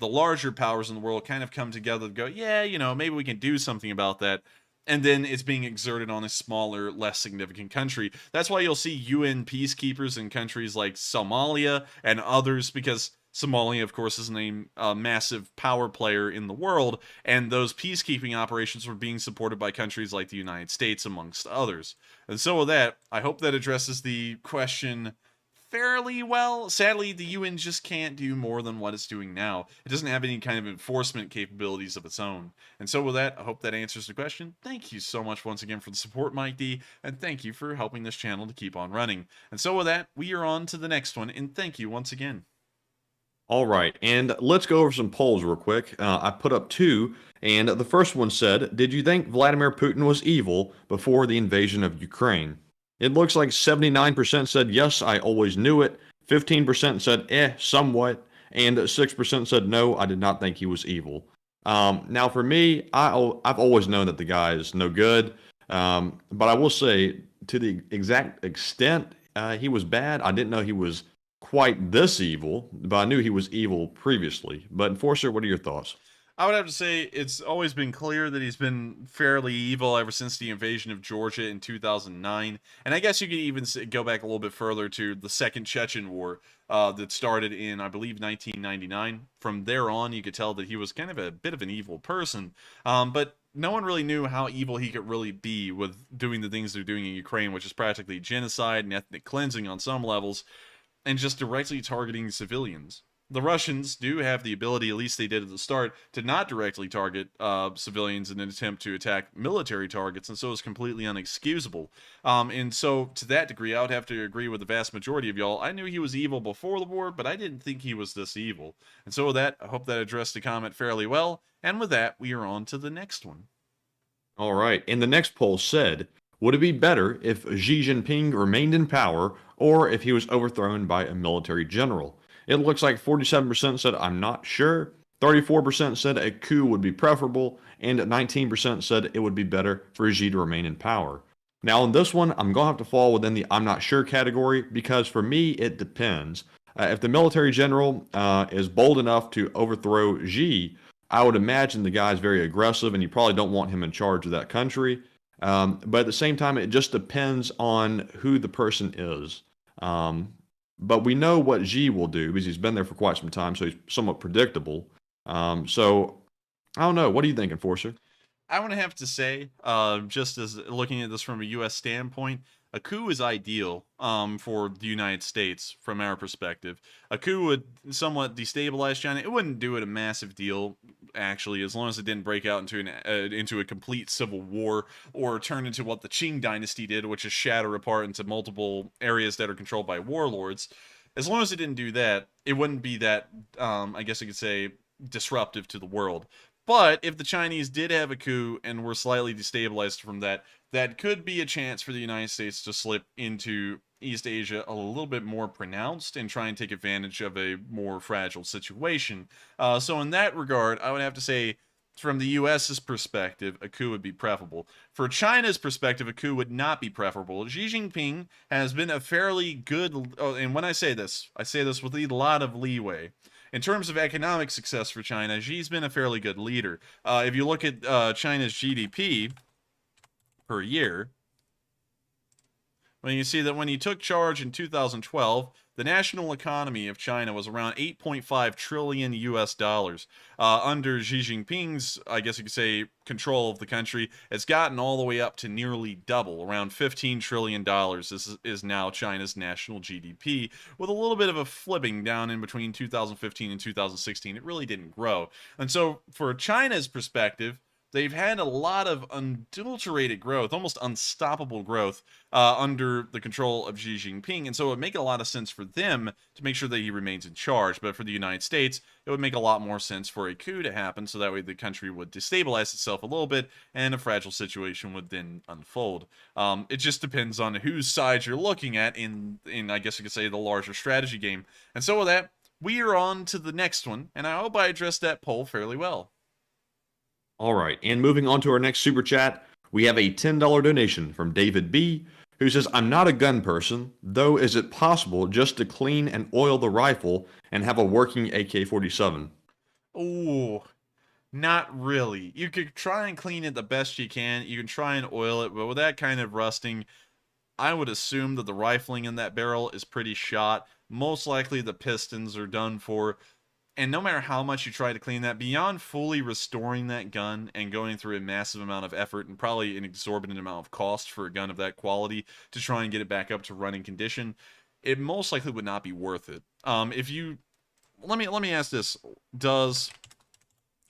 larger powers in the world kind of come together to go, yeah, you know, maybe we can do something about that. And then it's being exerted on a smaller, less significant country. That's why you'll see UN peacekeepers in countries like Somalia and others, because Somalia, of course, is a massive power player in the world, and those peacekeeping operations were being supported by countries like the United States, amongst others. And so with that, I hope that addresses the question fairly well. Sadly, the UN just can't do more than what it's doing now. It doesn't have any kind of enforcement capabilities of its own. And so with that, I hope that answers the question. Thank you so much once again for the support, Mike D, and thank you for helping this channel to keep on running. And so with that, we are on to the next one, and thank you once again. All right, and let's go over some polls real quick. I put up two, and the first one said, did you think Vladimir Putin was evil before the invasion of Ukraine? It looks like 79% said, yes, I always knew it. 15% said, somewhat. And 6% said, no, I did not think he was evil. Now, for me, I've always known that the guy is no good. But I will say, to the exact extent he was bad, I didn't know he was quite this evil, but I knew he was evil previously. But Enforcer, what are your thoughts? I would have to say it's always been clear that he's been fairly evil ever since the invasion of Georgia in 2009. And I guess you could even go back a little bit further to the Second Chechen War that started in, I believe, 1999. From there on, you could tell that he was kind of a bit of an evil person. But no one really knew how evil he could really be with doing the things they're doing in Ukraine, which is practically genocide and ethnic cleansing on some levels, and just directly targeting civilians. The Russians do have the ability, at least they did at the start, to not directly target civilians in an attempt to attack military targets, and so it's completely unexcusable. And so, to that degree, I would have to agree with the vast majority of y'all. I knew he was evil before the war, but I didn't think he was this evil. And so with that, I hope that addressed the comment fairly well. And with that, we are on to the next one. All right, and the next poll said, would it be better if Xi Jinping remained in power, or if he was overthrown by a military general? It looks like 47% said, I'm not sure. 34% said a coup would be preferable. And 19% said it would be better for Xi to remain in power. Now, on this one, I'm going to have to fall within the I'm not sure category, because for me, it depends. If the military general is bold enough to overthrow Xi, I would imagine the guy's very aggressive, and you probably don't want him in charge of that country. But at the same time, it just depends on who the person is. But we know what Xi will do, because he's been there for quite some time, so he's somewhat predictable. So, I don't know. What do you think, Enforcer? I would have to say, just as looking at this from a U.S. standpoint, a coup is ideal for the United States from our perspective. A coup would somewhat destabilize China. It wouldn't do it a massive deal, actually, as long as it didn't break out into a complete civil war or turn into what the Qing dynasty did, which is shatter apart into multiple areas that are controlled by warlords. As long as it didn't do that, it wouldn't be that, I guess you could say, disruptive to the world. But if the Chinese did have a coup and were slightly destabilized from that, that could be a chance for the United States to slip into East Asia a little bit more pronounced and try and take advantage of a more fragile situation. So in that regard, I would have to say, from the U.S.'s perspective, a coup would be preferable. For China's perspective, a coup would not be preferable. Xi Jinping has been a fairly good, and when I say this with a lot of leeway. In terms of economic success for China, Xi's been a fairly good leader. If you look at China's GDP per year, well, you see that when he took charge in 2012, the national economy of China was around 8.5 trillion US dollars. Under Xi Jinping's, I guess you could say, control of the country, it's gotten all the way up to nearly double. Around $15 trillion is now China's national GDP, with a little bit of a flipping down in between 2015 and 2016. It really didn't grow. And so, for China's perspective, they've had a lot of unadulterated growth, almost unstoppable growth, under the control of Xi Jinping. And so it would make a lot of sense for them to make sure that he remains in charge. But for the United States, it would make a lot more sense for a coup to happen, so that way the country would destabilize itself a little bit, and a fragile situation would then unfold. It just depends on whose side you're looking at in I guess you could say, the larger strategy game. And so with that, we are on to the next one, and I hope I addressed that poll fairly well. All right, and moving on to our next super chat, we have a $10 donation from David B., who says, I'm not a gun person, though is it possible just to clean and oil the rifle and have a working AK-47? Ooh, not really. You could try and clean it the best you can. You can try and oil it, but with that kind of rusting, I would assume that the rifling in that barrel is pretty shot. Most likely the pistons are done for. And no matter how much you try to clean that, beyond fully restoring that gun and going through a massive amount of effort and probably an exorbitant amount of cost for a gun of that quality to try and get it back up to running condition, it most likely would not be worth it. If you... Let me ask this. Does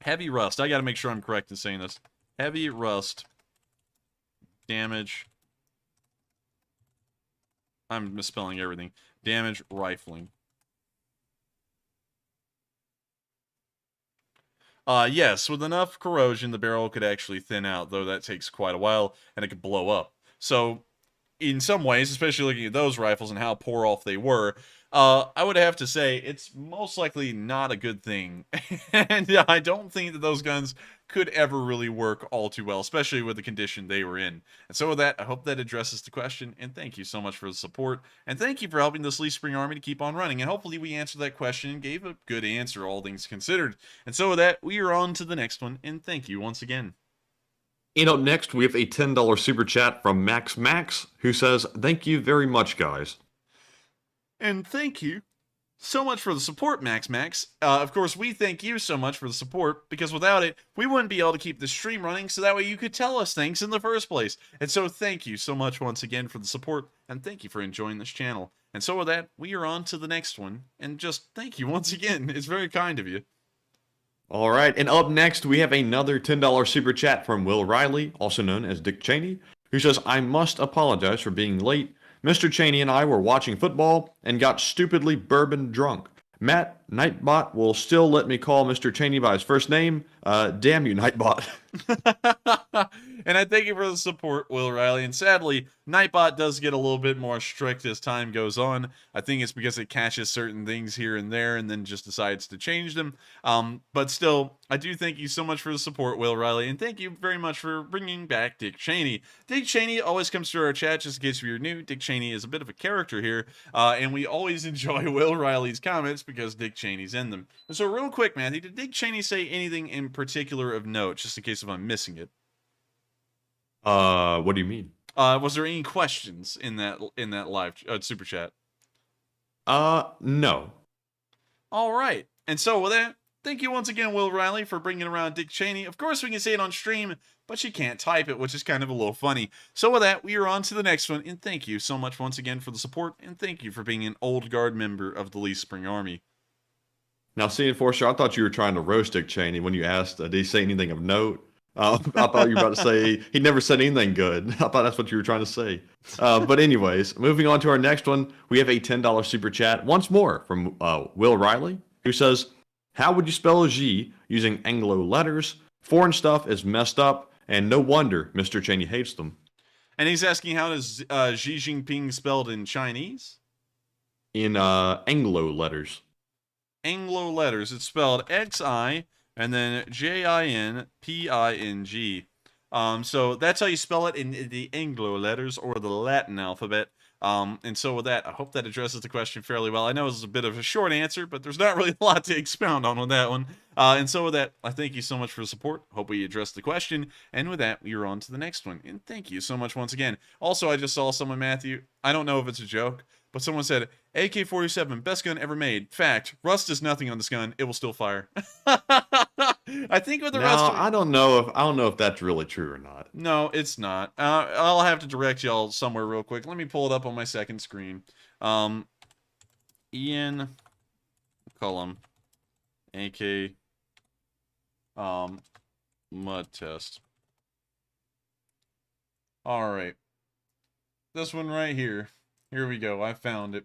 heavy rust... I gotta make sure I'm correct in saying this. Heavy rust damage... I'm misspelling everything. Damage rifling. Yes, with enough corrosion, the barrel could actually thin out, though that takes quite a while, and it could blow up. So, in some ways, especially looking at those rifles and how poor off they were, I would have to say it's most likely not a good thing. And I don't think that those guns could ever really work all too well, especially with the condition they were in. And so with that, I hope that addresses the question, and thank you so much for the support, and thank you for helping this Leaf Spring Army to keep on running, and hopefully we answered that question and gave a good answer, all things considered. And so with that, we are on to the next one, and thank you once again. And up next, we have a $10 super chat from Max, who says, thank you very much, guys. And thank you so much for the support, Max. Of course, we thank you so much for the support, because without it, we wouldn't be able to keep the stream running, so that way you could tell us things in the first place. And so thank you so much once again for the support, and thank you for enjoying this channel. And so with that, we are on to the next one, and just thank you once again. It's very kind of you. All right, and up next, we have another $10 super chat from Will Riley, also known as Dick Cheney, who says, I must apologize for being late. Mr. Cheney and I were watching football and got stupidly bourbon drunk. Matt, Nightbot will still let me call Mr. Cheney by his first name. Damn you, Nightbot. And I thank you for the support, Will Riley. And sadly, Nightbot does get a little bit more strict as time goes on. I think it's because it catches certain things here and there and then just decides to change them. But still, I do thank you so much for the support, Will Riley. And thank you very much for bringing back Dick Cheney. Dick Cheney always comes to our chat, just in case you're new. Dick Cheney is a bit of a character here. And we always enjoy Will Riley's comments because Dick Cheney's in them. And so real quick, Matthew, did Dick Cheney say anything in particular of note, just in case if I'm missing it? What do you mean? Was there any questions in that live super chat? No. All right. And so with that, thank you once again, Will Riley, for bringing around Dick Cheney. Of course, we can say it on stream, but you can't type it, which is kind of a little funny. So with that, we are on to the next one, and thank you so much once again for the support, and thank you for being an old guard member of the Leaf Spring Army. Now, see, Enforcer, I thought you were trying to roast Dick Cheney when you asked, did he say anything of note? I thought you were about to say he never said anything good. I thought that's what you were trying to say. But anyways, moving on to our next one, we have a $10 super chat once more from Will Riley, who says, how would you spell Xi using Anglo letters? Foreign stuff is messed up, and no wonder Mr. Cheney hates them. And he's asking, how does Xi Jinping spelled in Chinese? In Anglo letters. Anglo letters. It's spelled X-I and then Jinping. So that's how you spell it in the Anglo letters or the Latin alphabet. And so with that, I hope that addresses the question fairly well. I know it's a bit of a short answer, but there's not really a lot to expound on with that one. And so with that, I thank you so much for the support. Hope we addressed the question. And with that, we're on to the next one. And thank you so much once again. Also, I just saw someone, Matthew, I don't know if it's a joke, but someone said, AK-47, best gun ever made. Fact, rust is nothing on this gun. It will still fire. I think with the rest of it, I don't know if that's really true or not. no, it's not. I'll have to direct y'all somewhere real quick. Let me pull it up on my second screen. Ian Cullum, AK, mud test. All right, this one right here. Here we go. I found it.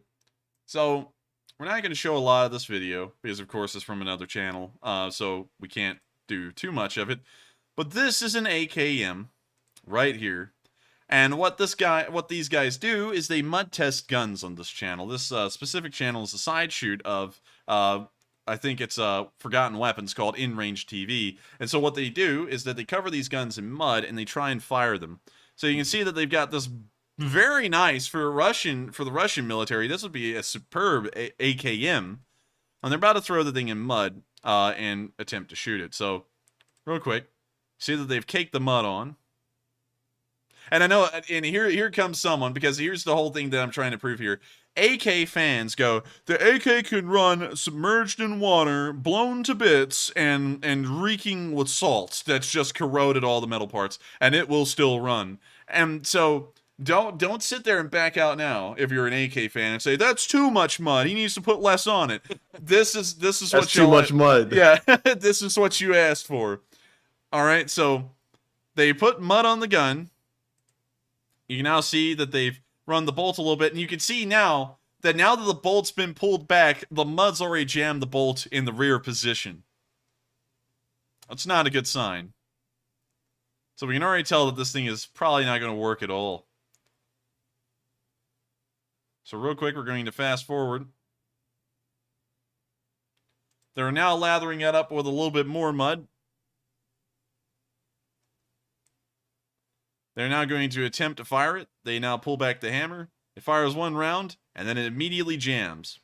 So we're not going to show a lot of this video because, of course, it's from another channel, so we can't do too much of it. But this is an AKM right here. And what these guys do is they mud test guns on this channel. This specific channel is a side shoot of, I think it's Forgotten Weapons called In Range TV. And so what they do is that they cover these guns in mud and they try and fire them. So you can see that they've got this very nice for the Russian military. This would be a superb AKM. And they're about to throw the thing in mud and attempt to shoot it. So real quick, see that they've caked the mud on. And I know, and here comes someone, because here's the whole thing that I'm trying to prove here. AK fans go, the AK can run submerged in water, blown to bits, and reeking with salt that's just corroded all the metal parts, and it will still run. And so don't sit there and back out now if you're an AK fan and say that's too much mud. He needs to put less on it. This is That's what too much mud. Yeah, this is what you asked for. All right, so they put mud on the gun. You can now see that they've run the bolt a little bit, and you can see now that the bolt's been pulled back, the mud's already jammed the bolt in the rear position. That's not a good sign. So we can already tell that this thing is probably not going to work at all. So real quick, we're going to fast forward. They're now lathering it up with a little bit more mud. They're now going to attempt to fire it. They now pull back the hammer. It fires one round, and then it immediately jams.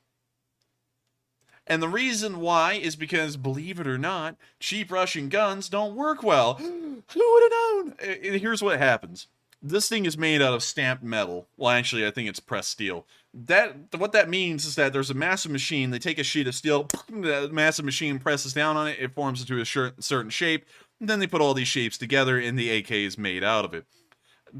And the reason why is because, believe it or not, cheap Russian guns don't work well. Who would have known? Here's what happens. This thing is made out of stamped metal. Well, actually, I think it's pressed steel. What that means is that there's a massive machine. They take a sheet of steel, the massive machine presses down on it, it forms into a certain shape, and then they put all these shapes together, and the AK is made out of it.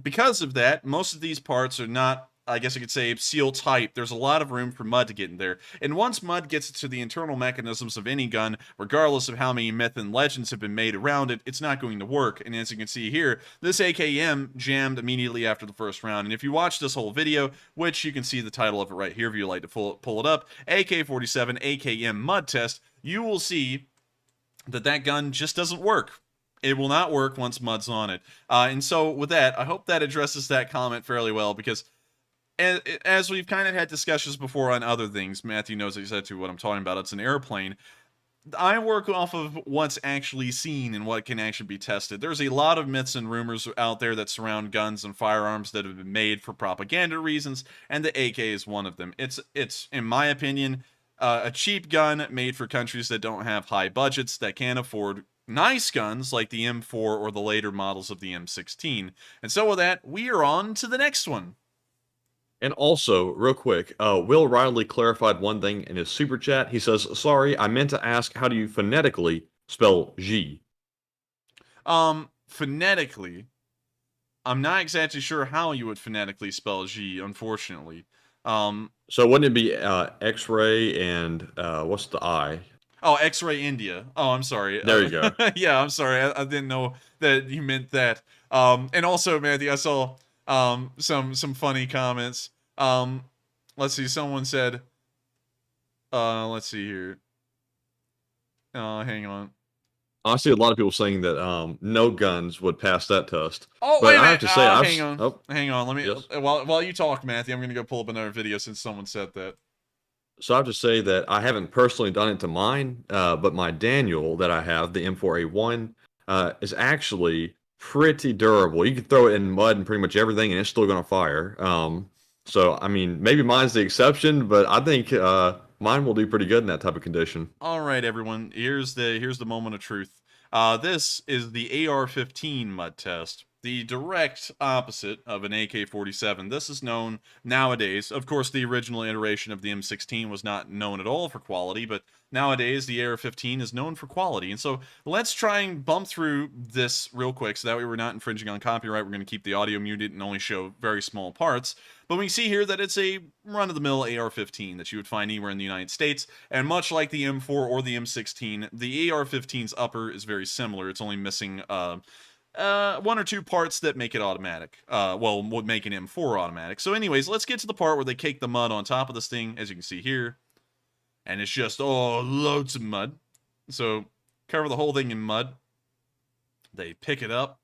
Because of that, most of these parts are not, I guess you could say, seal tight. There's a lot of room for mud to get in there. And once mud gets to the internal mechanisms of any gun, regardless of how many myth and legends have been made around it, it's not going to work. And as you can see here, this AKM jammed immediately after the first round. And if you watch this whole video, which you can see the title of it right here if you like to pull it up, AK-47 AKM mud test, you will see that gun just doesn't work. It will not work once mud's on it. And so with that, I hope that addresses that comment fairly well, because as we've kind of had discussions before on other things, Matthew knows exactly what I'm talking about. It's an airplane. I work off of what's actually seen and what can actually be tested. There's a lot of myths and rumors out there that surround guns and firearms that have been made for propaganda reasons, and the AK is one of them. It's in my opinion, a cheap gun made for countries that don't have high budgets, that can't afford nice guns like the M4 or the later models of the M16. And so with that, we are on to the next one. And also, real quick, Will Riley clarified one thing in his super chat. He says, sorry, I meant to ask, how do you phonetically spell G? Phonetically, I'm not exactly sure how you would phonetically spell G, unfortunately. So wouldn't it be X-ray and what's the I? Oh, X-ray India. Oh, I'm sorry. There you go. Yeah, I'm sorry. I didn't know that you meant that. And also, Matthew, I saw some funny comments. Let's see. Someone said, let's see here. Hang on. I see a lot of people saying that no guns would pass that test. Oh, but wait a minute. I have to say, hang on. Oh, hang on. Let me. yes. While you talk, Matthew, I'm going to go pull up another video since someone said that. So I have to say that I haven't personally done it to mine, but my Daniel that I have, the M4A1, is actually pretty durable. You can throw it in mud and pretty much everything, and it's still going to fire. So, I mean, maybe mine's the exception, but I think mine will do pretty good in that type of condition. All right, everyone. Here's the moment of truth. This is the AR-15 mud test, the direct opposite of an AK-47. This is known nowadays. Of course, the original iteration of the M16 was not known at all for quality, but nowadays the AR-15 is known for quality. And so let's try and bump through this real quick so that way we're not infringing on copyright. We're going to keep the audio muted and only show very small parts. But we can see here that it's a run-of-the-mill AR-15 that you would find anywhere in the United States, and much like the M4 or the M16, the AR-15's upper is very similar. It's only missing one or two parts that make it automatic. Well, would make an M4 automatic. So anyways, let's get to the part where they cake the mud on top of this thing, as you can see here. And it's just, oh, loads of mud. So cover the whole thing in mud. They pick it up.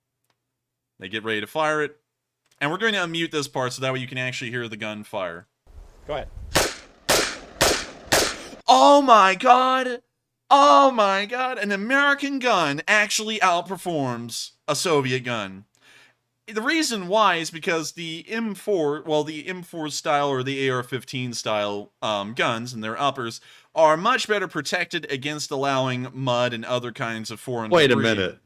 They get ready to fire it. And we're going to unmute this part so that way you can actually hear the gun fire. Go ahead. Oh my god! Oh my god! An American gun actually outperforms a Soviet gun. The reason why is because the M4, well, the M4 style or the AR-15 style guns and their uppers are much better protected against allowing mud and other kinds of foreign Wait a debris. minute.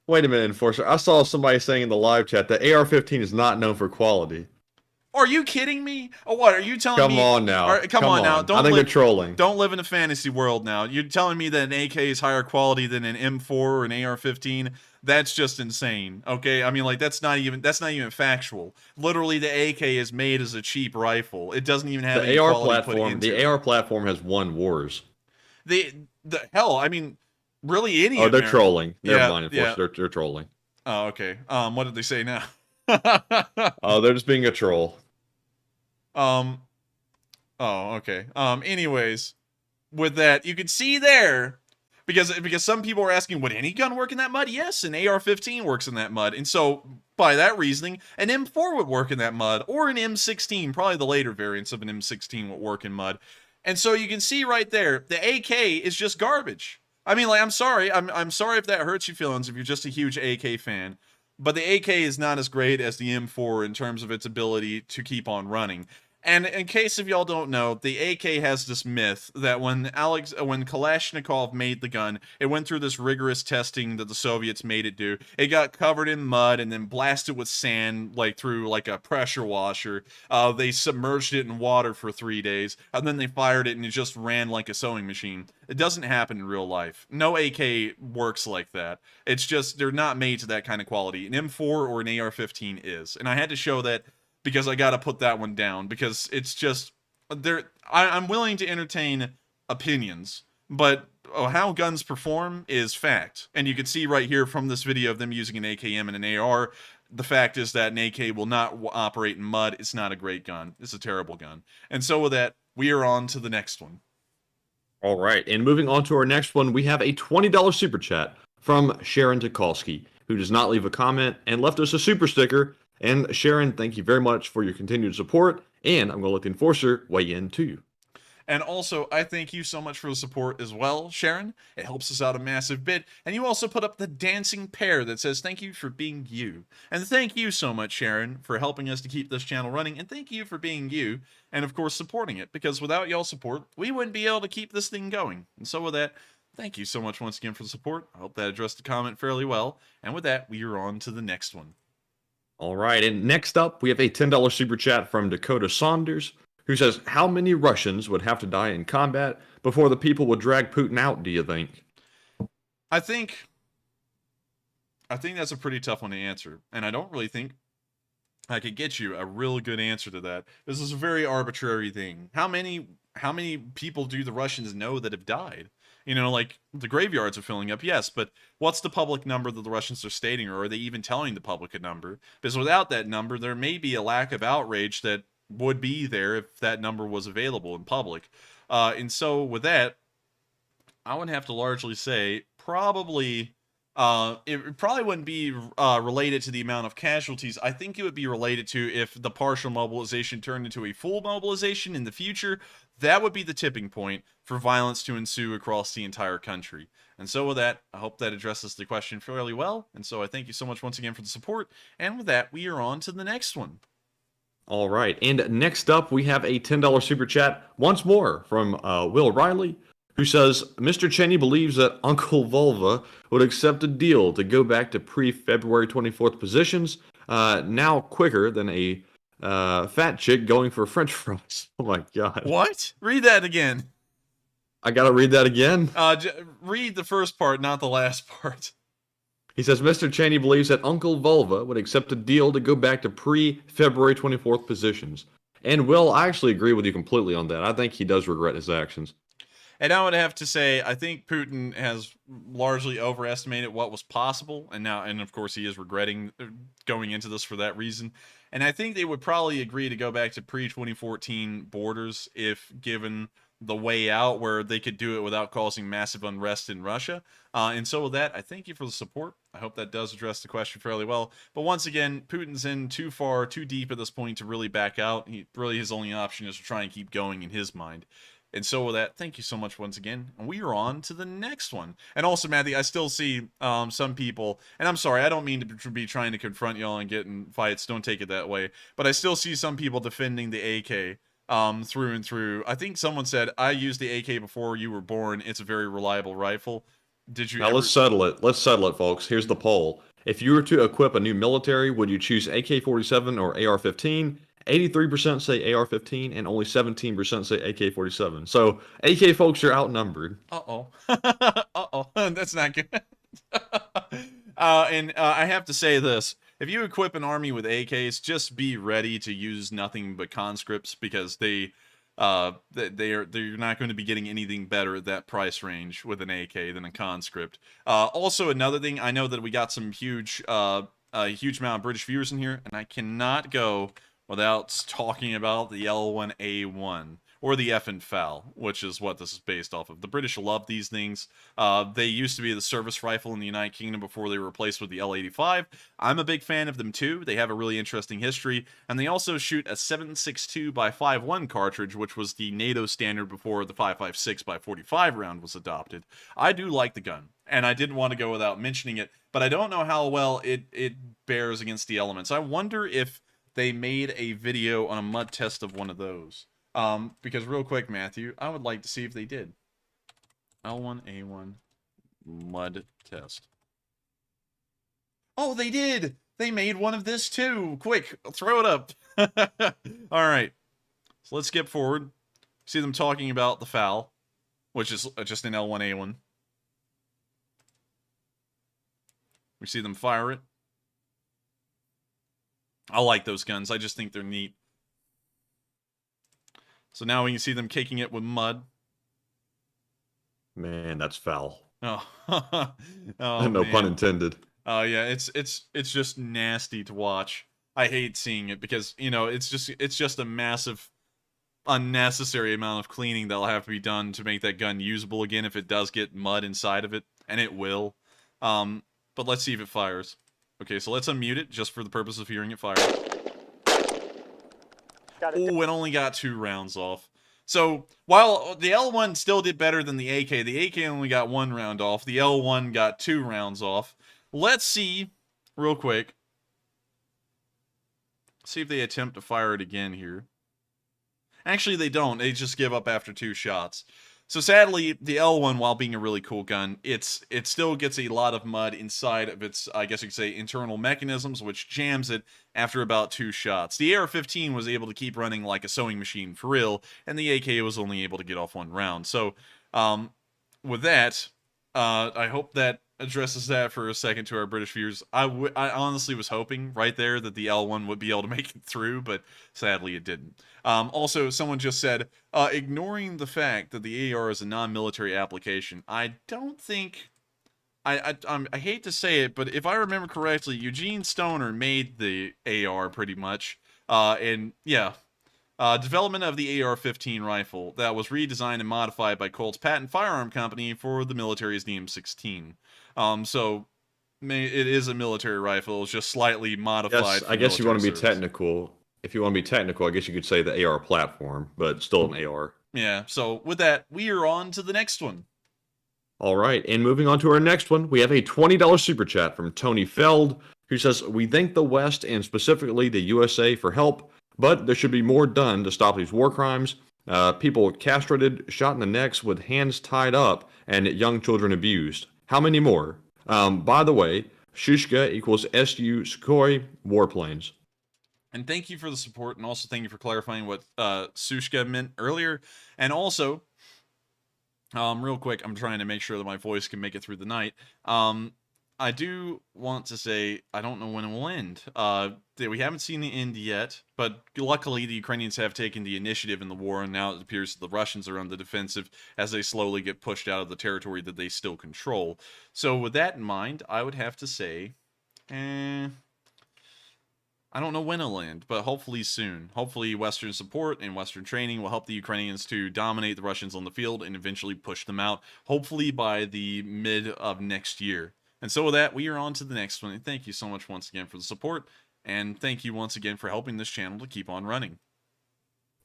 Wait a minute, Enforcer. I saw somebody saying in the live chat that AR-15 is not known for quality. Are you kidding me? Or what? Are you telling me? Come on now. Come on now. I think they're trolling. Don't live in a fantasy world now. You're telling me that an AK is higher quality than an M4 or an AR-15? That's just insane. Okay, I mean, like that's not even factual. Literally, the AK is made as a cheap rifle. It doesn't even have any The AR quality put platform. into The it. AR platform has won wars. The hell, I mean, really any. Oh, they're American- trolling. Never Yeah, mind, Enforcer. yeah. They're trolling. Oh, okay. What did they say now? Oh, they're just being a troll. Oh, okay. Anyways, with that, you can see there, because some people are asking, would any gun work in that mud? Yes, an AR-15 works in that mud. And so, by that reasoning, an M4 would work in that mud, or an M16, probably the later variants of an M16 would work in mud. And so you can see right there, the AK is just garbage. I mean, like, I'm sorry if that hurts your feelings if you're just a huge AK fan. But the AK is not as great as the M4 in terms of its ability to keep on running. And in case of y'all don't know, the AK has this myth that when Kalashnikov made the gun, it went through this rigorous testing that the Soviets made it do. It got covered in mud and then blasted with sand, like through like a pressure washer. They submerged it in water for 3 days, and then they fired it and it just ran like a sewing machine. It doesn't happen in real life. No AK works like that. It's just, they're not made to that kind of quality. An M4 or an AR-15 is. And I had to show that because I got to put that one down, because it's just, I'm willing to entertain opinions, but how guns perform is fact. And you can see right here from this video of them using an AKM and an AR, the fact is that an AK will not operate in mud. It's not a great gun. It's a terrible gun. And so with that, we are on to the next one. All right, and moving on to our next one, we have a $20 super chat from Sharon Tukolsky, who does not leave a comment and left us a super sticker. And Sharon, thank you very much for your continued support, and I'm going to let the Enforcer weigh in too. And also, I thank you so much for the support as well, Sharon. It helps us out a massive bit. And you also put up the dancing pear that says, thank you for being you. And thank you so much, Sharon, for helping us to keep this channel running. And thank you for being you, and of course, supporting it. Because without y'all support, we wouldn't be able to keep this thing going. And so with that, thank you so much once again for the support. I hope that addressed the comment fairly well. And with that, we are on to the next one. All right, and next up, we have a $10 super chat from Dakota Saunders, who says, how many Russians would have to die in combat before the people would drag Putin out, do you think? I think that's a pretty tough one to answer, and I don't really think I could get you a real good answer to that. This is a very arbitrary thing. How many people do the Russians know that have died? You know, like, the graveyards are filling up, yes, but what's the public number that the Russians are stating, or are they even telling the public a number? Because without that number, there may be a lack of outrage that would be there if that number was available in public. And so with that, I would have to largely say probably it probably wouldn't be related to the amount of casualties. I think it would be related to if the partial mobilization turned into a full mobilization in the future. That would be the tipping point for violence to ensue across the entire country. And so with that, I hope that addresses the question fairly well. And so I thank you so much once again for the support. And with that, we are on to the next one. All right. And next up, we have a $10 super chat once more from Will Riley, who says, Mr. Cheney believes that Uncle Vulva would accept a deal to go back to pre-February 24th positions, now quicker than a fat chick going for French fries. Oh my God. What? Read that again. I gotta read that again. Read the first part, not the last part. He says, Mr. Cheney believes that Uncle Vulva would accept a deal to go back to pre-February 24th positions. And Will, I actually agree with you completely on that. I think he does regret his actions. And I would have to say, I think Putin has largely overestimated what was possible, and of course, he is regretting going into this for that reason. And I think they would probably agree to go back to pre-2014 borders if given the way out where they could do it without causing massive unrest in Russia. And so with that, I thank you for the support. I hope that does address the question fairly well. But once again, Putin's in too far, too deep at this point to really back out. His only option is to try and keep going in his mind. And so with that, thank you so much once again. And we are on to the next one. And also, Matthew, I still see some people, and I'm sorry, I don't mean to be trying to confront y'all and get in fights. Don't take it that way. But I still see some people defending the AK through and through. I think someone said, I used the AK before you were born. It's a very reliable rifle. Did you Now let's settle it. Let's settle it, folks. Here's the poll. If you were to equip a new military, would you choose AK-47 or AR-15? 83% say AR-15 and only 17% say AK-47. So, AK folks, you're outnumbered. Uh-oh. Uh-oh. That's not good. And I have to say this. If you equip an army with AKs, just be ready to use nothing but conscripts because they're not going to be getting anything better at that price range with an AK than a conscript. Also, another thing, I know that we got some huge amount of British viewers in here, and I cannot go without talking about the L1A1, or the effing FAL, which is what this is based off of. The British love these things. They used to be the service rifle in the United Kingdom before they were replaced with the L85. I'm a big fan of them too. They have a really interesting history, and they also shoot a 7.62x51 cartridge, which was the NATO standard before the 5.56x45 round was adopted. I do like the gun, and I didn't want to go without mentioning it, but I don't know how well it bears against the elements. I wonder if they made a video on a mud test of one of those. Because real quick, Matthew, I would like to see if they did. L1A1 mud test. Oh, they did! They made one of this too! Quick, throw it up! Alright. So let's skip forward. See them talking about the FAL, which is just an L1A1. We see them fire it. I like those guns. I just think they're neat. So now we can see them kicking it with mud. Man, that's foul. Oh, No pun intended. Oh yeah, it's just nasty to watch. I hate seeing it because, you know, it's just a massive unnecessary amount of cleaning that'll have to be done to make that gun usable again if it does get mud inside of it, and it will. But let's see if it fires. Okay, so let's unmute it just for the purpose of hearing it fire. Oh, it only got 2 rounds off. So, while the L1 still did better than the AK only got 1 round off. The L1 got 2 rounds off. Let's see, real quick. See if they attempt to fire it again here. Actually, they don't. They just give up after 2 shots. So sadly, the L1, while being a really cool gun, it still gets a lot of mud inside of its, I guess you could say, internal mechanisms, which jams it after about 2 shots. The AR-15 was able to keep running like a sewing machine for real, and the AK was only able to get off 1 round. So, with that, I hope that addresses that for a second to our British viewers. I honestly was hoping right there that the L1 would be able to make it through, but sadly it didn't. Also, someone just said, ignoring the fact that the AR is a non-military application, I don't think... I hate to say it, but if I remember correctly, Eugene Stoner made the AR pretty much. And yeah, development of the AR-15 rifle that was redesigned and modified by Colt's Patent Firearm Company for the military's DM-16. So it is a military rifle. It's just slightly modified. Yes, I guess you want to be technical. If you want to be technical, I guess you could say the AR platform, but still an AR. Yeah, so with that, we are on to the next one. All right, and moving on to our next one, we have a $20 super chat from Tony Feld, who says, we thank the West and specifically the USA for help, but there should be more done to stop these war crimes. People castrated, shot in the necks with hands tied up, and young children abused. How many more? By the way, Shushka equals SU Sukhoi warplanes. And thank you for the support, and also thank you for clarifying what Sushka meant earlier. And also, real quick, I'm trying to make sure that my voice can make it through the night. I do want to say, I don't know when it will end. We haven't seen the end yet, but luckily the Ukrainians have taken the initiative in the war, and now it appears that the Russians are on the defensive as they slowly get pushed out of the territory that they still control. So with that in mind, I would have to say, I don't know when it'll end, but hopefully soon. Hopefully Western support and Western training will help the Ukrainians to dominate the Russians on the field and eventually push them out, hopefully by the mid of next year. And so with that, we are on to the next one. And thank you so much once again for the support. And thank you once again for helping this channel to keep on running.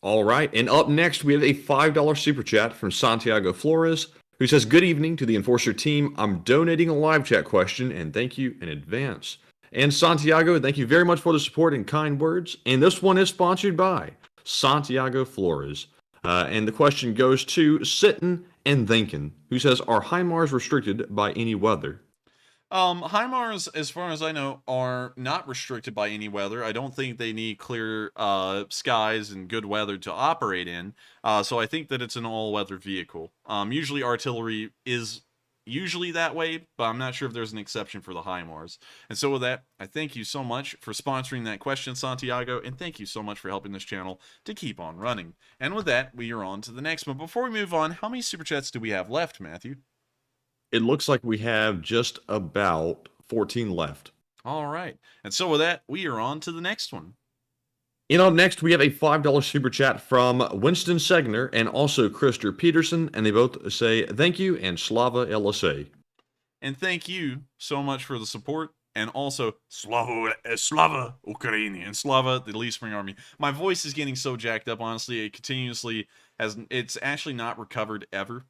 All right. And up next, we have a $5 super chat from Santiago Flores, who says, "Good evening to the Enforcer team. I'm donating a live chat question, and thank you in advance." And Santiago, thank you very much for the support and kind words. And this one is sponsored by Santiago Flores. And the question goes to Sittin' and Thinkin', who says, "Are HIMARS restricted by any weather?" HIMARS, as far as I know, are not restricted by any weather. I don't think they need clear skies and good weather to operate in. So I think that it's an all-weather vehicle. Usually artillery is usually that way, but I'm not sure if there's an exception for the HIMARS. And so with that, I thank you so much for sponsoring that question, Santiago, and thank you so much for helping this channel to keep on running. And with that, we are on to the next one. Before we move on, how many super chats do we have left, Matthew? It looks like we have just about 14 left. All right. And so with that, we are on to the next one. And up next, we have a $5 super chat from Winston Segner and also Krister Peterson, and they both say thank you and Slava LSA. And thank you so much for the support, and also Slava Ukraine, and Slava the Elite Spring Army. My voice is getting so jacked up, honestly. It continuously it's actually not recovered ever.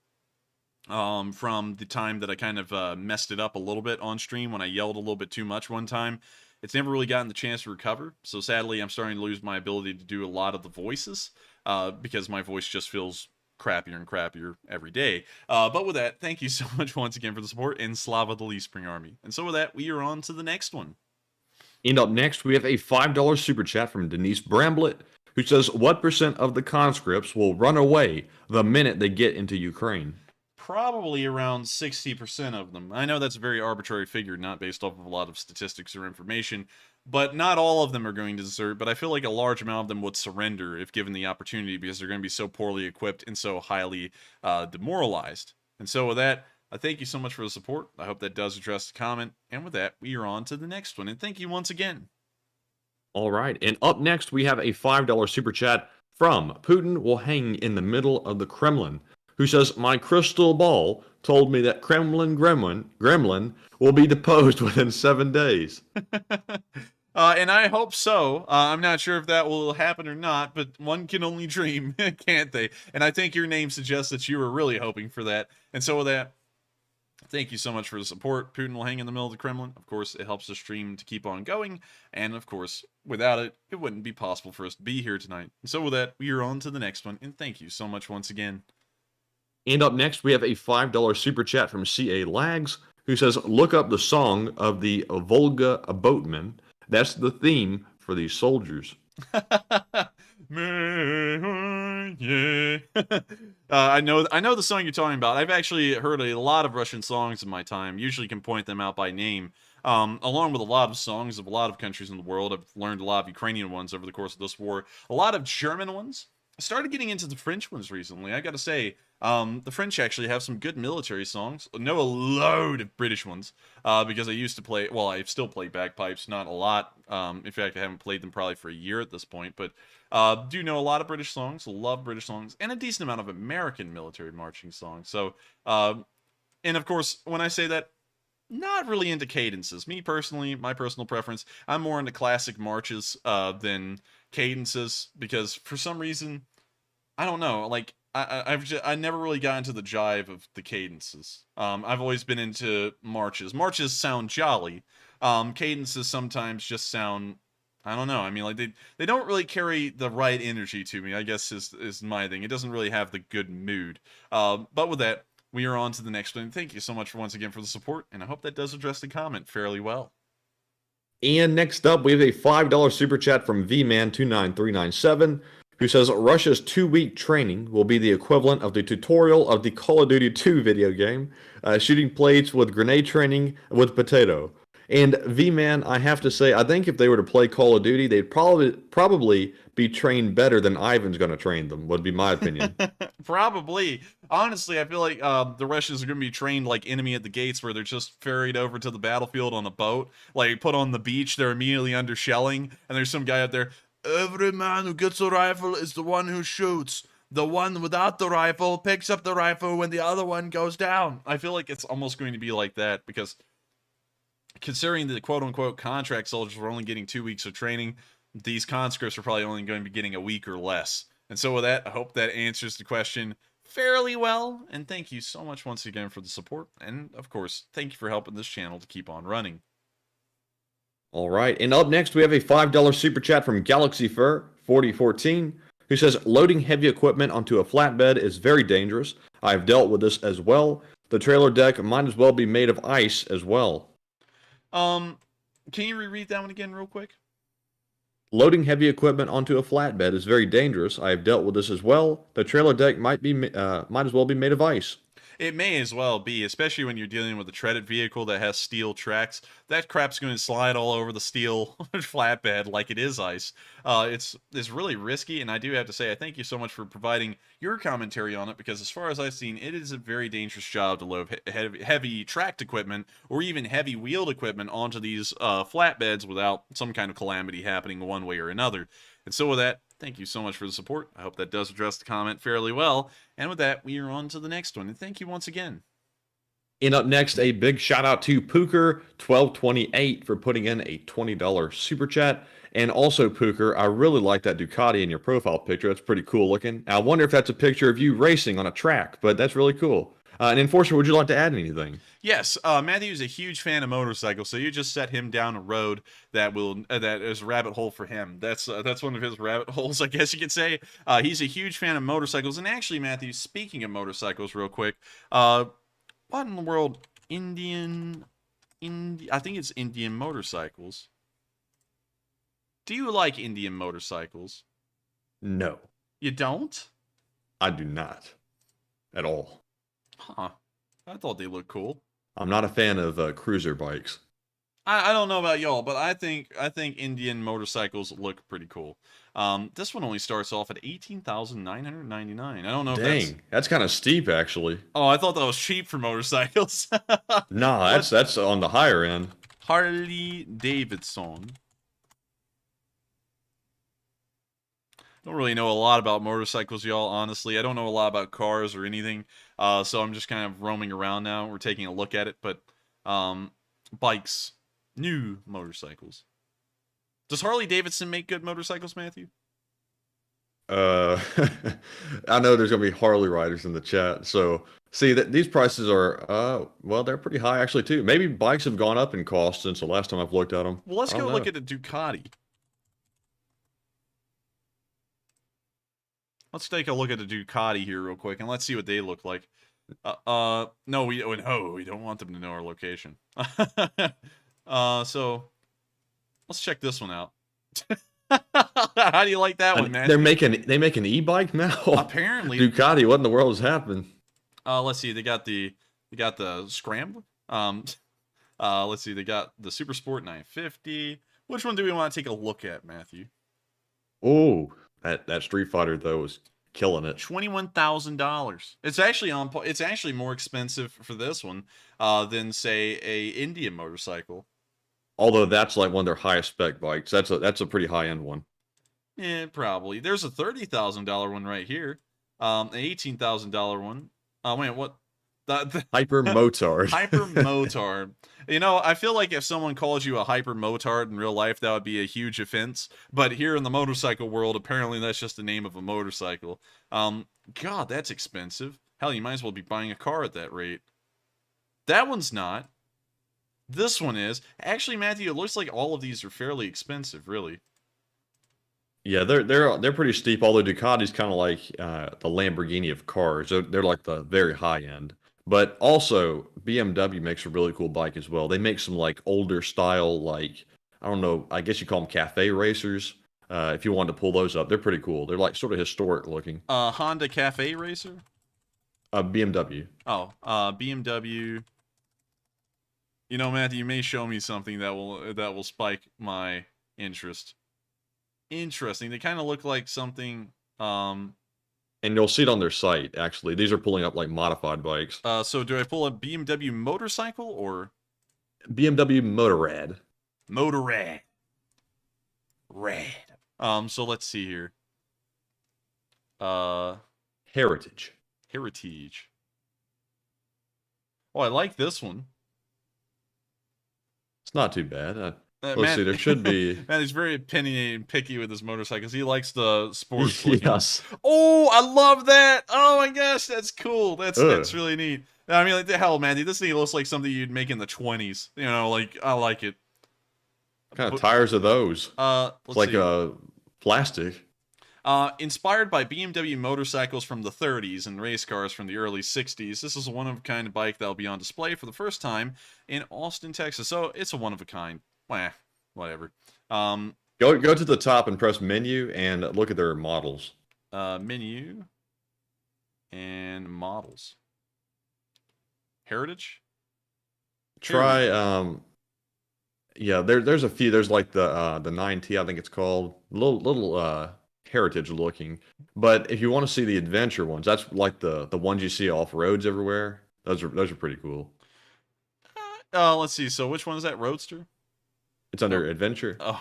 From the time that I kind of messed it up a little bit on stream when I yelled a little bit too much one time. It's never really gotten the chance to recover, so sadly I'm starting to lose my ability to do a lot of the voices, because my voice just feels crappier and crappier every day. But with that, thank you so much once again for the support, and Slava the Elite Spring Army. And so with that, we are on to the next one. And up next, we have a $5 super chat from Denise Bramblett, who says, "What % of the conscripts will run away the minute they get into Ukraine?" Probably around 60% of them. I know that's a very arbitrary figure, not based off of a lot of statistics or information, but not all of them are going to desert, but I feel like a large amount of them would surrender if given the opportunity, because they're going to be so poorly equipped and so highly demoralized. And so with that, I thank you so much for the support. I hope that does address the comment. And with that, we are on to the next one. And thank you once again. All right. And up next, we have a $5 super chat from Putin will hang in the middle of the Kremlin, who says, "My crystal ball told me that Gremlin will be deposed within 7 days." And I hope so. I'm not sure if that will happen or not, but one can only dream, can't they? And I think your name suggests that you were really hoping for that. And so with that, thank you so much for the support. Putin will hang in the middle of the Kremlin. Of course, it helps the stream to keep on going. And of course, without it, it wouldn't be possible for us to be here tonight. And so with that, we are on to the next one. And thank you so much once again. And up next, we have a $5 super chat from CA Lags, who says, "Look up the song of the Volga boatmen. That's the theme for these soldiers." I know the song you're talking about. I've actually heard a lot of Russian songs in my time. Usually can point them out by name. Along with a lot of songs of a lot of countries in the world. I've learned a lot of Ukrainian ones over the course of this war. A lot of German ones. I started getting into the French ones recently. I gotta say, the French actually have some good military songs. I know a load of British ones, because I used to play, well, I still play bagpipes, not a lot. In fact, I haven't played them probably for a year at this point, but do know a lot of British songs, love British songs, and a decent amount of American military marching songs. So, and of course, when I say that, not really into cadences. Me personally, my personal preference, I'm more into classic marches than cadences, because for some reason, I don't know, like, I never really got into the jive of the cadences. I've always been into marches. Marches sound jolly. Cadences sometimes just sound I don't know. I mean, like they don't really carry the right energy to me, I guess is my thing. It doesn't really have the good mood. But with that, we are on to the next one. Thank you so much once again for the support, and I hope that does address the comment fairly well. And next up, we have a $5 super chat from VMan29397, who says Russia's 2-week training will be the equivalent of the tutorial of the Call of Duty 2 video game, shooting plates with grenade training with potato. And V-Man, I have to say, I think if they were to play Call of Duty, they'd probably be trained better than Ivan's going to train them, would be my opinion. Probably. Honestly, I feel like the Russians are going to be trained like Enemy at the Gates, where they're just ferried over to the battlefield on a boat. Like, put on the beach, they're immediately under shelling, and there's some guy out there, every man who gets a rifle is the one who shoots. The one without the rifle picks up the rifle when the other one goes down. I feel like it's almost going to be like that, because considering the quote-unquote contract soldiers were only getting 2 weeks of training, these conscripts are probably only going to be getting a week or less. And so with that, I hope that answers the question fairly well. And thank you so much once again for the support. And, of course, thank you for helping this channel to keep on running. All right, and up next, we have a $5 super chat from Galaxy Fur 4014, who says, loading heavy equipment onto a flatbed is very dangerous. I have dealt with this as well. The trailer deck might as well be made of ice as well. Can you reread that one again real quick? Loading heavy equipment onto a flatbed is very dangerous. I have dealt with this as well. The trailer deck might as well be made of ice. It may as well be, especially when you're dealing with a treaded vehicle that has steel tracks. That crap's going to slide all over the steel flatbed like it is ice. It's really risky, and I do have to say, I thank you so much for providing your commentary on it, because as far as I've seen, it is a very dangerous job to load heavy tracked equipment or even heavy wheeled equipment onto these flatbeds without some kind of calamity happening one way or another. And so with that, thank you so much for the support. I hope that does address the comment fairly well. And with that, we are on to the next one. And thank you once again. And up next, a big shout out to Pooker1228 for putting in a $20 super chat. And also, Pooker, I really like that Ducati in your profile picture. That's pretty cool looking. I wonder if that's a picture of you racing on a track, but that's really cool. And Enforcer, would you like to add anything? Yes, Matthew is a huge fan of motorcycles, so you just set him down a road that is a rabbit hole for him. That's one of his rabbit holes, I guess you could say. He's a huge fan of motorcycles, and actually, Matthew, speaking of motorcycles, real quick, what in the world? I think it's Indian motorcycles. Do you like Indian motorcycles? No. You don't? I do not. At all. Huh. I thought they looked cool. I'm not a fan of cruiser bikes. I don't know about y'all, but I think Indian motorcycles look pretty cool. This one only starts off at $18,999. I don't know if that's kind of steep, actually. Oh, I thought that was cheap for motorcycles. Nah, that's on the higher end. Harley Davidson. Don't really know a lot about motorcycles, y'all, honestly. I don't know a lot about cars or anything, so I'm just kind of roaming around now. We're taking a look at it, but bikes, new motorcycles. Does Harley Davidson make good motorcycles, Matthew? I know there's going to be Harley riders in the chat, so see that these prices are, well, they're pretty high actually too. Maybe bikes have gone up in cost since the last time I've looked at them. Well, let's go look at a Ducati. Let's take a look at the Ducati here real quick, and let's see what they look like. No, we don't want them to know our location. So let's check this one out. How do you like that one, man? They make an e-bike now. Apparently, Ducati. What in the world is happening? Let's see. They got the Scrambler. Let's see. They got the Super Sport 950. Which one do we want to take a look at, Matthew? Oh. That Street Fighter though was killing it. $21,000. It's actually more expensive for this one than say a Indian motorcycle. Although that's like one of their highest spec bikes. That's a pretty high end one. Yeah, probably. There's a $30,000 one right here. An $18,000 one. Wait, what? Hyper Motard. Hyper Motard. You know, I feel like if someone calls you a hyper motard in real life, that would be a huge offense. But here in the motorcycle world, apparently that's just the name of a motorcycle. God, that's expensive. Hell, you might as well be buying a car at that rate. That one's not. This one is. Actually, Matthew, it looks like all of these are fairly expensive, really. Yeah, they're pretty steep. Although Ducati's kind of like the Lamborghini of cars. They're like the very high end. But also BMW makes a really cool bike as well. They make some like older style, like I don't know, I guess you call them cafe racers. If you wanted to pull those up, they're pretty cool. They're like sort of historic looking. Honda Cafe Racer. BMW. Oh, BMW. You know, Matthew, you may show me something that will spike my interest. Interesting. They kind of look like something. And you'll see it on their site. Actually, these are pulling up like modified bikes. So do I pull a BMW motorcycle or BMW Motorrad? Motorrad? Rad. So let's see here. Heritage. Heritage. Oh, I like this one. It's not too bad. Let's Matt, see. There should be. Man, he's very opinionated and picky with his motorcycles. He likes the sports. Yes. Oh, I love that. Oh my gosh, that's cool. That's really neat. I mean, like the hell, man, this thing looks like something you'd make in the 20s. You know, like I like it. What kind of tires are those? It's like plastic. Inspired by BMW motorcycles from the 30s and race cars from the early 60s, this is a one-of-a-kind bike that will be on display for the first time in Austin, Texas. So it's a one-of-a-kind. Whatever. Go to the top and press menu and look at their models. Menu and models. Heritage? Try yeah, there's a few. There's like the 9T, I think it's called. Little heritage looking. But if you want to see the adventure ones, that's like the ones you see off roads everywhere. Those are pretty cool. Let's see. So which one is that? Roadster? It's under adventure. Oh,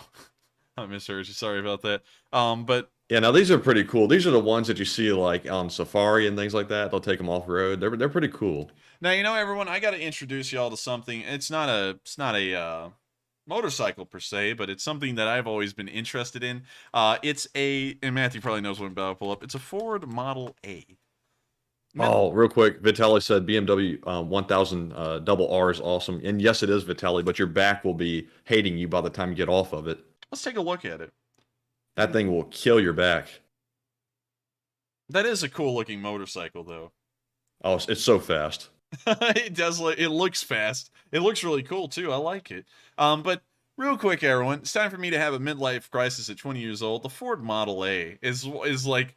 I misheard you. Sorry about that. But yeah, now these are pretty cool. These are the ones that you see like on Safari and things like that. They'll take them off road. They're pretty cool. Now, you know, everyone, I got to introduce y'all to something. It's not a motorcycle per se, but it's something that I've always been interested in. It's and Matthew probably knows what I'm about to pull up. It's a Ford Model A. Oh, real quick, Vitaly said BMW 1000 double R is awesome. And yes, it is, Vitaly, but your back will be hating you by the time you get off of it. Let's take a look at it. That thing will kill your back. That is a cool looking motorcycle, though. Oh, it's so fast. It does. It looks fast. It looks really cool, too. I like it. But real quick, everyone, it's time for me to have a midlife crisis at 20 years old. The Ford Model A is like,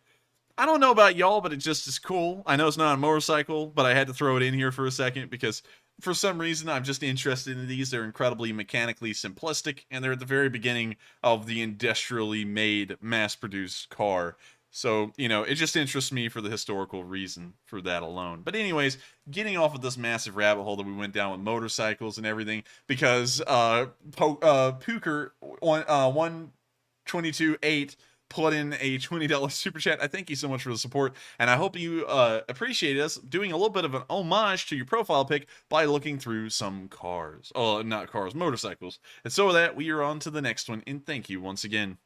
I don't know about y'all, but it just is cool. I know it's not a motorcycle, but I had to throw it in here for a second because for some reason I'm just interested in these. They're incredibly mechanically simplistic, and they're at the very beginning of the industrially made, mass-produced car. So, you know, it just interests me for the historical reason for that alone. But anyways, getting off of this massive rabbit hole that we went down with motorcycles and everything, because Pooker 122.8 put in a $20 super chat. I thank you so much for the support, and I hope you appreciate us doing a little bit of an homage to your profile pic by looking through some cars. Oh, not cars, motorcycles. And so with that, we are on to the next one, and thank you once again.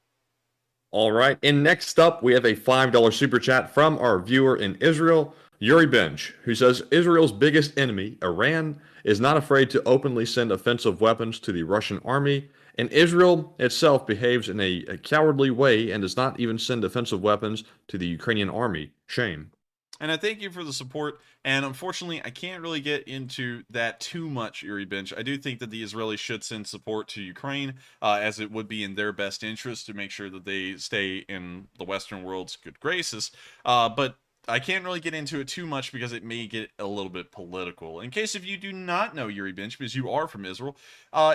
All right, and next up, we have a $5 super chat from our viewer in Israel, Yuri Bench, who says, Israel's biggest enemy, Iran, is not afraid to openly send offensive weapons to the Russian army, and Israel itself behaves in a cowardly way and does not even send offensive weapons to the Ukrainian army. Shame. And I thank you for the support, and unfortunately, I can't really get into that too much, Yuri Bench. I do think that the Israelis should send support to Ukraine, as it would be in their best interest to make sure that they stay in the Western world's good graces. But I can't really get into it too much because it may get a little bit political. In case if you do not know Yuri Bench, because you are from Israel,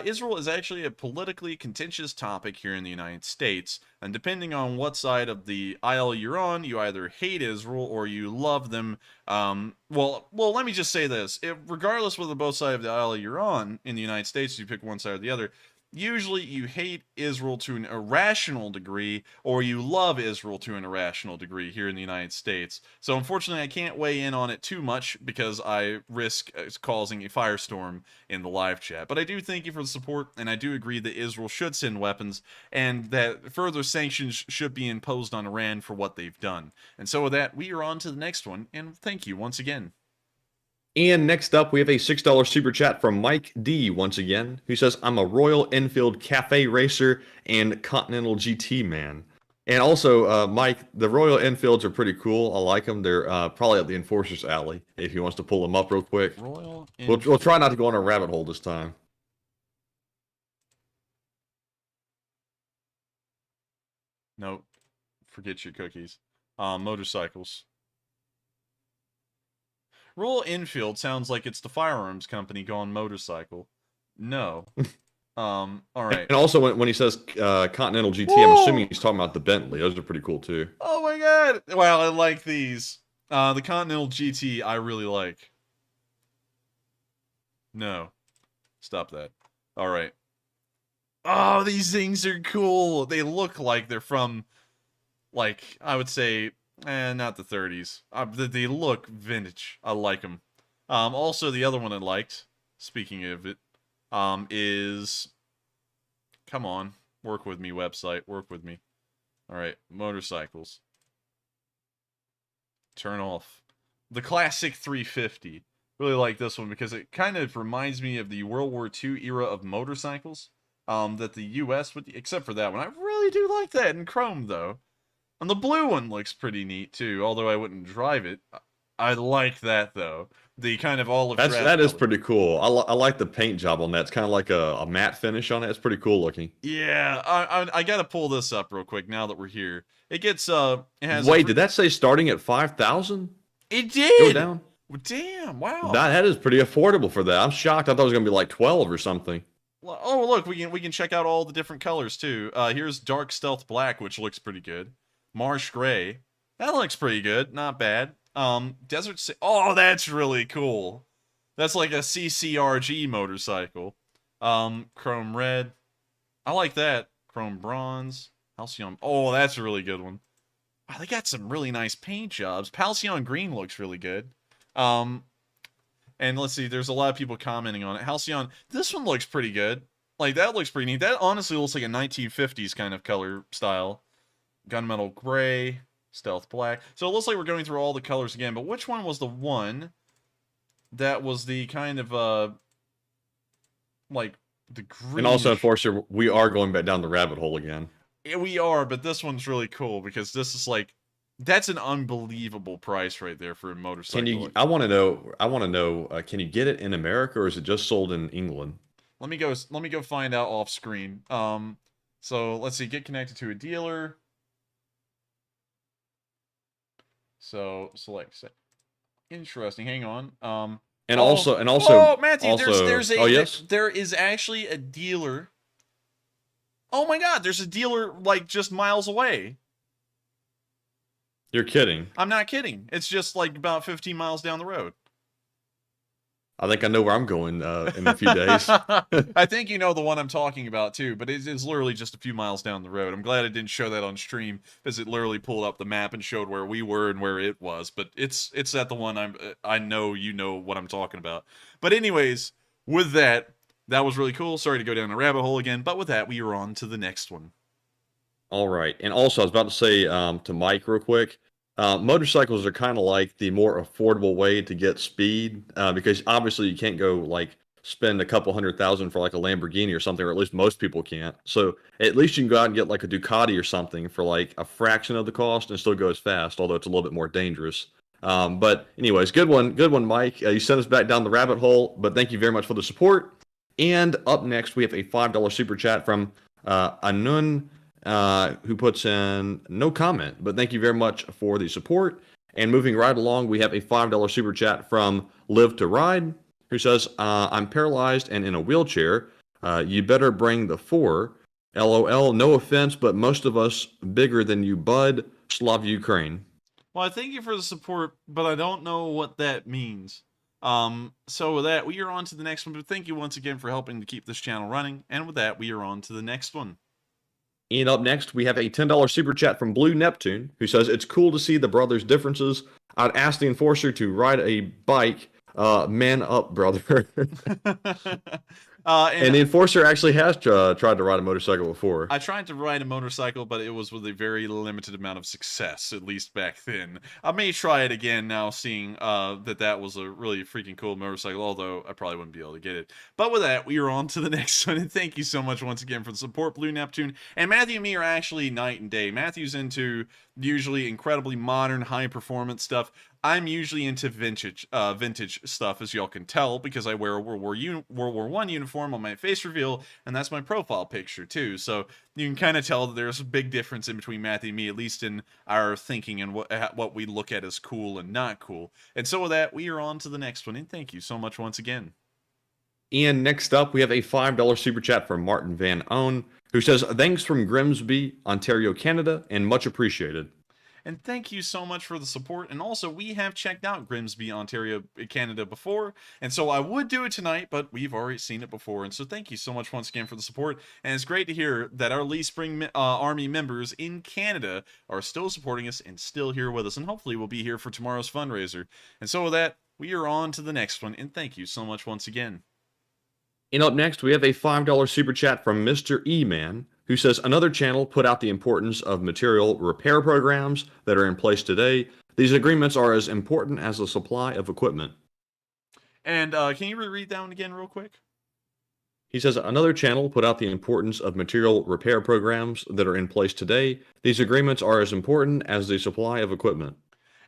Israel is actually a politically contentious topic here in the United States. And depending on what side of the aisle you're on, you either hate Israel or you love them. Well, let me just say this. Regardless whether both sides of the aisle you're on in the United States, you pick one side or the other, usually you hate Israel to an irrational degree, or you love Israel to an irrational degree here in the United States. So unfortunately, I can't weigh in on it too much because I risk causing a firestorm in the live chat. But I do thank you for the support, and I do agree that Israel should send weapons, and that further sanctions should be imposed on Iran for what they've done. And so with that, we are on to the next one, and thank you once again. And next up, we have a $6 super chat from Mike D once again, who says, I'm a Royal Enfield Cafe racer and Continental GT man. And also, Mike, the Royal Enfields are pretty cool. I like them. They're probably at the Enforcer's Alley if he wants to pull them up real quick. Royal We'll try not to go on a rabbit hole this time. No, forget your cookies. Motorcycles. Royal Enfield sounds like it's the firearms company going motorcycle. No. All right. And also, when he says Continental GT, Whoa! I'm assuming he's talking about the Bentley. Those are pretty cool too. Oh my god! Wow, I like these. The Continental GT, I really like. No. Stop that. All right. Oh, these things are cool. They look like they're from, like, I would say, not the 30s. They look vintage. I like them. Also, the other one I liked, speaking of it, is... Come on. Work with me, website. Work with me. All right. Motorcycles. Turn off. The classic 350. Really like this one because it kind of reminds me of the World War II era of motorcycles. That the U.S. would, except for that one. I really do like that in chrome, though. And the blue one looks pretty neat, too, although I wouldn't drive it. I like that, though. The kind of olive drab That is color. pretty cool. I like the paint job on that. It's kind of like a matte finish on it. It's pretty cool looking. Yeah, I gotta pull this up real quick now that we're here. It gets, it has... Wait, did that say starting at 5,000? It did! Go down? Damn, wow. That is pretty affordable for that. I'm shocked. I thought it was going to be like 12 or something. Oh, look, we can check out all the different colors, too. Here's Dark Stealth Black, which looks pretty good. Marsh Gray. That looks pretty good. Not bad. Desert... Oh, that's really cool. That's like a CCRG motorcycle. Chrome Red. I like that. Chrome Bronze. Halcyon... Oh, that's a really good one. Wow, they got some really nice paint jobs. Halcyon Green looks really good. And let's see, there's a lot of people commenting on it. Halcyon, this one looks pretty good. Like, that looks pretty neat. That honestly looks like a 1950s kind of color style. Gunmetal Gray, Stealth Black. So it looks like we're going through all the colors again, but which one was the one that was the kind of, like, the green... And also, unfortunately, we are going back down the rabbit hole again. Yeah, we are, but this one's really cool because this is like... That's an unbelievable price right there for a motorcycle. Can you? I want to know. Can you get it in America, or is it just sold in England? Let me go find out off screen. So let's see. Get connected to a dealer. So select. Interesting. Hang on. And also. Oh, Matthew. Also, there's there is actually a dealer. Oh my God! There's a dealer like just miles away. You're kidding. I'm not kidding. It's just like about 15 miles down the road. I think I know where I'm going in a few days. I think you know the one I'm talking about too, but it's literally just a few miles down the road. I'm glad I didn't show that on stream because it literally pulled up the map and showed where we were and where it was. But it's at the one I know you know what I'm talking about. But anyways, with that was really cool. Sorry to go down a rabbit hole again, but with that, we are on to the next one. All right. And also, I was about to say to Mike real quick, motorcycles are kind of like the more affordable way to get speed because obviously you can't go like spend a couple $100,000 for like a Lamborghini or something, or at least most people can't. So at least you can go out and get like a Ducati or something for like a fraction of the cost and still go as fast, although it's a little bit more dangerous. But anyways, good one, Mike. You sent us back down the rabbit hole, but thank you very much for the support. And up next, we have a $5 super chat from Anun, who puts in no comment, but thank you very much for the support. And moving right along, we have a $5 super chat from Live to Ride, who says, I'm paralyzed and in a wheelchair. You better bring the 4. LOL, no offense, but most of us bigger than you, bud. Slav Ukraine. Well, I thank you for the support, but I don't know what that means. So with that, we are on to the next one. But thank you once again for helping to keep this channel running. And with that, we are on to the next one. And up next, we have a $10 super chat from Blue Neptune, who says, it's cool to see the brothers' differences. I'd ask the enforcer to ride a bike. Man up, brother. And the enforcer actually has tried to ride a motorcycle before. I tried to ride a motorcycle, but it was with a very limited amount of success, at least back then. I may try it again now, seeing that was a really freaking cool motorcycle, although I probably wouldn't be able to get it. But with that, we are on to the next one, and thank you so much once again for the support, Blue Neptune. And Matthew and me are actually night and day. Matthew's into usually incredibly modern, high-performance stuff. I'm usually into vintage stuff, as y'all can tell, because I wear a World War I uniform on my face reveal, and that's my profile picture too. So you can kind of tell that there's a big difference in between Matthew and me, at least in our thinking and what we look at as cool and not cool. And so with that, we are on to the next one, and thank you so much once again. And next up, we have a $5 super chat from Martin Van Own, who says, "Thanks from Grimsby, Ontario, Canada, and much appreciated." And thank you so much for the support. And also, we have checked out Grimsby, Ontario, Canada before. And so I would do it tonight, but we've already seen it before. And so thank you so much once again for the support. And it's great to hear that our Lee Spring Army members in Canada are still supporting us and still here with us. And hopefully we'll be here for tomorrow's fundraiser. And so with that, we are on to the next one. And thank you so much once again. And up next, we have a $5 super chat from Mr. E-Man, who says, "Another channel put out the importance of material repair programs that are in place today. These agreements are as important as the supply of equipment." And can you reread that one again real quick? He says, "Another channel put out the importance of material repair programs that are in place today. These agreements are as important as the supply of equipment."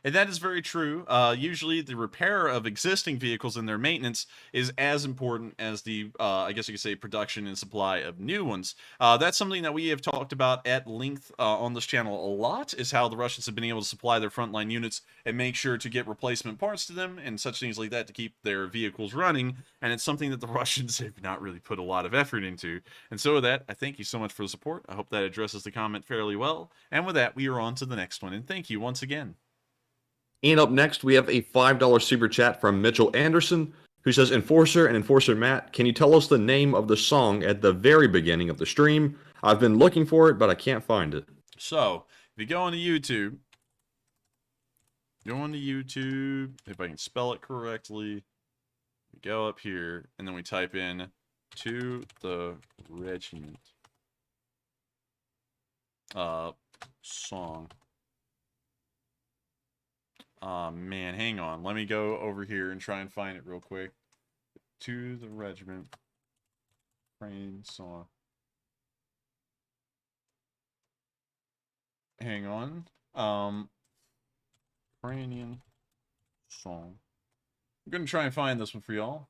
And that is very true. Usually the repair of existing vehicles and their maintenance is as important as the, I guess you could say, production and supply of new ones. That's something that we have talked about at length on this channel a lot, is how the Russians have been able to supply their frontline units and make sure to get replacement parts to them and such things like that to keep their vehicles running. And it's something that the Russians have not really put a lot of effort into. And so with that, I thank you so much for the support. I hope that addresses the comment fairly well. And with that, we are on to the next one. And thank you once again. And up next, we have a $5 super chat from Mitchell Anderson, who says, "Enforcer and Enforcer Matt, can you tell us the name of the song at the very beginning of the stream? I've been looking for it, but I can't find it." So, if you go onto YouTube, if I can spell it correctly, we go up here, and then we type in "To the Regiment" song. Man, hang on. Let me go over here and try and find it real quick. "To the Regiment" Ukraine song. Hang on. Ukrainian song. I'm gonna try and find this one for y'all.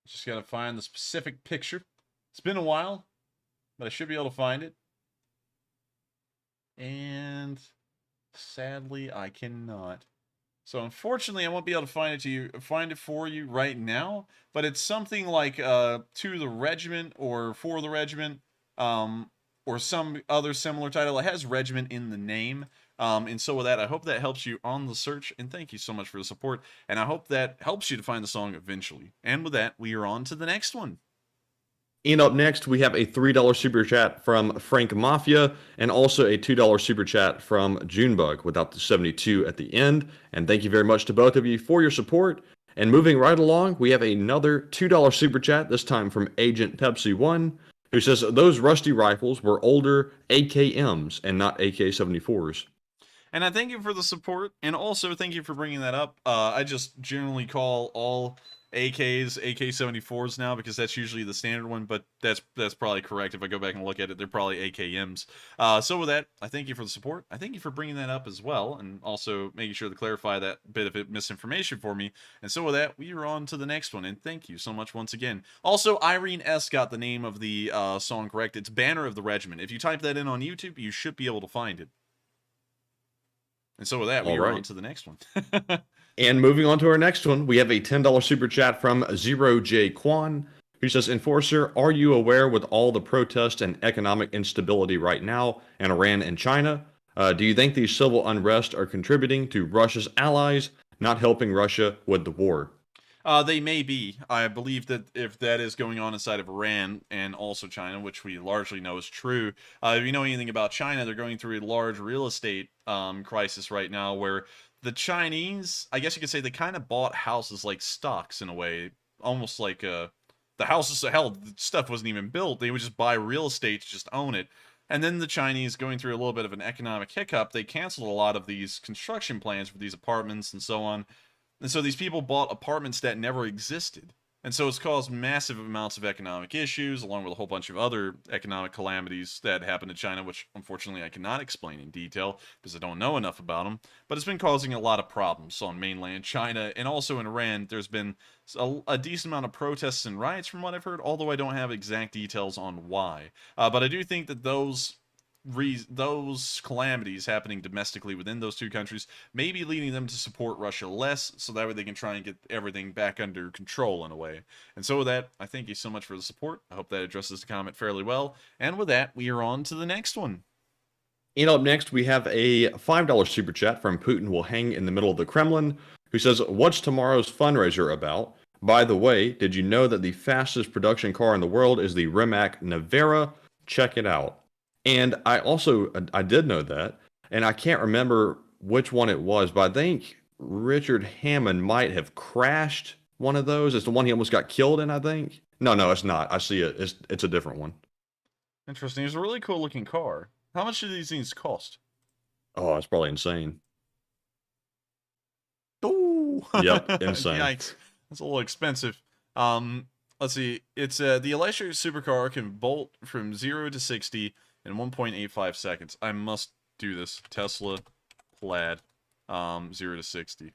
Just gotta find the specific picture. It's been a while, but I should be able to find it. And sadly, I cannot. So unfortunately, I won't be able to find it for you right now. But it's something like "To the Regiment" or "For the Regiment," or some other similar title. It has "regiment" in the name. And so with that, I hope that helps you on the search. And thank you so much for the support. And I hope that helps you to find the song eventually. And with that, we are on to the next one. And up next, we have a $3 super chat from Frank Mafia, and also a $2 super chat from Junebug, without the 72 at the end. And thank you very much to both of you for your support. And moving right along, we have another $2 super chat, this time from Agent Pepsi1, who says, "Those rusty rifles were older AKMs and not AK-74s." And I thank you for the support, and also thank you for bringing that up. I just generally call all AKs AK-74s now, because that's usually the standard one, but that's probably correct. If I go back and look at it, they're probably AKMs. So with that, I thank you for the support. I thank you for bringing that up as well, and also making sure to clarify that bit of misinformation for me. And so with that, we are on to the next one, and thank you so much once again. Also, Irene S. got the name of the song correct. It's "Banner of the Regiment." If you type that in on YouTube, you should be able to find it. And so with that, we are on to the next one. And moving on to our next one, we have a $10 super chat from Zero J Kwan, who says, "Enforcer, are you aware with all the protest and economic instability right now in Iran and China, do you think these civil unrest are contributing to Russia's allies not helping Russia with the war?" They may be. I believe that if that is going on inside of Iran and also China, which we largely know is true, if you know anything about China, they're going through a large real estate crisis right now, where the Chinese, I guess you could say, they kind of bought houses like stocks in a way, almost like the houses. Hell, the stuff wasn't even built. They would just buy real estate to just own it. And then the Chinese, going through a little bit of an economic hiccup, they canceled a lot of these construction plans for these apartments and so on. And so these people bought apartments that never existed. And so it's caused massive amounts of economic issues, along with a whole bunch of other economic calamities that happened to China, which unfortunately I cannot explain in detail because I don't know enough about them. But it's been causing a lot of problems on mainland China, and also in Iran. There's been a decent amount of protests and riots from what I've heard, although I don't have exact details on why. But I do think that those calamities happening domestically within those two countries may be leading them to support Russia less, so that way they can try and get everything back under control in a way. And so with that, I thank you so much for the support. I hope that addresses the comment fairly well. And with that, we are on to the next one. And up next, we have a $5 super chat from Putin will hang in the middle of the Kremlin, who says, "What's tomorrow's fundraiser about? By the way, did you know that the fastest production car in the world is the Rimac Navara? Check it out." And I did know that, and I can't remember which one it was, but I think Richard Hammond might have crashed one of those. It's the one he almost got killed in, I think. No, it's not. I see it. It's a different one. Interesting. It's a really cool looking car. How much do these things cost? Oh, it's probably insane. Oh, yep, insane. Yikes. That's a little expensive. Let's see. It's the electric supercar can bolt from 0 to 60 in 1.85 seconds. I must do this. Tesla Plaid 0 to 60.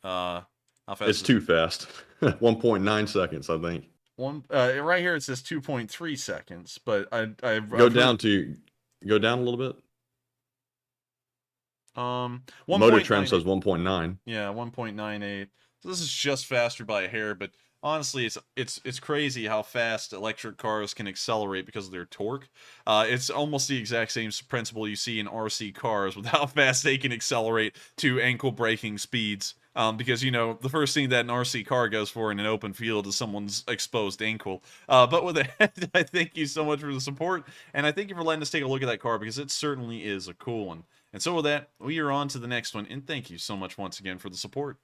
How fast? It's too fast. 1.9 seconds, I think. Right here it says 2.3 seconds, but I go down a little bit. Motor Trend says 1.9. Yeah, 1.98. So this is just faster by a hair, but honestly, it's crazy how fast electric cars can accelerate because of their torque. It's almost the exact same principle you see in RC cars with how fast they can accelerate to ankle braking speeds. Because, you know, the first thing that an RC car goes for in an open field is someone's exposed ankle. But with that, I thank you so much for the support, and I thank you for letting us take a look at that car, because it certainly is a cool one. And so with that, we are on to the next one, and thank you so much once again for the support.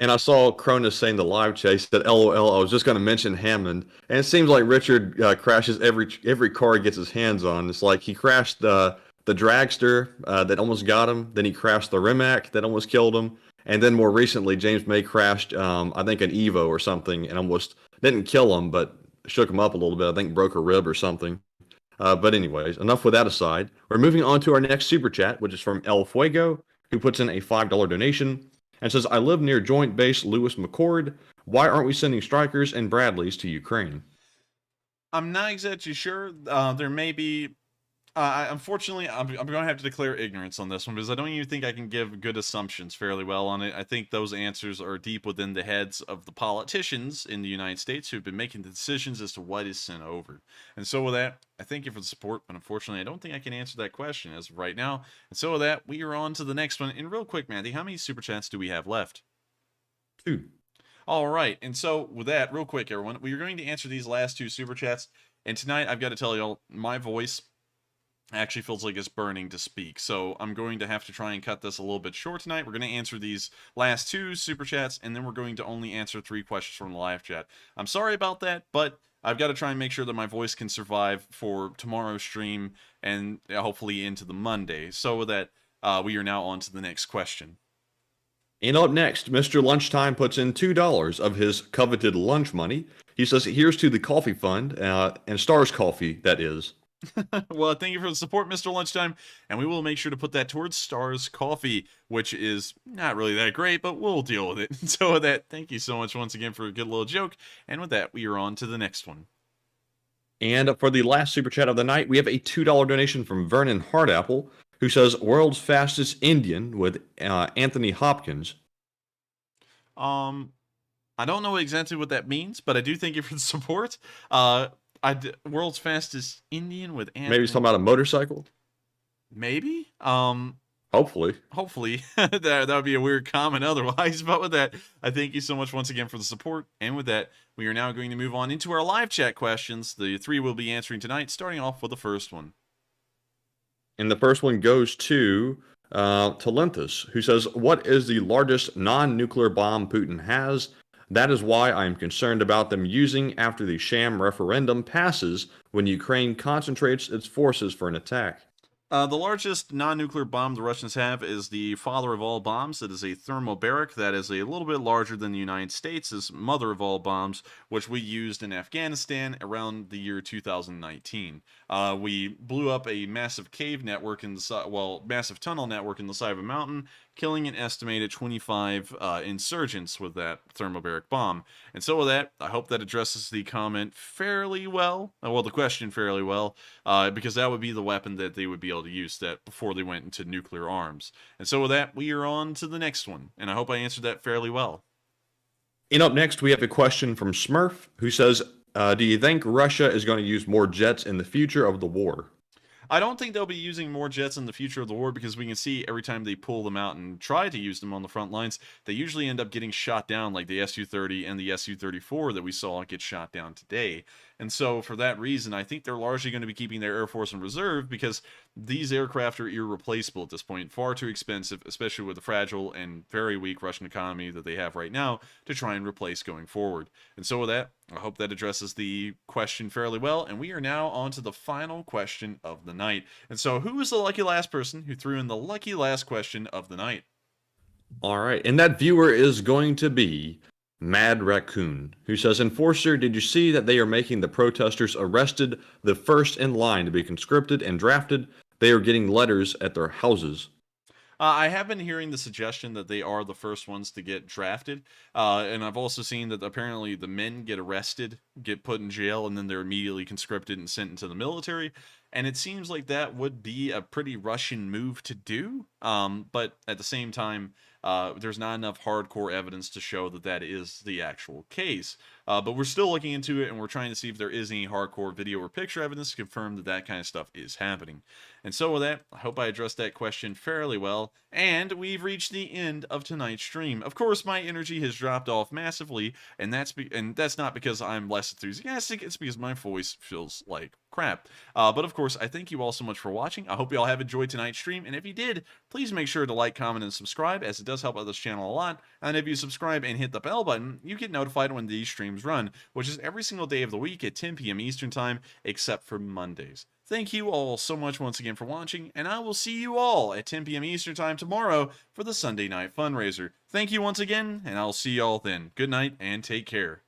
And I saw Cronus saying the live chase that LOL, I was just going to mention Hammond. And it seems like Richard crashes every car he gets his hands on. It's like he crashed the dragster that almost got him. Then he crashed the Rimac that almost killed him. And then more recently, James May crashed, I think, an Evo or something, and almost didn't kill him, but shook him up a little bit. I think broke a rib or something. But anyways, enough with that aside. We're moving on to our next super chat, which is from El Fuego, who puts in a $5 donation and says, "I live near Joint Base Lewis McChord. Why aren't we sending Strikers and Bradleys to Ukraine?" I'm not exactly sure. There may be... unfortunately, I'm going to have to declare ignorance on this one, because I don't even think I can give good assumptions fairly well on it. I think those answers are deep within the heads of the politicians in the United States who've been making the decisions as to what is sent over. And so with that, I thank you for the support, but unfortunately, I don't think I can answer that question as of right now. And so with that, we are on to the next one. And real quick, Matty, how many super chats do we have left? 2. All right. And so with that, real quick, everyone, we are going to answer these last 2 super chats. And tonight, I've got to tell y'all, my voice actually feels like it's burning to speak, so I'm going to have to try and cut this a little bit short tonight. We're going to answer these last 2 super chats, and then we're going to only answer 3 questions from the live chat. I'm sorry about that, but I've got to try and make sure that my voice can survive for tomorrow's stream and hopefully into the Monday. So with that, we are now on to the next question. And up next, Mr. Lunchtime puts in $2 of his coveted lunch money. He says, "Here's to the coffee fund, and Stars Coffee, that is." Well, thank you for the support, Mr. Lunchtime, and we will make sure to put that towards Stars Coffee, which is not really that great, but we'll deal with it. So with that, thank you so much once again for a good little joke, and with that, we are on to the next one. And for the last super chat of the night, we have a $2 donation from Vernon Hardapple, who says, "World's fastest Indian with Anthony Hopkins." I don't know exactly what that means, but I do thank you for the support. World's fastest Indian with Anthony. Maybe he's talking about a motorcycle? Maybe? Hopefully. that would be a weird comment otherwise. But with that, I thank you so much once again for the support. And with that, we are now going to move on into our live chat questions. The 3 we'll be answering tonight, starting off with the first one. And the first one goes to Talentus, who says, "What is the largest non-nuclear bomb Putin has? That is why I am concerned about them using after the sham referendum passes when Ukraine concentrates its forces for an attack." The largest non-nuclear bomb the Russians have is the father of all bombs. It is a thermobaric that is a little bit larger than the United States' mother of all bombs, which we used in Afghanistan around the year 2019. We blew up a massive cave network in the massive tunnel network in the side of a mountain, killing an estimated 25 insurgents with that thermobaric bomb. And so with that, I hope that addresses the comment fairly well. The question fairly well, because that would be the weapon that they would be able to use that before they went into nuclear arms. And so with that, we are on to the next one, and I hope I answered that fairly well. And up next, we have a question from Smurf, who says, do you think Russia is going to use more jets in the future of the war? I don't think they'll be using more jets in the future of the war, because we can see every time they pull them out and try to use them on the front lines, they usually end up getting shot down, like the Su-30 and the Su-34 that we saw get shot down today. And so for that reason, I think they're largely going to be keeping their Air Force in reserve, because these aircraft are irreplaceable at this point, far too expensive, especially with the fragile and very weak Russian economy that they have right now, to try and replace going forward. And so with that, I hope that addresses the question fairly well, and we are now on to the final question of the night. And so who is the lucky last person who threw in the lucky last question of the night? All right, and that viewer is going to be Mad Raccoon, who says, Enforcer, did you see that they are making the protesters arrested the first in line to be conscripted and drafted? They are getting letters at their houses. I have been hearing the suggestion that they are the first ones to get drafted, and I've also seen that apparently the men get arrested, get put in jail, and then they're immediately conscripted and sent into the military, and it seems like that would be a pretty Russian move to do, but at the same time, there's not enough hardcore evidence to show that that is the actual case. But we're still looking into it, and we're trying to see if there is any hardcore video or picture evidence to confirm that that kind of stuff is happening. And so with that, I hope I addressed that question fairly well, and we've reached the end of tonight's stream. Of course, my energy has dropped off massively, and that's not because I'm less enthusiastic, it's because my voice feels like crap. But of course, I thank you all so much for watching. I hope you all have enjoyed tonight's stream, and if you did, please make sure to like, comment, and subscribe, as it does help out this channel a lot. And if you subscribe and hit the bell button, you get notified when these streams run, which is every single day of the week at 10 p.m. Eastern Time, except for Mondays. Thank you all so much once again for watching, and I will see you all at 10 p.m. Eastern Time tomorrow for the Sunday Night Fundraiser. Thank you once again, and I'll see you all then. Good night, and take care.